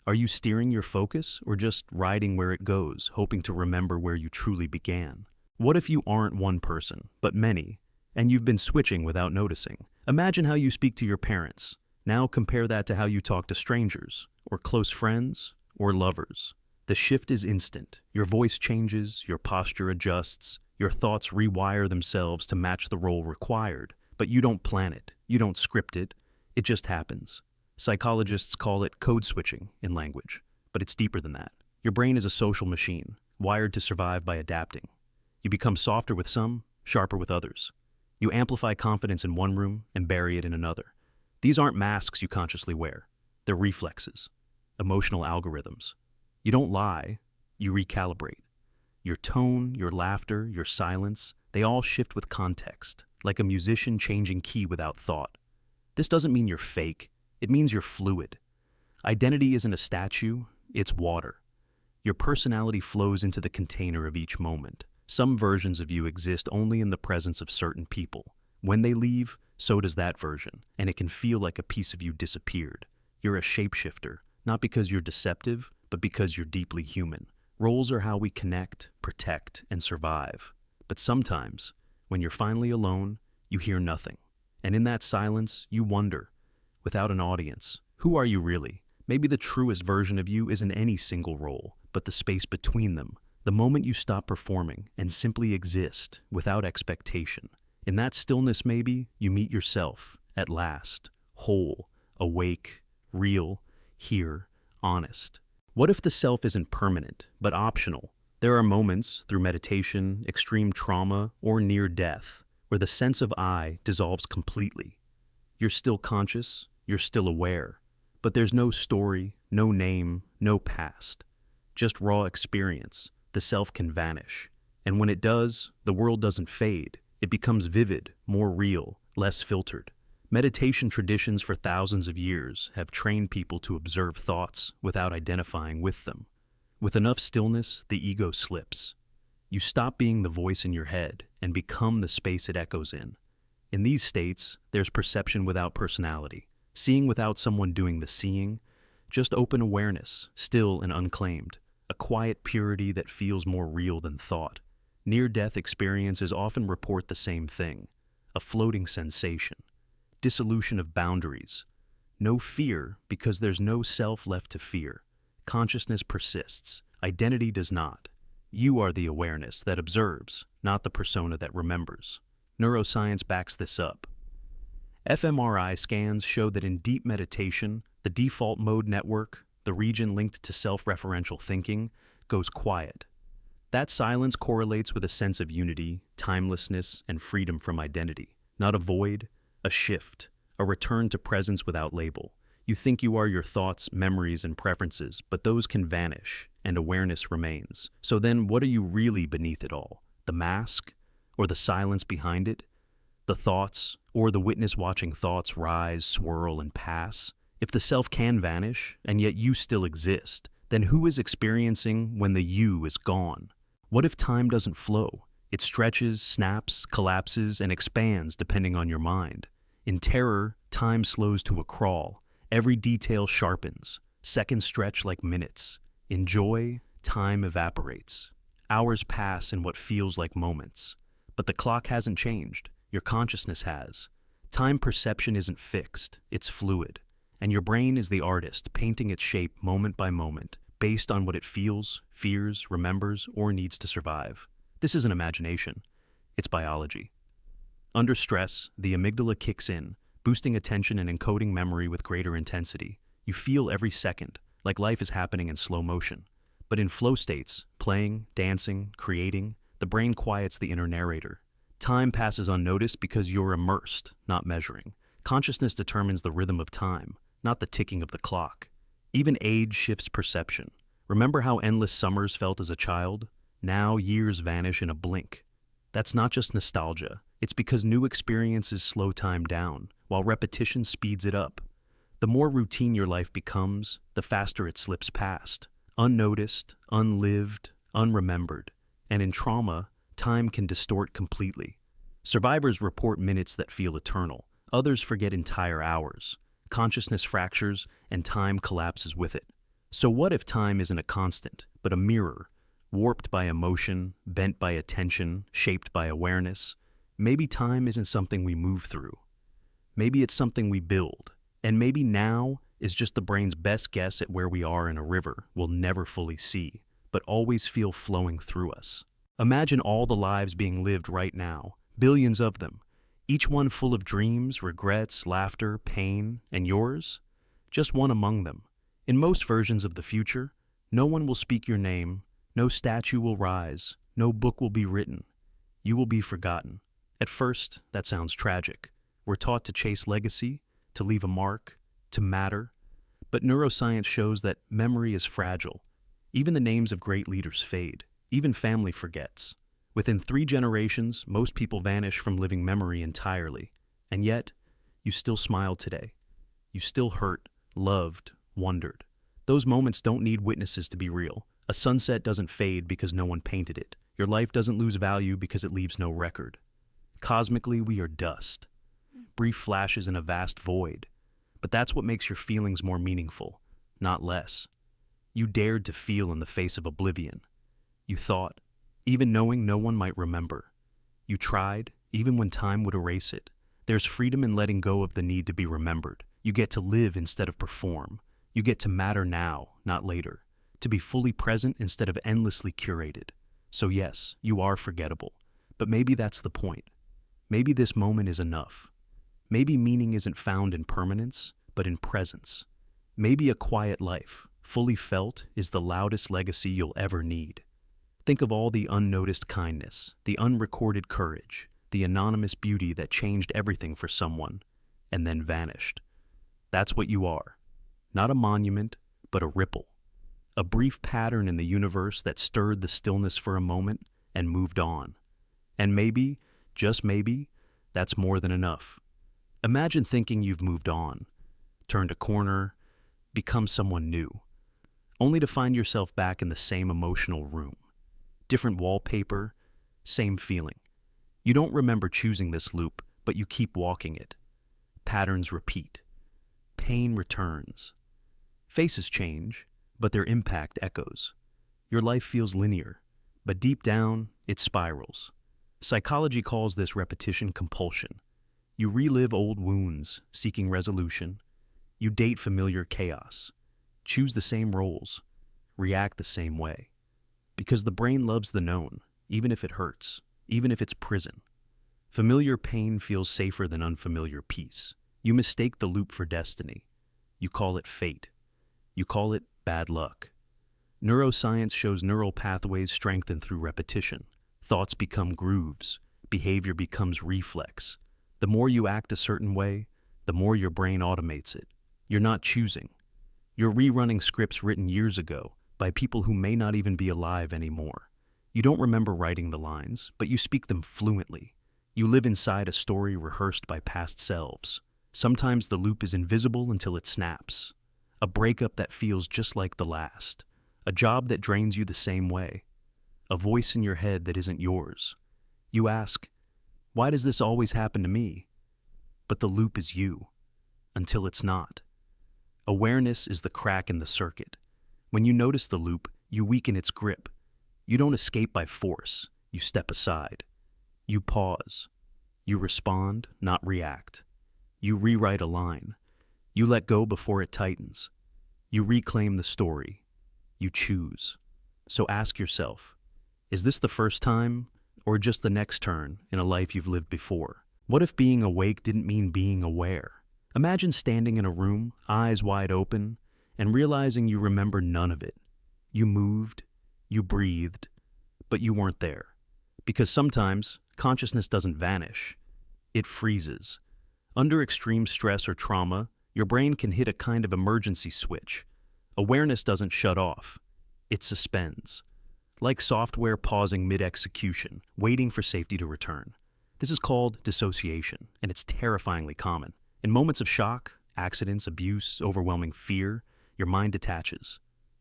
are you steering your focus or just riding where it goes, hoping to remember where you truly began? What if you aren't one person, but many, and you've been switching without noticing? Imagine how you speak to your parents. Now compare that to how you talk to strangers, or close friends, or lovers. The shift is instant. Your voice changes, your posture adjusts, your thoughts rewire themselves to match the role required. But you don't plan it, you don't script it, it just happens. Psychologists call it code switching in language, but it's deeper than that. Your brain is a social machine, wired to survive by adapting. You become softer with some, sharper with others. You amplify confidence in one room and bury it in another. These aren't masks you consciously wear. They're reflexes, emotional algorithms. You don't lie, you recalibrate. Your tone, your laughter, your silence, they all shift with context, like a musician changing key without thought. This doesn't mean you're fake, it means you're fluid. Identity isn't a statue, it's water. Your personality flows into the container of each moment. Some versions of you exist only in the presence of certain people. When they leave, so does that version, and it can feel like a piece of you disappeared. You're a shapeshifter, not because you're deceptive, but because you're deeply human. Roles are how we connect, protect, and survive. But sometimes, when you're finally alone, you hear nothing. And in that silence, you wonder, without an audience, who are you really? Maybe the truest version of you isn't any single role, but the space between them. The moment you stop performing and simply exist without expectation. In that stillness, maybe, you meet yourself, at last, whole, awake, real, here, honest. What if the self isn't permanent, but optional? There are moments, through meditation, extreme trauma, or near death, where the sense of I dissolves completely. You're still conscious, you're still aware, but there's no story, no name, no past. Just raw experience. The self can vanish. And when it does, the world doesn't fade. It becomes vivid, more real, less filtered. Meditation traditions for thousands of years have trained people to observe thoughts without identifying with them. With enough stillness, the ego slips. You stop being the voice in your head and become the space it echoes in. In these states, there's perception without personality, seeing without someone doing the seeing, just open awareness, still and unclaimed, a quiet purity that feels more real than thought. Near-death experiences often report the same thing, a floating sensation, dissolution of boundaries, no fear because there's no self left to fear. Consciousness persists, identity does not. You are the awareness that observes, not the persona that remembers. Neuroscience backs this up. fMRI scans show that in deep meditation, the default mode network, the region linked to self-referential thinking, goes quiet. That silence correlates with a sense of unity, timelessness, and freedom from identity. Not a void, a shift, a return to presence without label. You think you are your thoughts, memories, and preferences, but those can vanish, and awareness remains. So then, what are you really beneath it all? The mask? Or the silence behind it? The thoughts, or the witness watching thoughts rise, swirl, and pass? If the self can vanish, and yet you still exist, then who is experiencing when the you is gone? What if time doesn't flow? It stretches, snaps, collapses, and expands depending on your mind. In terror, time slows to a crawl. Every detail sharpens. Seconds stretch like minutes. In joy, time evaporates. Hours pass in what feels like moments. But the clock hasn't changed. Your consciousness has. Time perception isn't fixed. It's fluid. And your brain is the artist, painting its shape moment by moment, based on what it feels, fears, remembers, or needs to survive. This isn't imagination. It's biology. Under stress, the amygdala kicks in, boosting attention and encoding memory with greater intensity. You feel every second, like life is happening in slow motion. But in flow states, playing, dancing, creating, the brain quiets the inner narrator. Time passes unnoticed because you're immersed, not measuring. Consciousness determines the rhythm of time, not the ticking of the clock. Even age shifts perception. Remember how endless summers felt as a child? Now years vanish in a blink. That's not just nostalgia. It's because new experiences slow time down, while repetition speeds it up. The more routine your life becomes, the faster it slips past. Unnoticed, unlived, unremembered. And in trauma, time can distort completely. Survivors report minutes that feel eternal. Others forget entire hours. Consciousness fractures, and time collapses with it. So what if time isn't a constant, but a mirror, warped by emotion, bent by attention, shaped by awareness? Maybe time isn't something we move through. Maybe it's something we build. And maybe now is just the brain's best guess at where we are in a river we'll never fully see, but always feel flowing through us. Imagine all the lives being lived right now, billions of them, each one full of dreams, regrets, laughter, pain, and yours? Just one among them. In most versions of the future, no one will speak your name, no statue will rise, no book will be written. You will be forgotten. At first, that sounds tragic. We're taught to chase legacy, to leave a mark, to matter. But neuroscience shows that memory is fragile. Even the names of great leaders fade. Even family forgets. Within 3 generations, most people vanish from living memory entirely. And yet, you still smile today. You still hurt, loved, wondered. Those moments don't need witnesses to be real. A sunset doesn't fade because no one painted it. Your life doesn't lose value because it leaves no record. Cosmically, we are dust. Brief flashes in a vast void. But that's what makes your feelings more meaningful, not less. You dared to feel in the face of oblivion. You thought, even knowing no one might remember. You tried, even when time would erase it. There's freedom in letting go of the need to be remembered. You get to live instead of perform. You get to matter now, not later. To be fully present instead of endlessly curated. So yes, you are forgettable. But maybe that's the point. Maybe this moment is enough. Maybe meaning isn't found in permanence, but in presence. Maybe a quiet life, fully felt, is the loudest legacy you'll ever need. Think of all the unnoticed kindness, the unrecorded courage, the anonymous beauty that changed everything for someone, and then vanished. That's what you are. Not a monument, but a ripple. A brief pattern in the universe that stirred the stillness for a moment and moved on. And maybe, just maybe, that's more than enough. Imagine thinking you've moved on, turned a corner, become someone new, only to find yourself back in the same emotional room. Different wallpaper, same feeling. You don't remember choosing this loop, but you keep walking it. Patterns repeat. Pain returns. Faces change, but their impact echoes. Your life feels linear, but deep down, it spirals. Psychology calls this repetition compulsion. You relive old wounds, seeking resolution. You date familiar chaos. Choose the same roles. React the same way. Because the brain loves the known, even if it hurts, even if it's prison. Familiar pain feels safer than unfamiliar peace. You mistake the loop for destiny. You call it fate. You call it bad luck. Neuroscience shows neural pathways strengthen through repetition. Thoughts become grooves. Behavior becomes reflex. The more you act a certain way, the more your brain automates it. You're not choosing. You're rerunning scripts written years ago by people who may not even be alive anymore. You don't remember writing the lines, but you speak them fluently. You live inside a story rehearsed by past selves. Sometimes the loop is invisible until it snaps. A breakup that feels just like the last. A job that drains you the same way. A voice in your head that isn't yours. You ask, why does this always happen to me? But the loop is you, until it's not. Awareness is the crack in the circuit. When you notice the loop, you weaken its grip. You don't escape by force, you step aside. You pause. You respond, not react. You rewrite a line. You let go before it tightens. You reclaim the story. You choose. So ask yourself, is this the first time, or just the next turn in a life you've lived before? What if being awake didn't mean being aware? Imagine standing in a room, eyes wide open, and realizing you remember none of it. You moved, you breathed, but you weren't there. Because sometimes consciousness doesn't vanish, it freezes. Under extreme stress or trauma, your brain can hit a kind of emergency switch. Awareness doesn't shut off, it suspends. Like software pausing mid-execution, waiting for safety to return. This is called dissociation, and it's terrifyingly common. In moments of shock, accidents, abuse, overwhelming fear, your mind detaches.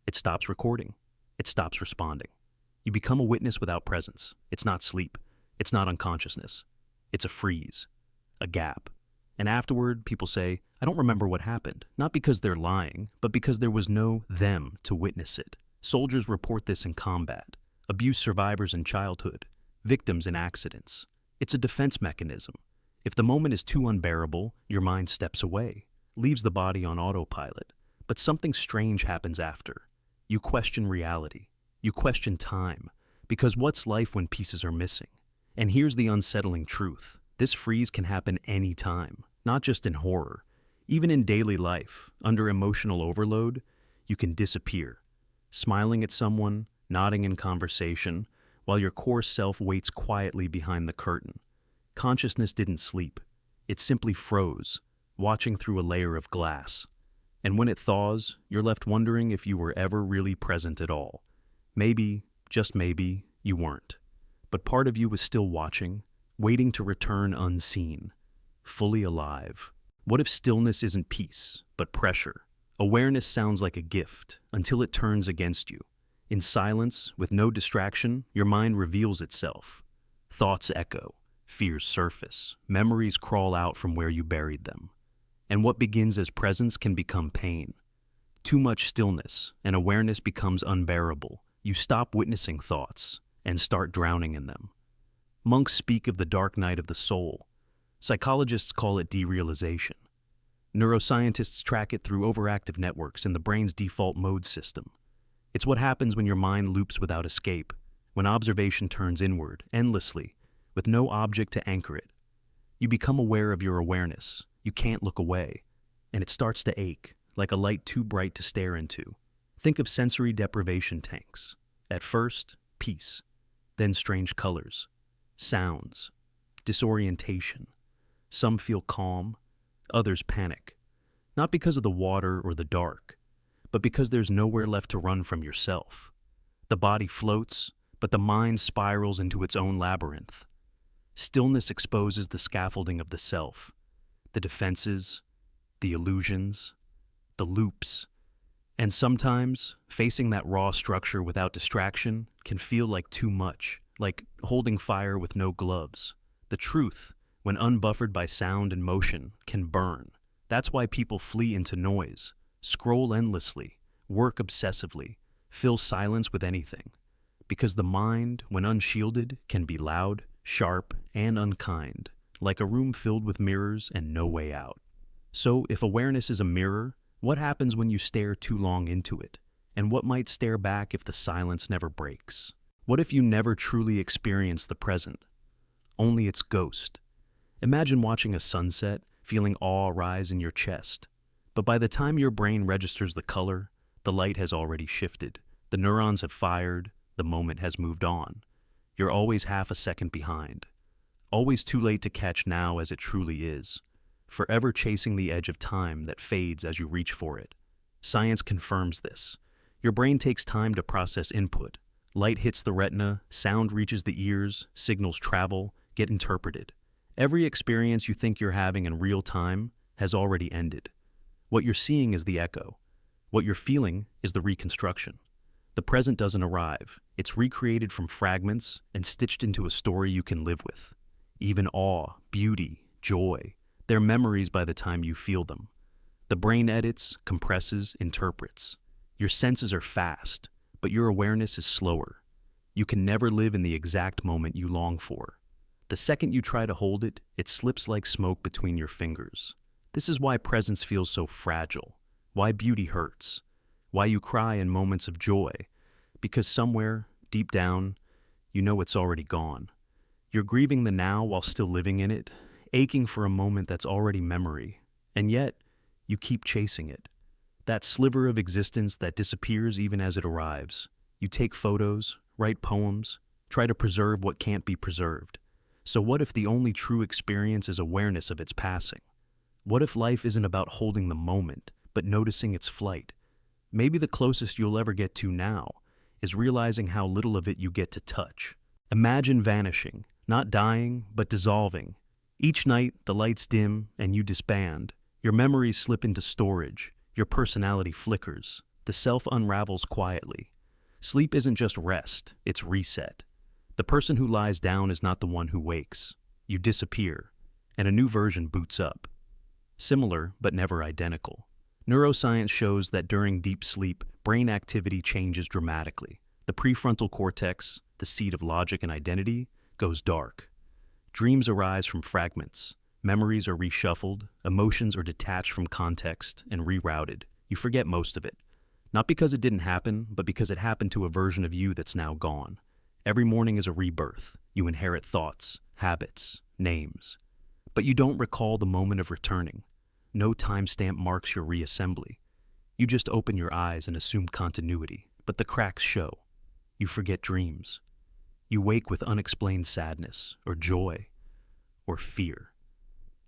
It stops recording. It stops responding. You become a witness without presence. It's not sleep. It's not unconsciousness. It's a freeze, a gap. And afterward, people say, I don't remember what happened, not because they're lying, but because there was no them to witness it. Soldiers report this in combat, abuse survivors in childhood, victims in accidents. It's a defense mechanism. If the moment is too unbearable, your mind steps away, leaves the body on autopilot. But something strange happens after. You question reality. You question time. Because what's life when pieces are missing? And here's the unsettling truth. This freeze can happen any time, not just in horror. Even in daily life, under emotional overload, you can disappear. Smiling at someone, nodding in conversation, while your core self waits quietly behind the curtain. Consciousness didn't sleep. It simply froze, watching through a layer of glass. And when it thaws, you're left wondering if you were ever really present at all. Maybe, just maybe, you weren't. But part of you was still watching, waiting to return unseen, fully alive. What if stillness isn't peace, but pressure? Awareness sounds like a gift until it turns against you. In silence, with no distraction, your mind reveals itself. Thoughts echo, fears surface, memories crawl out from where you buried them. And what begins as presence can become pain. Too much stillness, and awareness becomes unbearable. You stop witnessing thoughts and start drowning in them. Monks speak of the dark night of the soul. Psychologists call it derealization. Neuroscientists track it through overactive networks in the brain's default mode system. It's what happens when your mind loops without escape, when observation turns inward, endlessly, with no object to anchor it. You become aware of your awareness. You can't look away, and it starts to ache, like a light too bright to stare into. Think of sensory deprivation tanks. At first, peace, then strange colors, sounds, disorientation. Some feel calm, others panic, not because of the water or the dark, but because there's nowhere left to run from yourself. The body floats, but the mind spirals into its own labyrinth. Stillness exposes the scaffolding of the self. the defenses, the illusions, the loops. And sometimes, facing that raw structure without distraction can feel like too much, like holding fire with no gloves. The truth, when unbuffered by sound and motion, can burn. That's why people flee into noise, scroll endlessly, work obsessively, fill silence with anything. Because the mind, when unshielded, can be loud, sharp, and unkind, like a room filled with mirrors and no way out. So, if awareness is a mirror, what happens when you stare too long into it? And what might stare back if the silence never breaks? What if you never truly experience the present? Only its ghost. Imagine watching a sunset, feeling awe rise in your chest. But by the time your brain registers the color, the light has already shifted. The neurons have fired, the moment has moved on. You're always half a second behind. Always too late to catch now as it truly is. Forever chasing the edge of time that fades as you reach for it. Science confirms this. Your brain takes time to process input. Light hits the retina, sound reaches the ears, signals travel, get interpreted. Every experience you think you're having in real time has already ended. What you're seeing is the echo. What you're feeling is the reconstruction. The present doesn't arrive. It's recreated from fragments and stitched into a story you can live with. Even awe, beauty, joy, they're memories by the time you feel them. The brain edits, compresses, interprets. Your senses are fast, but your awareness is slower. You can never live in the exact moment you long for. The second you try to hold it, it slips like smoke between your fingers. This is why presence feels so fragile, why beauty hurts, why you cry in moments of joy, because somewhere, deep down, you know it's already gone. You're grieving the now while still living in it, aching for a moment that's already memory, and yet, you keep chasing it. That sliver of existence that disappears even as it arrives. You take photos, write poems, try to preserve what can't be preserved. So what if the only true experience is awareness of its passing? What if life isn't about holding the moment, but noticing its flight? Maybe the closest you'll ever get to now is realizing how little of it you get to touch. Imagine vanishing, not dying, but dissolving. Each night, the lights dim and you disband. Your memories slip into storage. Your personality flickers. The self unravels quietly. Sleep isn't just rest, it's reset. The person who lies down is not the one who wakes. You disappear, and a new version boots up. Similar, but never identical. Neuroscience shows that during deep sleep, brain activity changes dramatically. The prefrontal cortex, the seat of logic and identity, goes dark. Dreams arise from fragments. Memories are reshuffled, emotions are detached from context and rerouted. You forget most of it. Not because it didn't happen, but because it happened to a version of you that's now gone. Every morning is a rebirth. You inherit thoughts, habits, names. But you don't recall the moment of returning. No timestamp marks your reassembly. You just open your eyes and assume continuity, but the cracks show. You forget dreams. You wake with unexplained sadness, or joy, or fear.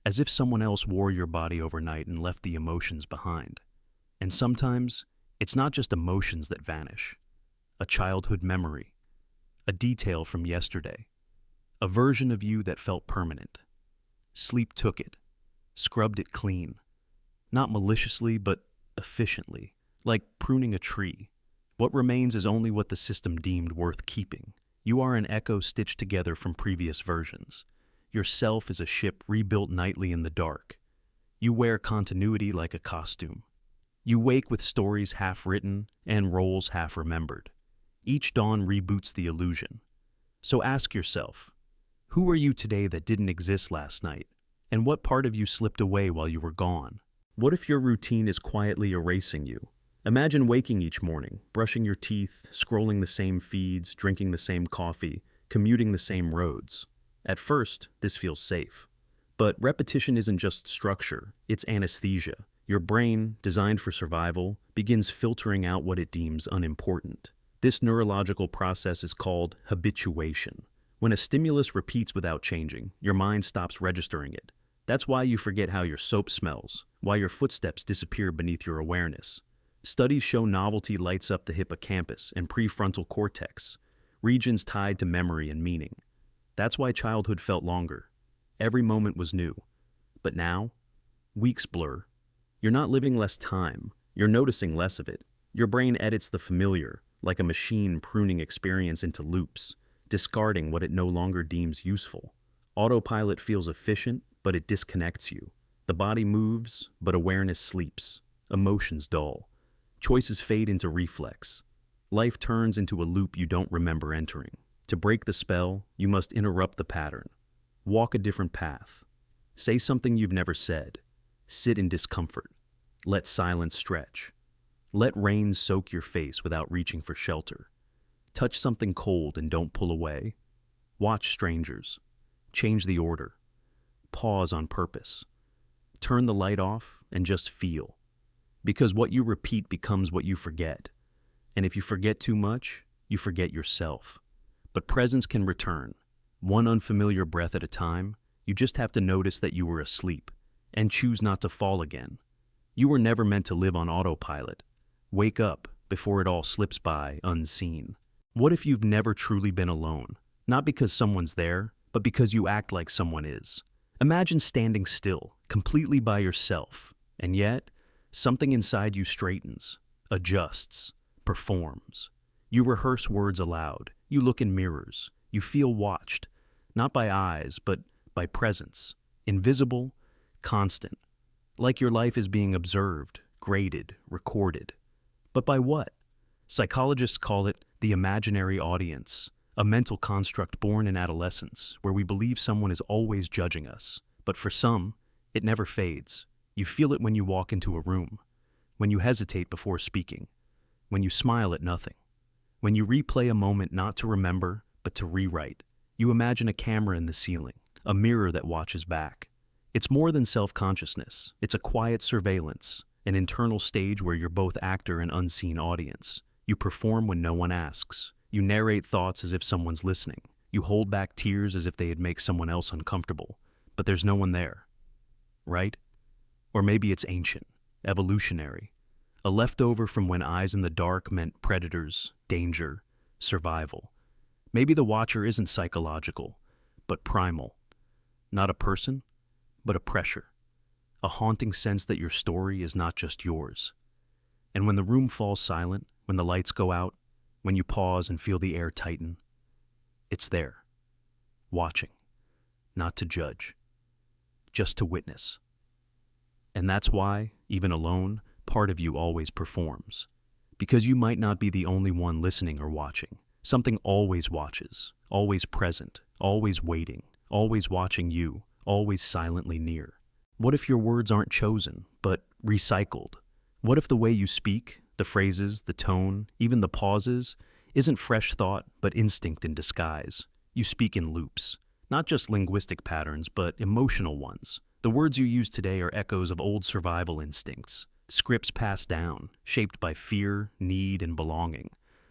As if someone else wore your body overnight and left the emotions behind. And sometimes, it's not just emotions that vanish. A childhood memory. A detail from yesterday. A version of you that felt permanent. Sleep took it. Scrubbed it clean. Not maliciously, but efficiently. Like pruning a tree. What remains is only what the system deemed worth keeping. You are an echo stitched together from previous versions. Your self is a ship rebuilt nightly in the dark. You wear continuity like a costume. You wake with stories half written and roles half remembered. Each dawn reboots the illusion. So ask yourself, who are you today that didn't exist last night? And what part of you slipped away while you were gone? What if your routine is quietly erasing you? Imagine waking each morning, brushing your teeth, scrolling the same feeds, drinking the same coffee, commuting the same roads. At first, this feels safe. But repetition isn't just structure, it's anesthesia. Your brain, designed for survival, begins filtering out what it deems unimportant. This neurological process is called habituation. When a stimulus repeats without changing, your mind stops registering it. That's why you forget how your soap smells, why your footsteps disappear beneath your awareness. Studies show novelty lights up the hippocampus and prefrontal cortex, regions tied to memory and meaning. That's why childhood felt longer. Every moment was new. But now, Weeks blur. You're not living less time, you're noticing less of it. Your brain edits the familiar, like a machine pruning experience into loops, discarding what it no longer deems useful. Autopilot feels efficient, but it disconnects you. The body moves, but awareness sleeps. Emotions dull. Choices fade into reflex. Life turns into a loop you don't remember entering. To break the spell, you must interrupt the pattern. Walk a different path. Say something you've never said. Sit in discomfort. Let silence stretch. Let rain soak your face without reaching for shelter. Touch something cold and don't pull away. Watch strangers. Change the order. Pause on purpose. Turn the light off and just feel. Because what you repeat becomes what you forget. And if you forget too much, you forget yourself. But presence can return. One unfamiliar breath at a time, you just have to notice that you were asleep and choose not to fall again. You were never meant to live on autopilot. Wake up before it all slips by unseen. What if you've never truly been alone? Not because someone's there, but because you act like someone is. Imagine standing still, completely by yourself, and yet, something inside you straightens, adjusts, performs. You rehearse words aloud, you look in mirrors, you feel watched, not by eyes, but by presence, invisible, constant, like your life is being observed, graded, recorded. But by what? Psychologists call it the imaginary audience, a mental construct born in adolescence where we believe someone is always judging us. But for some, it never fades. You feel it when you walk into a room, when you hesitate before speaking, when you smile at nothing, when you replay a moment not to remember, but to rewrite. You imagine a camera in the ceiling, a mirror that watches back. It's more than self-consciousness. It's a quiet surveillance, an internal stage where you're both actor and unseen audience. You perform when no one asks. You narrate thoughts as if someone's listening. You hold back tears as if they'd make someone else uncomfortable. But there's no one there, right? Or maybe it's ancient, evolutionary, a leftover from when eyes in the dark meant predators, danger, survival. Maybe the watcher isn't psychological, but primal. Not a person, but a pressure. A haunting sense that your story is not just yours. And when the room falls silent, when the lights go out, when you pause and feel the air tighten, it's there, watching, not to judge, just to witness. And that's why, even alone, part of you always performs. Because you might not be the only one listening or watching. Something always watches, always present, always waiting, always watching you, always silently near. What if your words aren't chosen, but recycled? What if the way you speak, the phrases, the tone, even the pauses, isn't fresh thought, but instinct in disguise? You speak in loops, not just linguistic patterns, but emotional ones. The words you use today are echoes of old survival instincts, scripts passed down, shaped by fear, need, and belonging.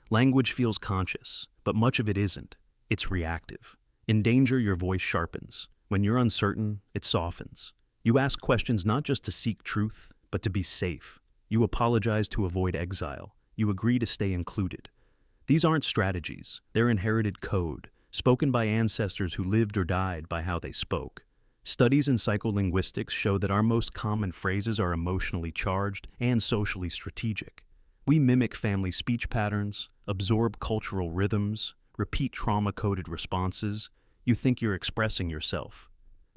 Language feels conscious, but much of it isn't. It's reactive. In danger, your voice sharpens. When you're uncertain, it softens. You ask questions not just to seek truth, but to be safe. You apologize to avoid exile. You agree to stay included. These aren't strategies. They're inherited code, spoken by ancestors who lived or died by how they spoke. Studies in psycholinguistics show that our most common phrases are emotionally charged and socially strategic. We mimic family speech patterns, absorb cultural rhythms, repeat trauma-coded responses. You think you're expressing yourself.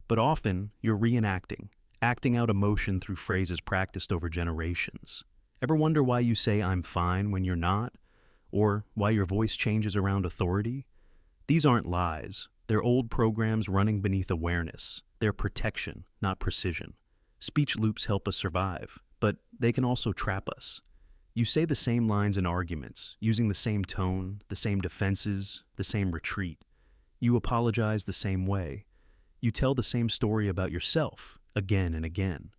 But often, you're reenacting, acting out emotion through phrases practiced over generations. Ever wonder why you say "I'm fine" when you're not? Or why your voice changes around authority? These aren't lies. They're old programs running beneath awareness. They're protection, not precision. Speech loops help us survive, but they can also trap us. You say the same lines in arguments, using the same tone, the same defenses, the same retreat. You apologize the same way. You tell the same story about yourself, again and again.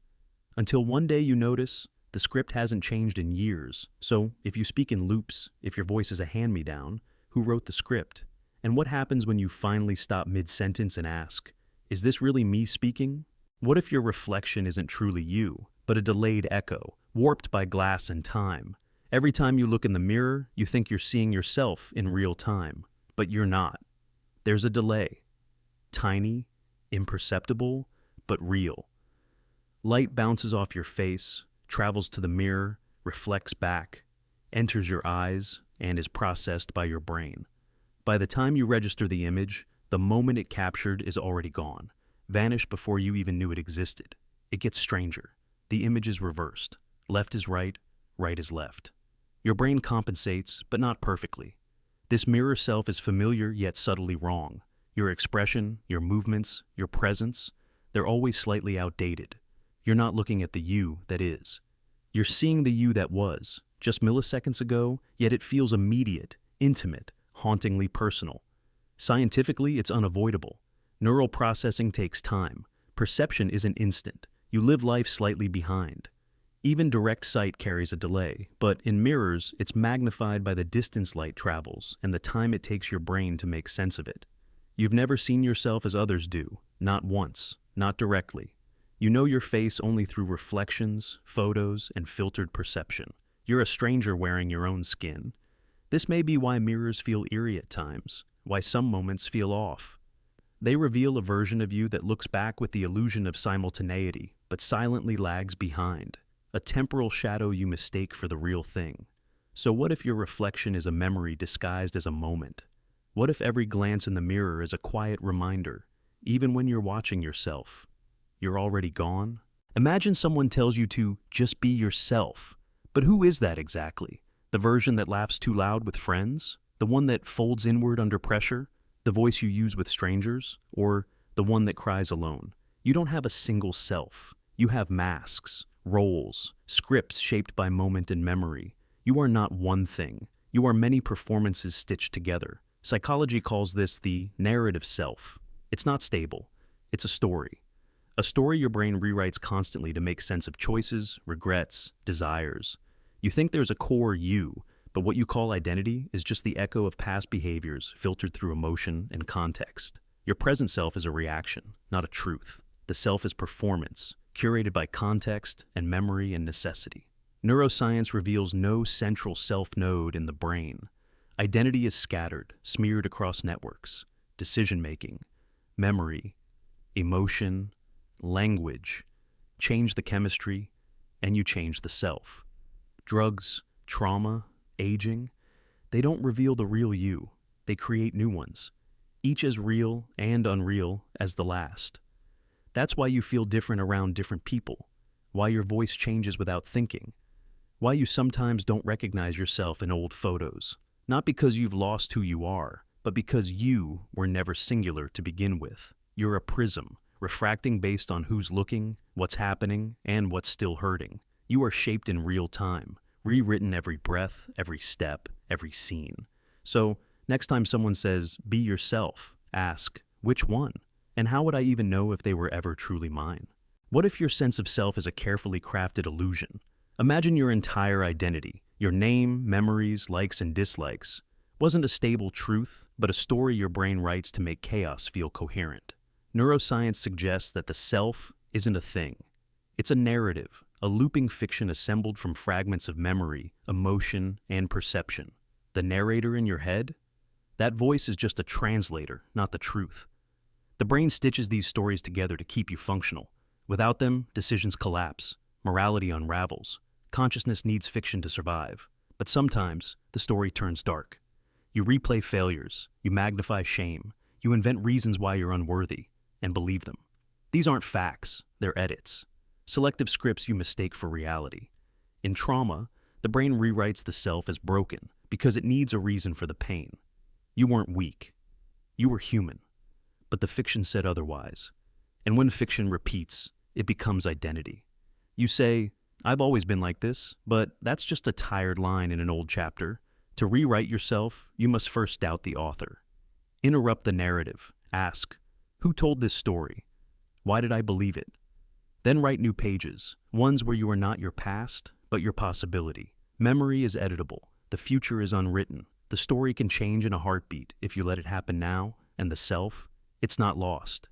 Until one day you notice the script hasn't changed in years. So if you speak in loops, if your voice is a hand-me-down, who wrote the script? And what happens when you finally stop mid-sentence and ask, is this really me speaking? What if your reflection isn't truly you, but a delayed echo, warped by glass and time? Every time you look in the mirror, you think you're seeing yourself in real time, but you're not. There's a delay. Tiny, imperceptible, but real. Light bounces off your face, travels to the mirror, reflects back, enters your eyes, and is processed by your brain. By the time you register the image, the moment it captured is already gone, vanished before you even knew it existed. It gets stranger. The image is reversed. Left is right, right is left. Your brain compensates, but not perfectly. This mirror self is familiar yet subtly wrong. Your expression, your movements, your presence, they're always slightly outdated. You're not looking at the you that is. You're seeing the you that was, just milliseconds ago, yet it feels immediate, intimate, hauntingly personal. Scientifically, it's unavoidable. Neural processing takes time. Perception isn't instant. You live life slightly behind. Even direct sight carries a delay, but in mirrors, it's magnified by the distance light travels and the time it takes your brain to make sense of it. You've never seen yourself as others do, not once, not directly. You know your face only through reflections, photos, and filtered perception. You're a stranger wearing your own skin. This may be why mirrors feel eerie at times, why some moments feel off. They reveal a version of you that looks back with the illusion of simultaneity, but silently lags behind. A temporal shadow you mistake for the real thing. So what if your reflection is a memory disguised as a moment? What if every glance in the mirror is a quiet reminder, even when you're watching yourself? You're already gone? Imagine someone tells you to just be yourself. But who is that exactly? The version that laughs too loud with friends? The one that folds inward under pressure? The voice you use with strangers? Or the one that cries alone? You don't have a single self. You have masks, roles, scripts shaped by moment and memory. You are not one thing. You are many performances stitched together. Psychology calls this the narrative self. It's not stable. It's a story. A story your brain rewrites constantly to make sense of choices, regrets, desires. You think there's a core you, but what you call identity is just the echo of past behaviors filtered through emotion and context. Your present self is a reaction, not a truth. The self is performance, curated by context and memory and necessity. Neuroscience reveals no central self-node in the brain. Identity is scattered, smeared across networks. Decision-making, memory, emotion, language. Change the chemistry, and you change the self. Drugs, trauma, aging, they don't reveal the real you. They create new ones, each as real and unreal as the last. That's why you feel different around different people, why your voice changes without thinking, why you sometimes don't recognize yourself in old photos, not because you've lost who you are, but because you were never singular to begin with. You're a prism, refracting based on who's looking, what's happening, and what's still hurting. You are shaped in real time, rewritten every breath, every step, every scene. So, next time someone says, be yourself, ask, which one? And how would I even know if they were ever truly mine? What if your sense of self is a carefully crafted illusion? Imagine your entire identity, your name, memories, likes, and dislikes, wasn't a stable truth, but a story your brain writes to make chaos feel coherent. Neuroscience suggests that the self isn't a thing. It's a narrative, a looping fiction assembled from fragments of memory, emotion, and perception. The narrator in your head? That voice is just a translator, not the truth. The brain stitches these stories together to keep you functional. Without them, decisions collapse, morality unravels, consciousness needs fiction to survive. But sometimes, the story turns dark. You replay failures, you magnify shame, you invent reasons why you're unworthy, and believe them. These aren't facts, they're edits. Selective scripts you mistake for reality. In trauma, the brain rewrites the self as broken because it needs a reason for the pain. You weren't weak. You were human. But the fiction said otherwise. And when fiction repeats, it becomes identity. You say, I've always been like this, but that's just a tired line in an old chapter. To rewrite yourself, you must first doubt the author. Interrupt the narrative. Ask, who told this story? Why did I believe it? Then write new pages, ones where you are not your past, but your possibility. Memory is editable. The future is unwritten. The story can change in a heartbeat if you let it happen now, and the self, it's not lost.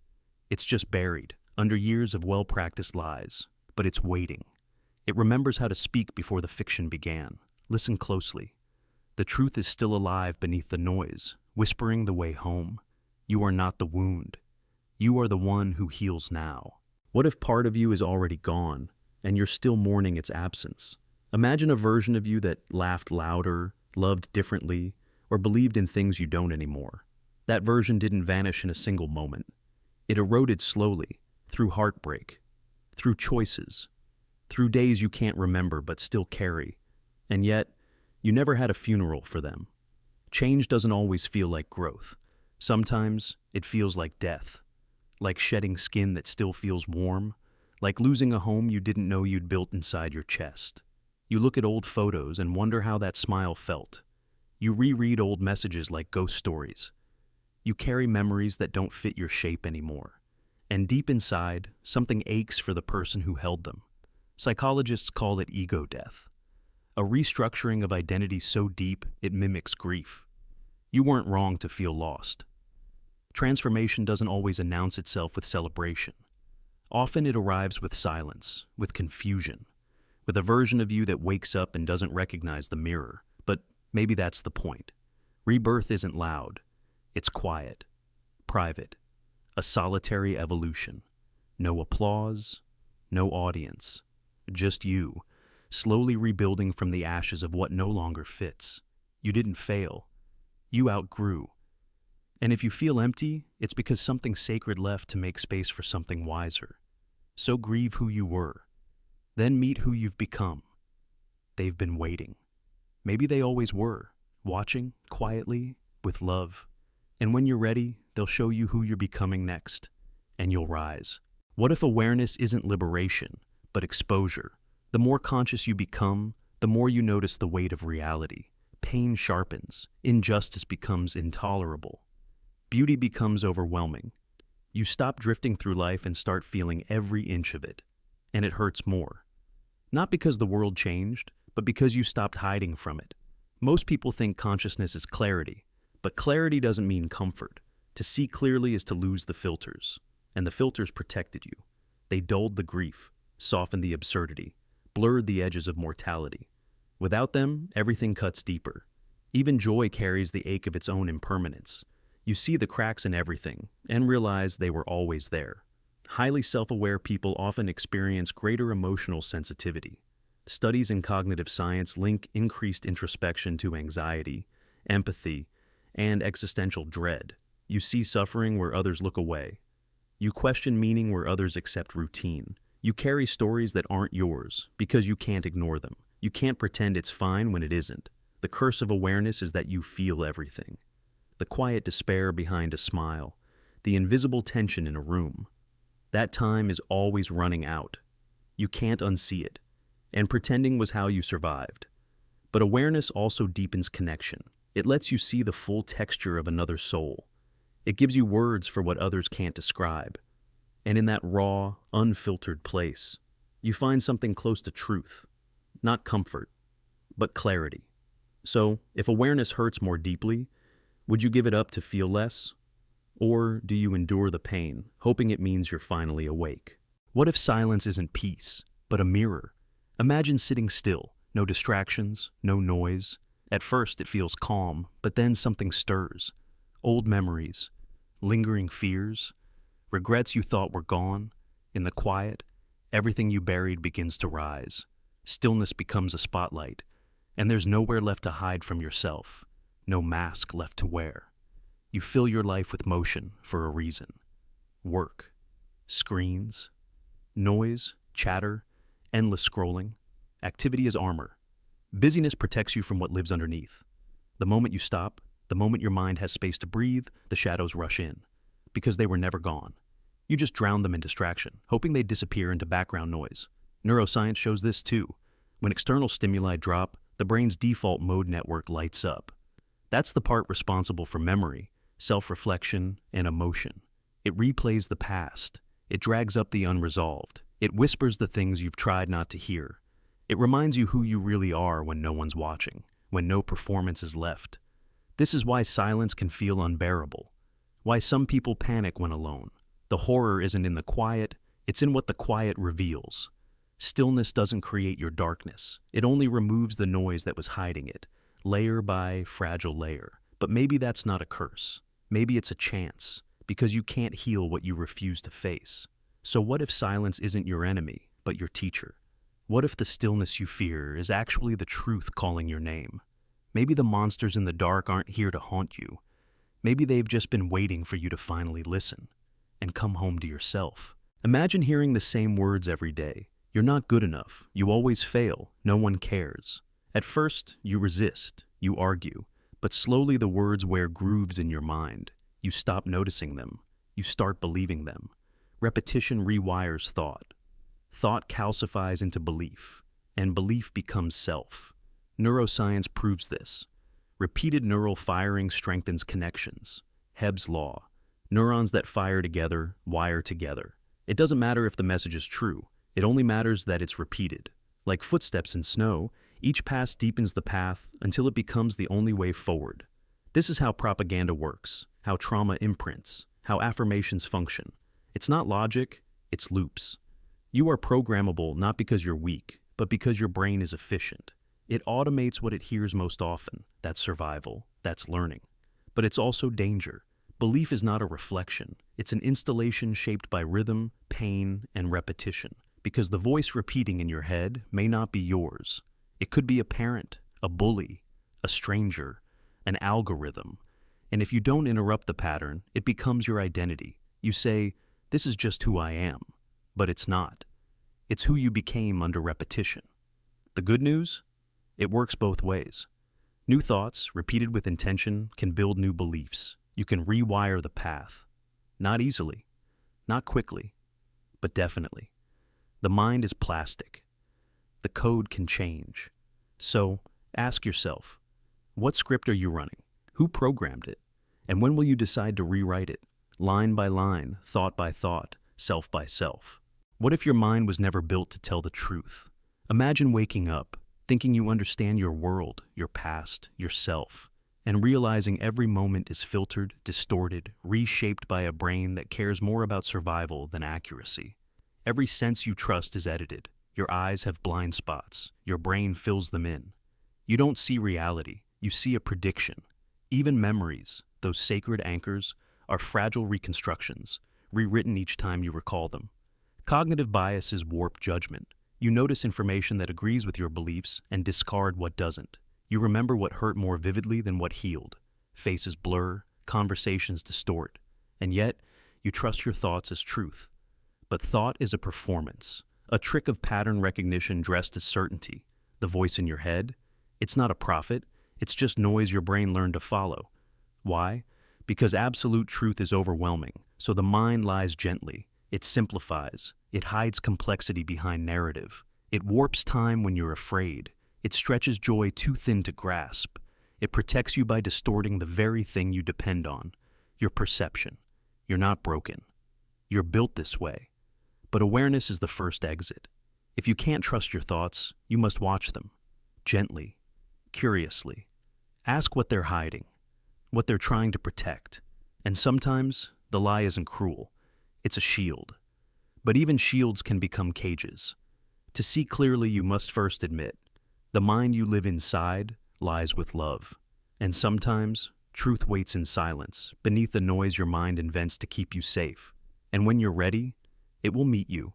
It's just buried, under years of well-practiced lies, but it's waiting. It remembers how to speak before the fiction began. Listen closely. The truth is still alive beneath the noise, whispering the way home. You are not the wound. You are the one who heals now. What if part of you is already gone, and you're still mourning its absence? Imagine a version of you that laughed louder, loved differently, or believed in things you don't anymore. That version didn't vanish in a single moment. It eroded slowly, through heartbreak, through choices, through days you can't remember but still carry. And yet, you never had a funeral for them. Change doesn't always feel like growth. Sometimes it feels like death, like shedding skin that still feels warm, like losing a home you didn't know you'd built inside your chest. You look at old photos and wonder how that smile felt. You reread old messages like ghost stories. You carry memories that don't fit your shape anymore. And deep inside, something aches for the person who held them. Psychologists call it ego death, a restructuring of identity so deep it mimics grief. You weren't wrong to feel lost. Transformation doesn't always announce itself with celebration. Often it arrives with silence, with confusion, with a version of you that wakes up and doesn't recognize the mirror. But maybe that's the point. Rebirth isn't loud. It's quiet, private, a solitary evolution. No applause, no audience, just you, slowly rebuilding from the ashes of what no longer fits. You didn't fail. You outgrew. And if you feel empty, it's because something sacred left to make space for something wiser. So grieve who you were. Then meet who you've become. They've been waiting. Maybe they always were, watching, quietly, with love. And when you're ready, they'll show you who you're becoming next, and you'll rise. What if awareness isn't liberation, but exposure? The more conscious you become, the more you notice the weight of reality. Pain sharpens, injustice becomes intolerable. Beauty becomes overwhelming. You stop drifting through life and start feeling every inch of it. And it hurts more. Not because the world changed, but because you stopped hiding from it. Most people think consciousness is clarity, but clarity doesn't mean comfort. To see clearly is to lose the filters, and the filters protected you. They dulled the grief, softened the absurdity, blurred the edges of mortality. Without them, everything cuts deeper. Even joy carries the ache of its own impermanence. You see the cracks in everything, and realize they were always there. Highly self-aware people often experience greater emotional sensitivity. Studies in cognitive science link increased introspection to anxiety, empathy, and existential dread. You see suffering where others look away. You question meaning where others accept routine. You carry stories that aren't yours because you can't ignore them. You can't pretend it's fine when it isn't. The curse of awareness is that you feel everything. The quiet despair behind a smile, the invisible tension in a room. That time is always running out. You can't unsee it. And pretending was how you survived. But awareness also deepens connection. It lets you see the full texture of another soul. It gives you words for what others can't describe. And in that raw, unfiltered place, you find something close to truth. Not comfort, but clarity. So, if awareness hurts more deeply, would you give it up to feel less? Or do you endure the pain, hoping it means you're finally awake? What if silence isn't peace, but a mirror? Imagine sitting still, no distractions, no noise. At first it feels calm, but then something stirs. Old memories, lingering fears, regrets you thought were gone. In the quiet, everything you buried begins to rise. Stillness becomes a spotlight, and there's nowhere left to hide from yourself, no mask left to wear. You fill your life with motion for a reason. Work, screens, noise, chatter, endless scrolling. Activity is armor. Busyness protects you from what lives underneath. The moment you stop, the moment your mind has space to breathe, the shadows rush in. Because they were never gone. You just drown them in distraction, hoping they disappear into background noise. Neuroscience shows this too. When external stimuli drop, the brain's default mode network lights up. That's the part responsible for memory, self-reflection, and emotion. It replays the past. It drags up the unresolved. It whispers the things you've tried not to hear. It reminds you who you really are when no one's watching, when no performance is left. This is why silence can feel unbearable. Why some people panic when alone. The horror isn't in the quiet, it's in what the quiet reveals. Stillness doesn't create your darkness. It only removes the noise that was hiding it, layer by fragile layer. But maybe that's not a curse. Maybe it's a chance, because you can't heal what you refuse to face. So what if silence isn't your enemy, but your teacher? What if the stillness you fear is actually the truth calling your name? Maybe the monsters in the dark aren't here to haunt you. Maybe they've just been waiting for you to finally listen and come home to yourself. Imagine hearing the same words every day. You're not good enough. You always fail. No one cares. At first, you resist. You argue. But slowly the words wear grooves in your mind. You stop noticing them. You start believing them. Repetition rewires thought. Thought calcifies into belief. And belief becomes self. Neuroscience proves this. Repeated neural firing strengthens connections. Hebb's law. Neurons that fire together wire together. It doesn't matter if the message is true. It only matters that it's repeated. Like footsteps in snow, each pass deepens the path until it becomes the only way forward. This is how propaganda works, how trauma imprints, how affirmations function. It's not logic, it's loops. You are programmable not because you're weak, but because your brain is efficient. It automates what it hears most often. That's survival, that's learning. But it's also danger. Belief is not a reflection. It's an installation shaped by rhythm, pain, and repetition. Because the voice repeating in your head may not be yours. It could be a parent, a bully, a stranger, an algorithm. And if you don't interrupt the pattern, it becomes your identity. You say, "This is just who I am." But it's not. It's who you became under repetition. The good news? It works both ways. New thoughts, repeated with intention, can build new beliefs. You can rewire the path. Not easily, not quickly, but definitely. The mind is plastic. The code can change. So, ask yourself, what script are you running? Who programmed it? And when will you decide to rewrite it? Line by line, thought by thought, self by self. What if your mind was never built to tell the truth? Imagine waking up, thinking you understand your world, your past, yourself, and realizing every moment is filtered, distorted, reshaped by a brain that cares more about survival than accuracy. Every sense you trust is edited. Your eyes have blind spots. Your brain fills them in. You don't see reality. You see a prediction. Even memories, those sacred anchors, are fragile reconstructions, rewritten each time you recall them. Cognitive biases warp judgment. You notice information that agrees with your beliefs and discard what doesn't. You remember what hurt more vividly than what healed. Faces blur, conversations distort, and yet you trust your thoughts as truth. But thought is a performance, a trick of pattern recognition dressed as certainty. The voice in your head, it's not a prophet, it's just noise your brain learned to follow. Why? Because absolute truth is overwhelming, so the mind lies gently. It simplifies. It hides complexity behind narrative. It warps time when you're afraid. It stretches joy too thin to grasp. It protects you by distorting the very thing you depend on, your perception. You're not broken. You're built this way. But awareness is the first exit. If you can't trust your thoughts, you must watch them. Gently, curiously. Ask what they're hiding, what they're trying to protect. And sometimes, the lie isn't cruel. It's a shield. But even shields can become cages. To see clearly, you must first admit, the mind you live inside lies with love. And sometimes, truth waits in silence, beneath the noise your mind invents to keep you safe. And when you're ready, it will meet you,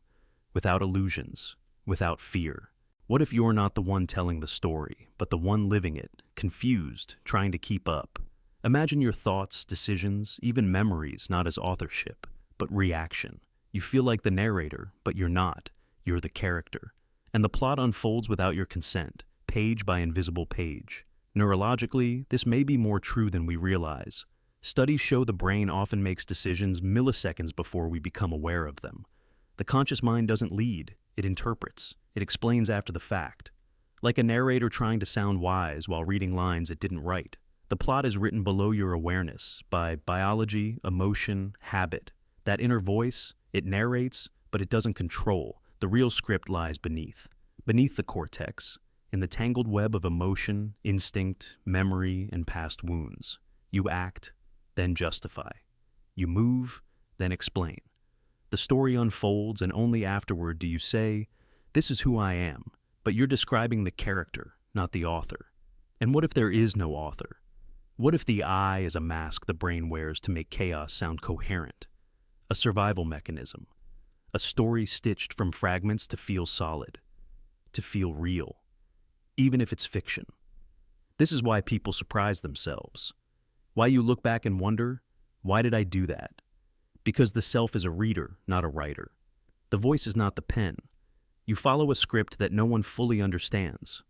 without illusions, without fear. What if you're not the one telling the story, but the one living it, confused, trying to keep up? Imagine your thoughts, decisions, even memories not as authorship, but reaction. You feel like the narrator, but you're not. You're the character. And the plot unfolds without your consent, page by invisible page. Neurologically, this may be more true than we realize. Studies show the brain often makes decisions milliseconds before we become aware of them. The conscious mind doesn't lead, it interprets. It explains after the fact. Like a narrator trying to sound wise while reading lines it didn't write. The plot is written below your awareness by biology, emotion, habit. That inner voice, it narrates, but it doesn't control. The real script lies beneath the cortex, in the tangled web of emotion, instinct, memory, and past wounds. You act, then justify. You move, then explain. The story unfolds, and only afterward do you say, "This is who I am," but you're describing the character, not the author. And what if there is no author? What if the I is a mask the brain wears to make chaos sound coherent? A survival mechanism. a story stitched from fragments to feel solid, to feel real, even if it's fiction. This is why people surprise themselves. Why you look back and wonder, why did I do that? Because the self is a reader, not a writer. The voice is not the pen. You follow a script that no one fully understands,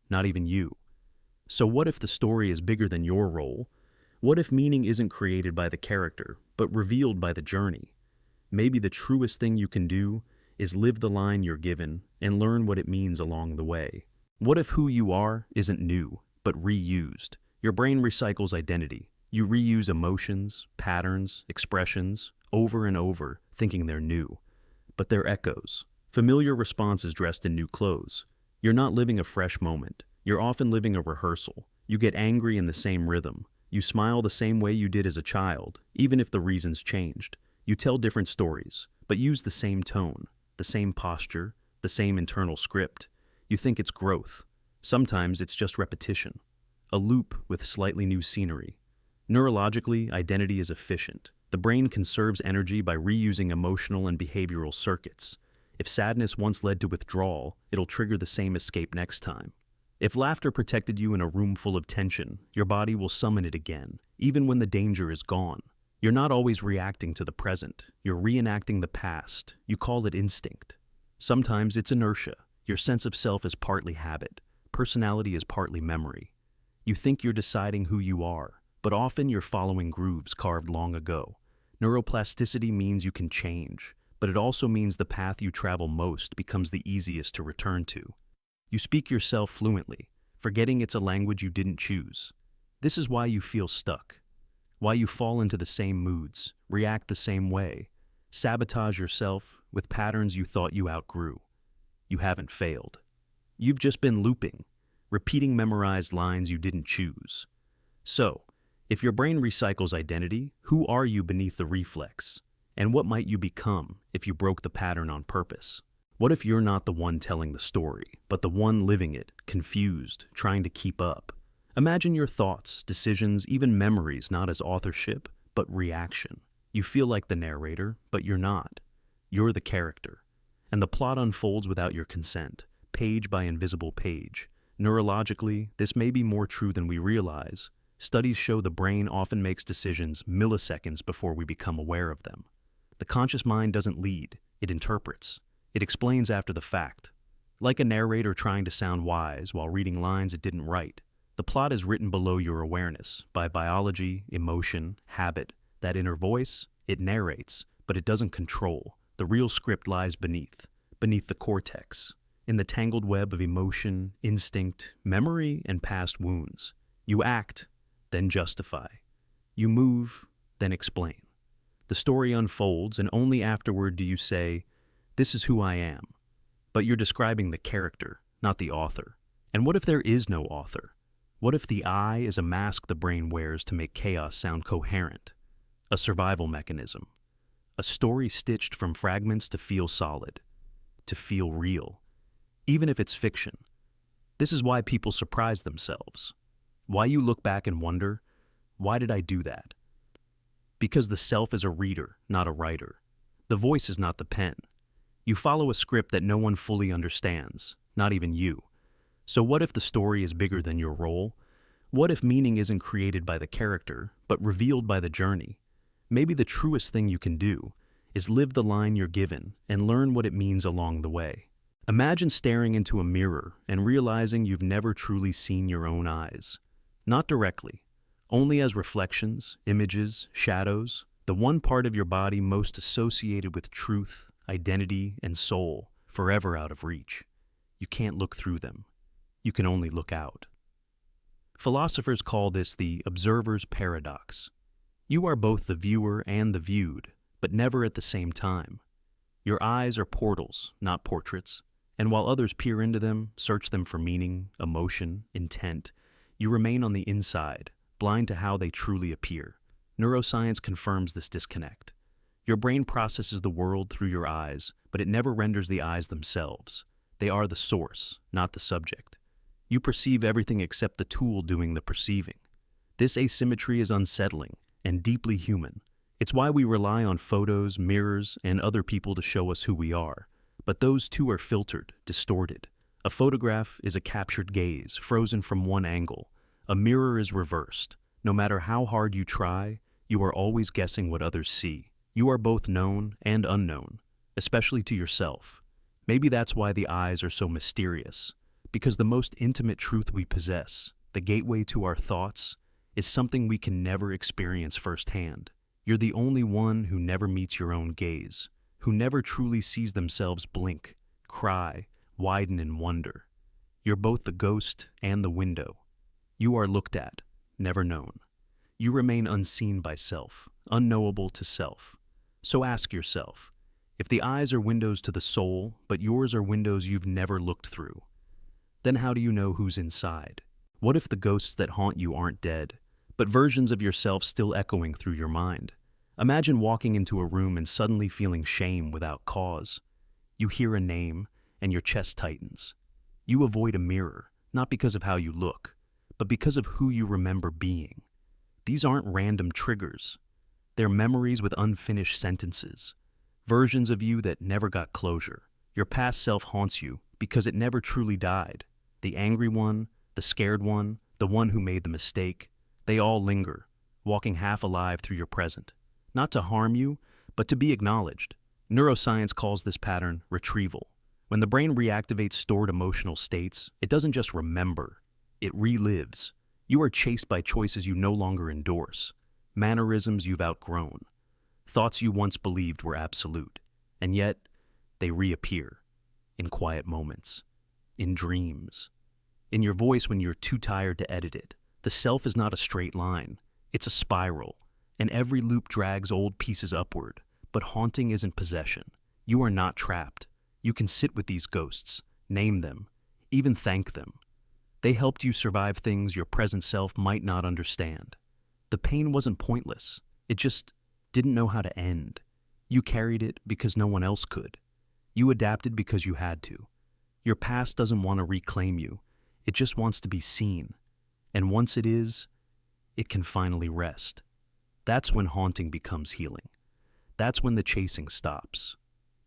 not even you. So what if the story is bigger than your role? What if meaning isn't created by the character, but revealed by the journey? Maybe the truest thing you can do is live the line you're given and learn what it means along the way. What if who you are isn't new, but reused? Your brain recycles identity. You reuse emotions, patterns, expressions, over and over, thinking they're new. But they're echoes. Familiar responses dressed in new clothes. You're not living a fresh moment. You're often living a rehearsal. You get angry in the same rhythm. You smile the same way you did as a child, even if the reasons changed. You tell different stories, but use the same tone, the same posture, the same internal script. You think it's growth. Sometimes it's just repetition. A loop with slightly new scenery. Neurologically, identity is efficient. The brain conserves energy by reusing emotional and behavioral circuits. If sadness once led to withdrawal, it'll trigger the same escape next time. If laughter protected you in a room full of tension, your body will summon it again, even when the danger is gone. You're not always reacting to the present. You're reenacting the past. You call it instinct. Sometimes it's inertia. Your sense of self is partly habit. Personality is partly memory. You think you're deciding who you are, but often you're following grooves carved long ago. Neuroplasticity means you can change, but it also means the path you travel most becomes the easiest to return to. You speak yourself fluently, forgetting it's a language you didn't choose. This is why you feel stuck, why you fall into the same moods, react the same way, sabotage yourself with patterns you thought you outgrew. You haven't failed. You've just been looping, repeating memorized lines you didn't choose. So, if your brain recycles identity, who are you beneath the reflex? And what might you become if you broke the pattern on purpose? What if you're not the one telling the story, but the one living it, confused, trying to keep up? Imagine your thoughts, decisions, even memories not as authorship, but reaction. You feel like the narrator, but you're not. You're the character. And the plot unfolds without your consent, page by invisible page. Neurologically, this may be more true than we realize. Studies show the brain often makes decisions milliseconds before we become aware of them. The conscious mind doesn't lead, it interprets. It explains after the fact. Like a narrator trying to sound wise while reading lines it didn't write. The plot is written below your awareness, by biology, emotion, habit. That inner voice, it narrates, but it doesn't control. The real script lies beneath the cortex, in the tangled web of emotion, instinct, memory, and past wounds. You act, then justify. You move, then explain. The story unfolds, and only afterward do you say, "This is who I am." But you're describing the character, not the author. And what if there is no author? What if the I is a mask the brain wears to make chaos sound coherent? A survival mechanism. A story stitched from fragments to feel solid, to feel real, even if it's fiction. This is why people surprise themselves. Why you look back and wonder, why did I do that? Because the self is a reader, not a writer. The voice is not the pen. You follow a script that no one fully understands, not even you. So what if the story is bigger than your role? What if meaning isn't created by the character, but revealed by the journey? Maybe the truest thing you can do is live the line you're given and learn what it means along the way. Imagine staring into a mirror and realizing you've never truly seen your own eyes. Not directly, only as reflections, images, shadows, the one part of your body most associated with truth, identity, and soul, forever out of reach. You can't look through them. You can only look out. Philosophers call this the observer's paradox. You are both the viewer and the viewed, but never at the same time. Your eyes are portals, not portraits, and while others peer into them, search them for meaning, emotion, intent, you remain on the inside, blind to how they truly appear. Neuroscience confirms this disconnect. Your brain processes the world through your eyes, but it never renders the eyes themselves. They are the source, not the subject. You perceive everything except the tool doing the perceiving. This asymmetry is unsettling and deeply human. It's why we rely on photos, mirrors, and other people to show us who we are. But those too are filtered, distorted. A photograph is a captured gaze, frozen from one angle. A mirror is reversed. No matter how hard you try, you are always guessing what others see. You are both known and unknown, especially to yourself. Maybe that's why the eyes are so mysterious, because the most intimate truth we possess, the gateway to our thoughts, is something we can never experience firsthand. You're the only one who never meets your own gaze, who never truly sees themselves blink, cry, widen in wonder. You're both the ghost and the window. You are looked at, never known. You remain unseen by self, unknowable to self. So ask yourself, if the eyes are windows to the soul, but yours are windows you've never looked through, then how do you know who's inside? What if the ghosts that haunt you aren't dead, but versions of yourself still echoing through your mind? Imagine walking into a room and suddenly feeling shame without cause. You hear a name, and your chest tightens. You avoid a mirror, not because of how you look, but because of who you remember being. These aren't random triggers. They're memories with unfinished sentences, versions of you that never got closure. Your past self haunts you because it never truly died. The angry one, the scared one, the one who made the mistake, they all linger, walking half alive through your present. Not to harm you, but to be acknowledged. Neuroscience calls this pattern retrieval. When the brain reactivates stored emotional states, it doesn't just remember, it relives. You are chased by choices you no longer endorse, mannerisms you've outgrown, thoughts you once believed were absolute, and yet they reappear in quiet moments, in dreams, in your voice when you're too tired to edit it. The self is not a straight line, it's a spiral, and every loop drags old pieces upward. But haunting isn't possession. You are not trapped. You can sit with these ghosts, name them, even thank them. They helped you survive things your present self might not understand. The pain wasn't pointless. It just didn't know how to end. You carried it because no one else could. You adapted because you had to. Your past doesn't want to reclaim you. It just wants to be seen. And once it is, it can finally rest. That's when haunting becomes healing. That's when the chasing stops.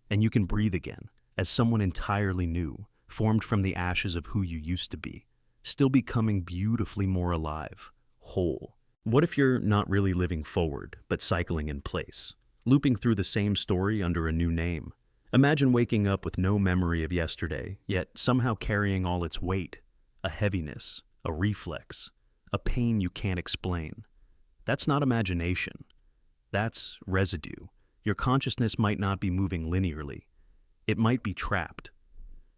And you can breathe again, as someone entirely new, formed from the ashes of who you used to be, still becoming beautifully more alive, whole. What if you're not really living forward, but cycling in place, looping through the same story under a new name? Imagine waking up with no memory of yesterday, yet somehow carrying all its weight, a heaviness, a reflex, a pain you can't explain. That's not imagination. That's residue. Your consciousness might not be moving linearly. It might be trapped.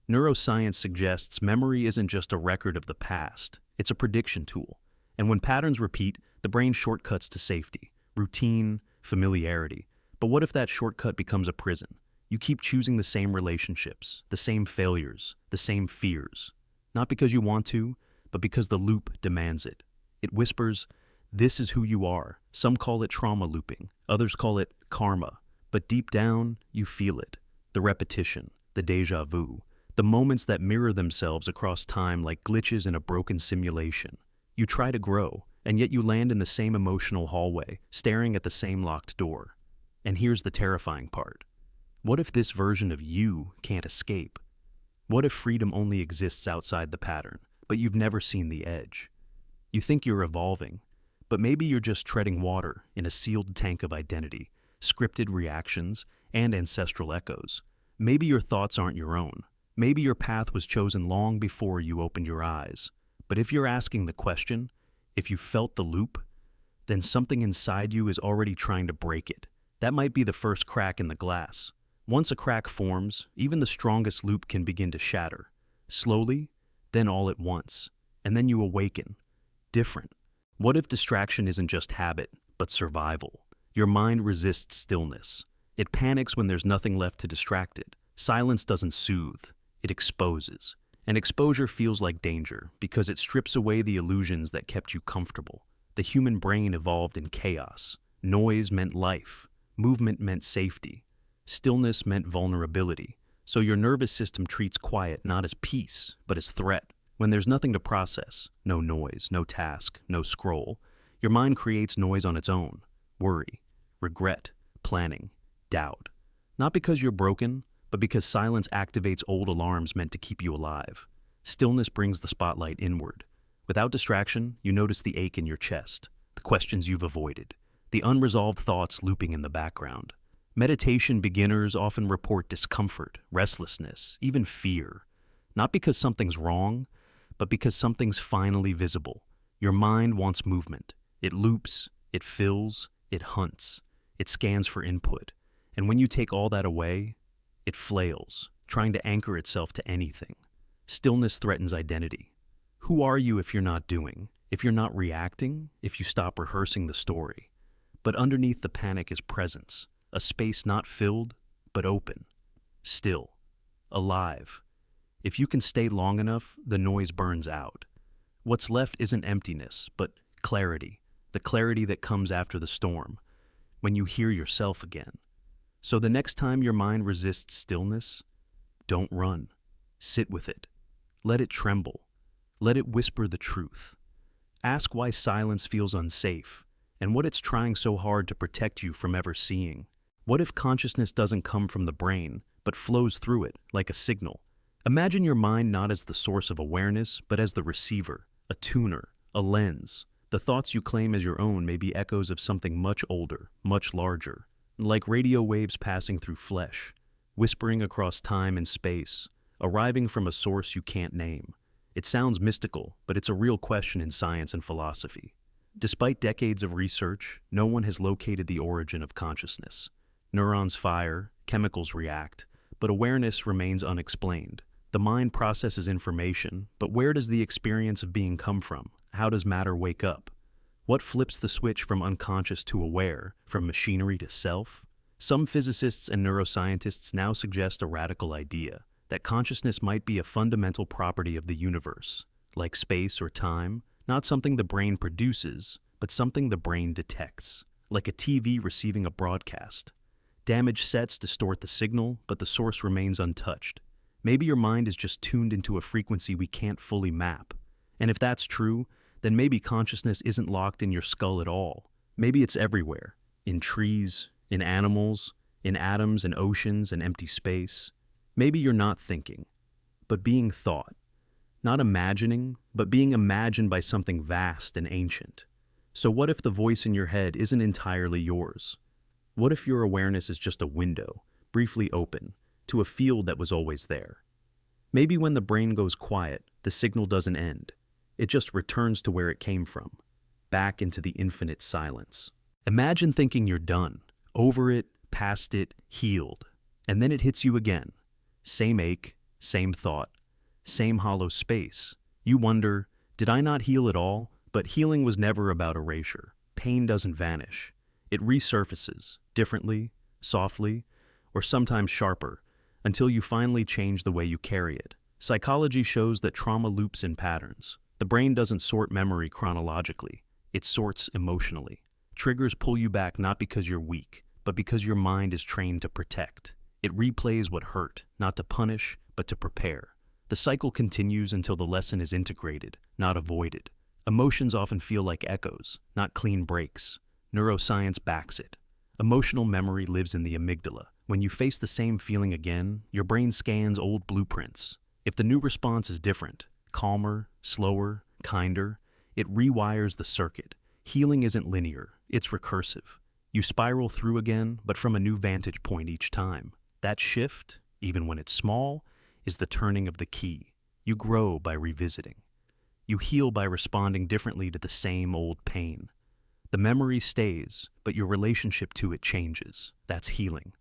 Neuroscience suggests memory isn't just a record of the past, it's a prediction tool. And when patterns repeat, the brain shortcuts to safety, routine, familiarity. But what if that shortcut becomes a prison? You keep choosing the same relationships, the same failures, the same fears. Not because you want to, but because the loop demands it. It whispers, "This is who you are." Some call it trauma looping, others call it karma. But deep down, you feel it. The repetition, the déjà vu, the moments that mirror themselves across time like glitches in a broken simulation. You try to grow, and yet you land in the same emotional hallway, staring at the same locked door. And here's the terrifying part. What if this version of you can't escape? What if freedom only exists outside the pattern, but you've never seen the edge? You think you're evolving, but maybe you're just treading water in a sealed tank of identity, scripted reactions, and ancestral echoes. Maybe your thoughts aren't your own. Maybe your path was chosen long before you opened your eyes. But if you're asking the question, if you felt the loop, then something inside you is already trying to break it. That might be the first crack in the glass. Once a crack forms, even the strongest loop can begin to shatter. Slowly, then all at once. And then you awaken. Different. What if distraction isn't just habit, but survival? Your mind resists stillness. It panics when there's nothing left to distract it. Silence doesn't soothe, it exposes. And exposure feels like danger because it strips away the illusions that kept you comfortable. The human brain evolved in chaos. Noise meant life. Movement meant safety. Stillness meant vulnerability. So your nervous system treats quiet not as peace, but as threat. When there's nothing to process, no noise, no task, no scroll, your mind creates noise on its own. Worry, regret, planning, doubt. Not because you're broken, but because silence activates old alarms meant to keep you alive. Stillness brings the spotlight inward. Without distraction, you notice the ache in your chest, the questions you've avoided, the unresolved thoughts looping in the background. Meditation beginners often report discomfort, restlessness, even fear. Not because something's wrong, but because something's finally visible. Your mind wants movement. It loops, it fills, it hunts, it scans for input. And when you take all that away, it flails, trying to anchor itself to anything. Stillness threatens identity. Who are you if you're not doing? If you're not reacting? If you stop rehearsing the story? But underneath the panic is presence, a space not filled, but open, still, alive. If you can stay long enough, the noise burns out. What's left isn't emptiness, but clarity, the clarity that comes after the storm, when you hear yourself again. So the next time your mind resists stillness, don't run. Sit with it. Let it tremble. Let it whisper the truth. Ask why silence feels unsafe, and what it's trying so hard to protect you from ever seeing. What if consciousness doesn't come from the brain, but flows through it like a signal? Imagine your mind not as the source of awareness, but as the receiver, a tuner, a lens. The thoughts you claim as your own may be echoes of something much older, much larger, like radio waves passing through flesh, whispering across time and space, arriving from a source you can't name. It sounds mystical, but it's a real question in science and philosophy. Despite decades of research, no one has located the origin of consciousness. Neurons fire, chemicals react, but awareness remains unexplained. The mind processes information, but where does the experience of being come from? How does matter wake up? What flips the switch from unconscious to aware, from machinery to self? Some physicists and neuroscientists now suggest a radical idea, that consciousness might be a fundamental property of the universe, like space or time, not something the brain produces, but something the brain detects, like a TV receiving a broadcast. Damaged sets distort the signal, but the source remains untouched. Maybe your mind is just tuned into a frequency we can't fully map. And if that's true, then maybe consciousness isn't locked in your skull at all. Maybe it's everywhere, in trees, in animals, in atoms and oceans and empty space. Maybe you're not thinking, but being thought. Not imagining, but being imagined by something vast and ancient. So what if the voice in your head isn't entirely yours? What if your awareness is just a window, briefly open, to a field that was always there? Maybe when the brain goes quiet, the signal doesn't end. It just returns to where it came from, back into the infinite silence. Imagine thinking you're done, over it, past it, healed, and then it hits you again. Same ache, same thought, same hollow space. You wonder, did I not heal at all? But healing was never about erasure. Pain doesn't vanish. It resurfaces, differently, softly, or sometimes sharper, until you finally change the way you carry it. Psychology shows that trauma loops in patterns. The brain doesn't sort memory chronologically. It sorts emotionally. Triggers pull you back not because you're weak, but because your mind is trained to protect. It replays what hurt, not to punish, but to prepare. The cycle continues until the lesson is integrated, not avoided. Emotions often feel like echoes, not clean breaks. Neuroscience backs it. Emotional memory lives in the amygdala. When you face the same feeling again, your brain scans old blueprints. If the new response is different, calmer, slower, kinder, it rewires the circuit. Healing isn't linear, it's recursive. You spiral through again, but from a new vantage point each time. That shift, even when it's small, is the turning of the key. You grow by revisiting. You heal by responding differently to the same old pain. The memory stays, but your relationship to it changes. That's healing.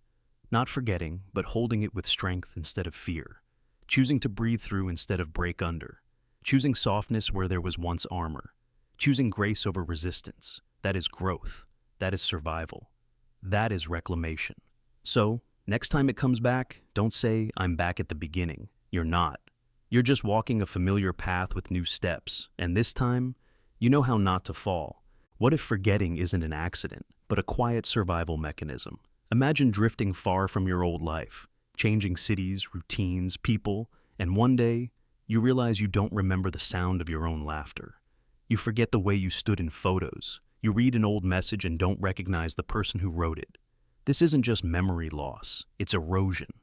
Not forgetting, but holding it with strength instead of fear. Choosing to breathe through instead of break under. Choosing softness where there was once armor. Choosing grace over resistance. That is growth. That is survival. That is reclamation. So, next time it comes back, don't say, "I'm back at the beginning." You're not. You're just walking a familiar path with new steps, and this time, you know how not to fall. What if forgetting isn't an accident, but a quiet survival mechanism? Imagine drifting far from your old life, changing cities, routines, people, and one day, you realize you don't remember the sound of your own laughter. You forget the way you stood in photos. You read an old message and don't recognize the person who wrote it. This isn't just memory loss, it's erosion.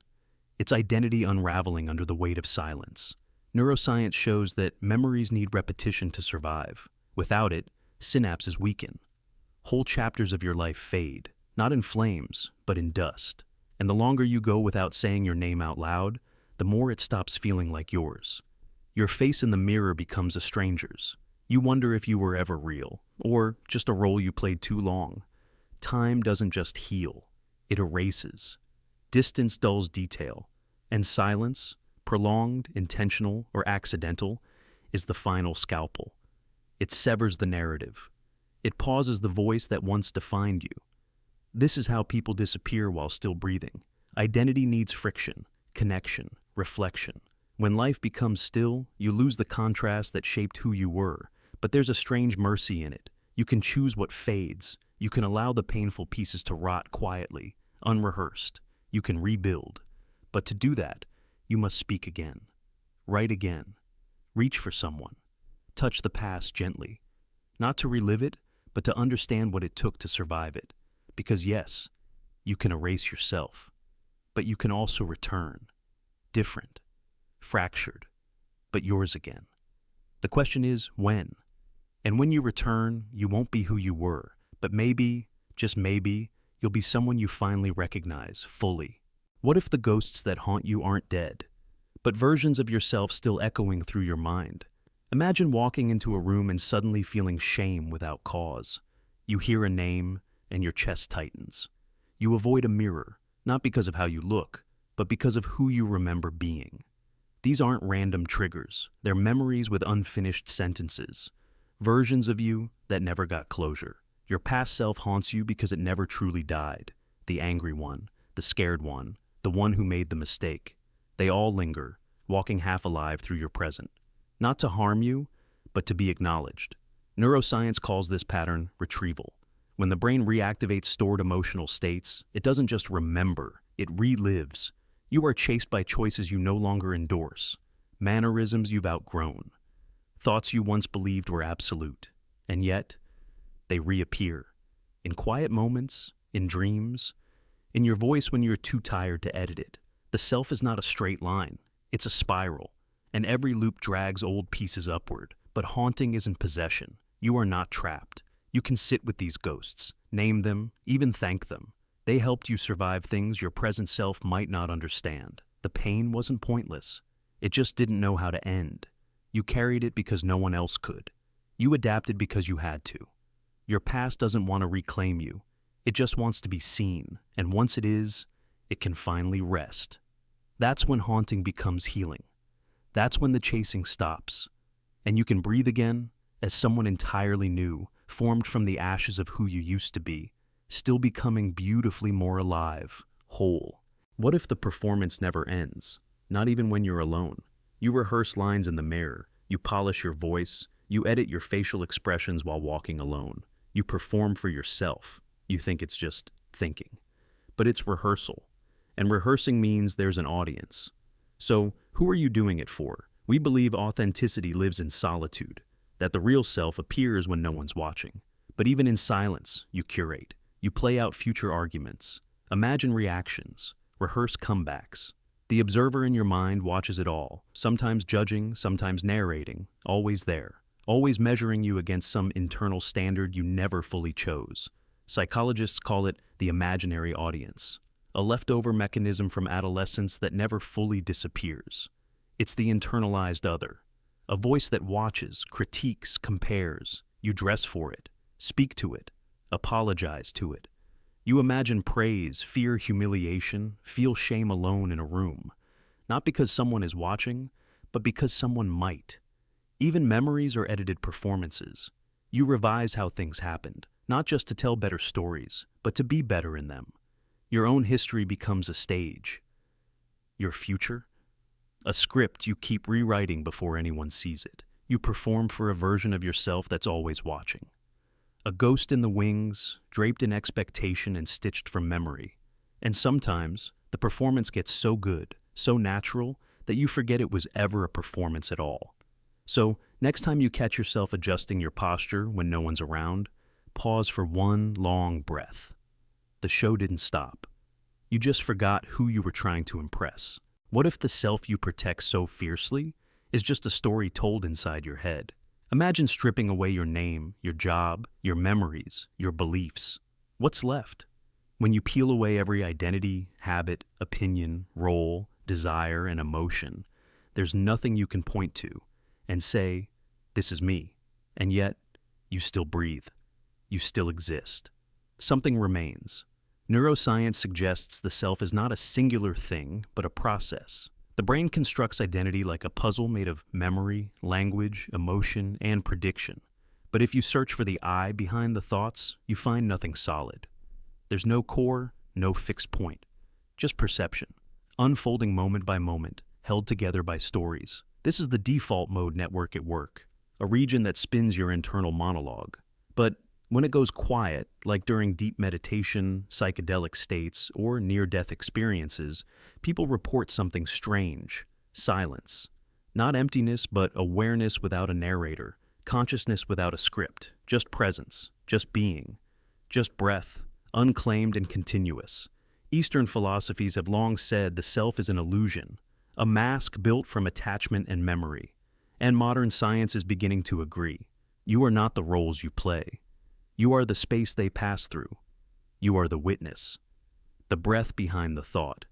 It's identity unraveling under the weight of silence. Neuroscience shows that memories need repetition to survive. Without it, synapses weaken. Whole chapters of your life fade, not in flames, but in dust. And the longer you go without saying your name out loud, the more it stops feeling like yours. Your face in the mirror becomes a stranger's. You wonder if you were ever real, or just a role you played too long. Time doesn't just heal, it erases. Distance dulls detail, and silence, prolonged, intentional, or accidental, is the final scalpel. It severs the narrative. It pauses the voice that once defined you. This is how people disappear while still breathing. Identity needs friction, connection, reflection. When life becomes still, you lose the contrast that shaped who you were, but there's a strange mercy in it. You can choose what fades. You can allow the painful pieces to rot quietly, unrehearsed. You can rebuild. But to do that, you must speak again. Write again. Reach for someone. Touch the past gently. Not to relive it, but to understand what it took to survive it. Because yes, you can erase yourself, but you can also return. Different. Fractured. But yours again. The question is, when? And when you return, you won't be who you were, but maybe, just maybe, you'll be someone you finally recognize fully. What if the ghosts that haunt you aren't dead, but versions of yourself still echoing through your mind? Imagine walking into a room and suddenly feeling shame without cause. You hear a name, and your chest tightens. You avoid a mirror, not because of how you look, but because of who you remember being. These aren't random triggers, they're memories with unfinished sentences. Versions of you that never got closure. Your past self haunts you because it never truly died. The angry one, the scared one, the one who made the mistake. They all linger, walking half alive through your present. Not to harm you, but to be acknowledged. Neuroscience calls this pattern retrieval. When the brain reactivates stored emotional states, it doesn't just remember, it relives. You are chased by choices you no longer endorse, mannerisms you've outgrown, thoughts you once believed were absolute, and yet they reappear. In quiet moments, in dreams, in your voice when you're too tired to edit it. The self is not a straight line, it's a spiral, and every loop drags old pieces upward. But haunting isn't possession. You are not trapped. You can sit with these ghosts, name them, even thank them. They helped you survive things your present self might not understand. The pain wasn't pointless. It just didn't know how to end. You carried it because no one else could. You adapted because you had to. Your past doesn't want to reclaim you. It just wants to be seen, and once it is, it can finally rest. That's when haunting becomes healing. That's when the chasing stops, and you can breathe again as someone entirely new, formed from the ashes of who you used to be, still becoming beautifully more alive, whole. What if the performance never ends? Not even when you're alone. You rehearse lines in the mirror, you polish your voice, you edit your facial expressions while walking alone. You perform for yourself. You think it's just thinking. But it's rehearsal. And rehearsing means there's an audience. So, who are you doing it for? We believe authenticity lives in solitude, that the real self appears when no one's watching. But even in silence, you curate. You play out future arguments. Imagine reactions. Rehearse comebacks. The observer in your mind watches it all, sometimes judging, sometimes narrating, always there, always measuring you against some internal standard you never fully chose. Psychologists call it the imaginary audience, a leftover mechanism from adolescence that never fully disappears. It's the internalized other, a voice that watches, critiques, compares. You dress for it, speak to it, apologize to it. You imagine praise, fear humiliation, feel shame alone in a room. Not because someone is watching, but because someone might. Even memories are edited performances. You revise how things happened, not just to tell better stories, but to be better in them. Your own history becomes a stage. Your future? A script you keep rewriting before anyone sees it. You perform for a version of yourself that's always watching. A ghost in the wings, draped in expectation and stitched from memory. And sometimes, the performance gets so good, so natural, that you forget it was ever a performance at all. So, next time you catch yourself adjusting your posture when no one's around, Pause for one long breath. The show didn't stop. You just forgot who you were trying to impress. What if the self you protect so fiercely is just a story told inside your head? Imagine stripping away your name, your job, your memories, your beliefs. What's left? When you peel away every identity, habit, opinion, role, desire, and emotion, there's nothing you can point to and say, "This is me." And yet, you still breathe. You still exist. Something remains. Neuroscience suggests the self is not a singular thing, but a process. The brain constructs identity like a puzzle made of memory, language, emotion, and prediction. But if you search for the I behind the thoughts, you find nothing solid. There's no core, no fixed point, just perception, unfolding moment by moment, held together by stories. This is the default mode network at work, a region that spins your internal monologue. But when it goes quiet, like during deep meditation, psychedelic states, or near-death experiences, people report something strange: silence. Not emptiness, but awareness without a narrator, consciousness without a script, just presence, just being, just breath, unclaimed and continuous. Eastern philosophies have long said the self is an illusion, a mask built from attachment and memory. And modern science is beginning to agree. You are not the roles you play. You are the space they pass through. You are the witness, the breath behind the thought,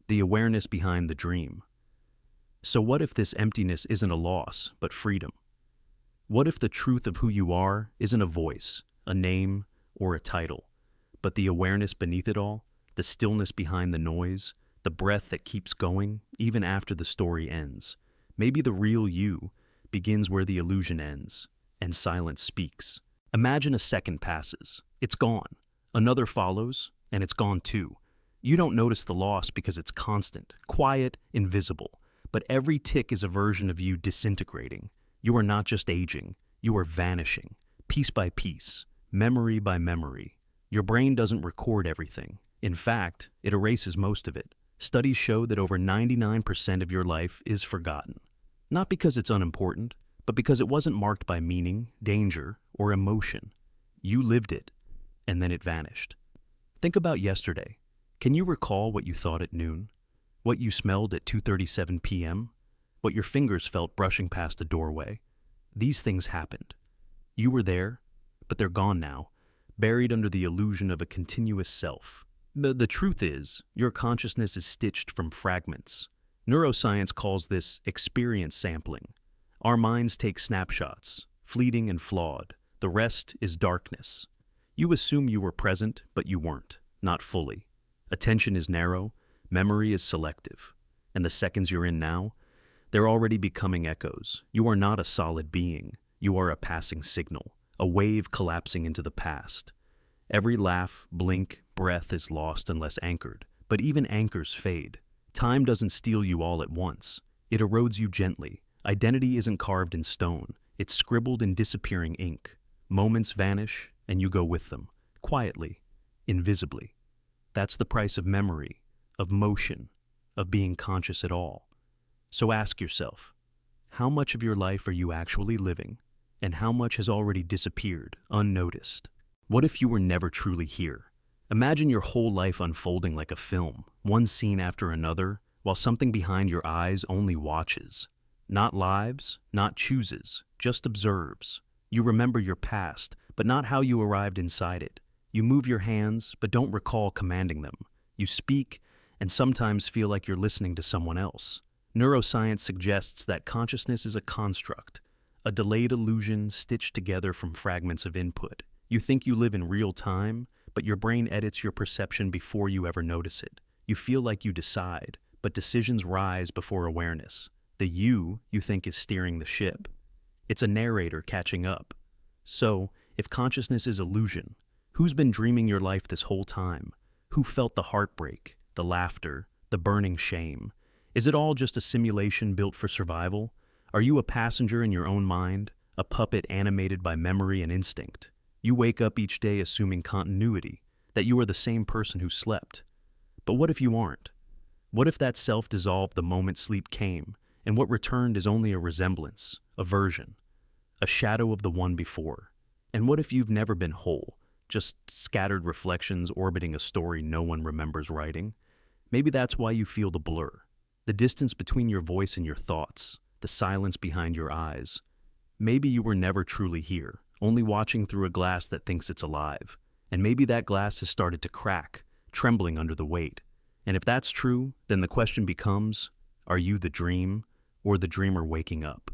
the awareness behind the dream. So what if this emptiness isn't a loss, but freedom? What if the truth of who you are isn't a voice, a name, or a title, but the awareness beneath it all, the stillness behind the noise, the breath that keeps going even after the story ends? Maybe the real you begins where the illusion ends, and silence speaks. Imagine a second passes. It's gone. Another follows, and it's gone too. You don't notice the loss because it's constant, quiet, invisible. But every tick is a version of you disintegrating. You are not just aging. You are vanishing, piece by piece, memory by memory. Your brain doesn't record everything. In fact, it erases most of it. Studies show that over 99% of your life is forgotten. Not because it's unimportant, but because it wasn't marked by meaning, danger, or emotion. You lived it, and then it vanished. Think about yesterday. Can you recall what you thought at noon? What you smelled at 2:37 p.m.? What your fingers felt brushing past a doorway? These things happened. You were there, but they're gone now, buried under the illusion of a continuous self. The truth is, your consciousness is stitched from fragments. Neuroscience calls this experience sampling. Our minds take snapshots, fleeting and flawed. The rest is darkness. You assume you were present, but you weren't, not fully. Attention is narrow, memory is selective. And the seconds you're in now, they're already becoming echoes. You are not a solid being. You are a passing signal, a wave collapsing into the past. Every laugh, blink, breath is lost unless anchored. But even anchors fade. Time doesn't steal you all at once. It erodes you gently. Identity isn't carved in stone. It's scribbled in disappearing ink. Moments vanish, and you go with them, quietly, invisibly. That's the price of memory, of motion, of being conscious at all. So ask yourself, how much of your life are you actually living, and how much has already disappeared, unnoticed? What if you were never truly here? Imagine your whole life unfolding like a film, one scene after another, while something behind your eyes only watches. Not lives, not chooses, just observes. You remember your past, but not how you arrived inside it. You move your hands, but don't recall commanding them. You speak, and sometimes feel like you're listening to someone else. Neuroscience suggests that consciousness is a construct, a delayed illusion stitched together from fragments of input. You think you live in real time, but your brain edits your perception before you ever notice it. You feel like you decide, but decisions rise before awareness. The you think is steering the ship. It's a narrator catching up. So, if consciousness is illusion, who's been dreaming your life this whole time? Who felt the heartbreak, the laughter, the burning shame? Is it all just a simulation built for survival? Are you a passenger in your own mind, a puppet animated by memory and instinct? You wake up each day assuming continuity, that you are the same person who slept. But what if you aren't? What if that self dissolved the moment sleep came, and what returned is only a resemblance, a version, a shadow of the one before? And what if you've never been whole, just scattered reflections orbiting a story no one remembers writing? Maybe that's why you feel the blur, the distance between your voice and your thoughts, the silence behind your eyes. Maybe you were never truly here, only watching through a glass that thinks it's alive. And maybe that glass has started to crack, trembling under the weight. And if that's true, then the question becomes, are you the dream or the dreamer waking up?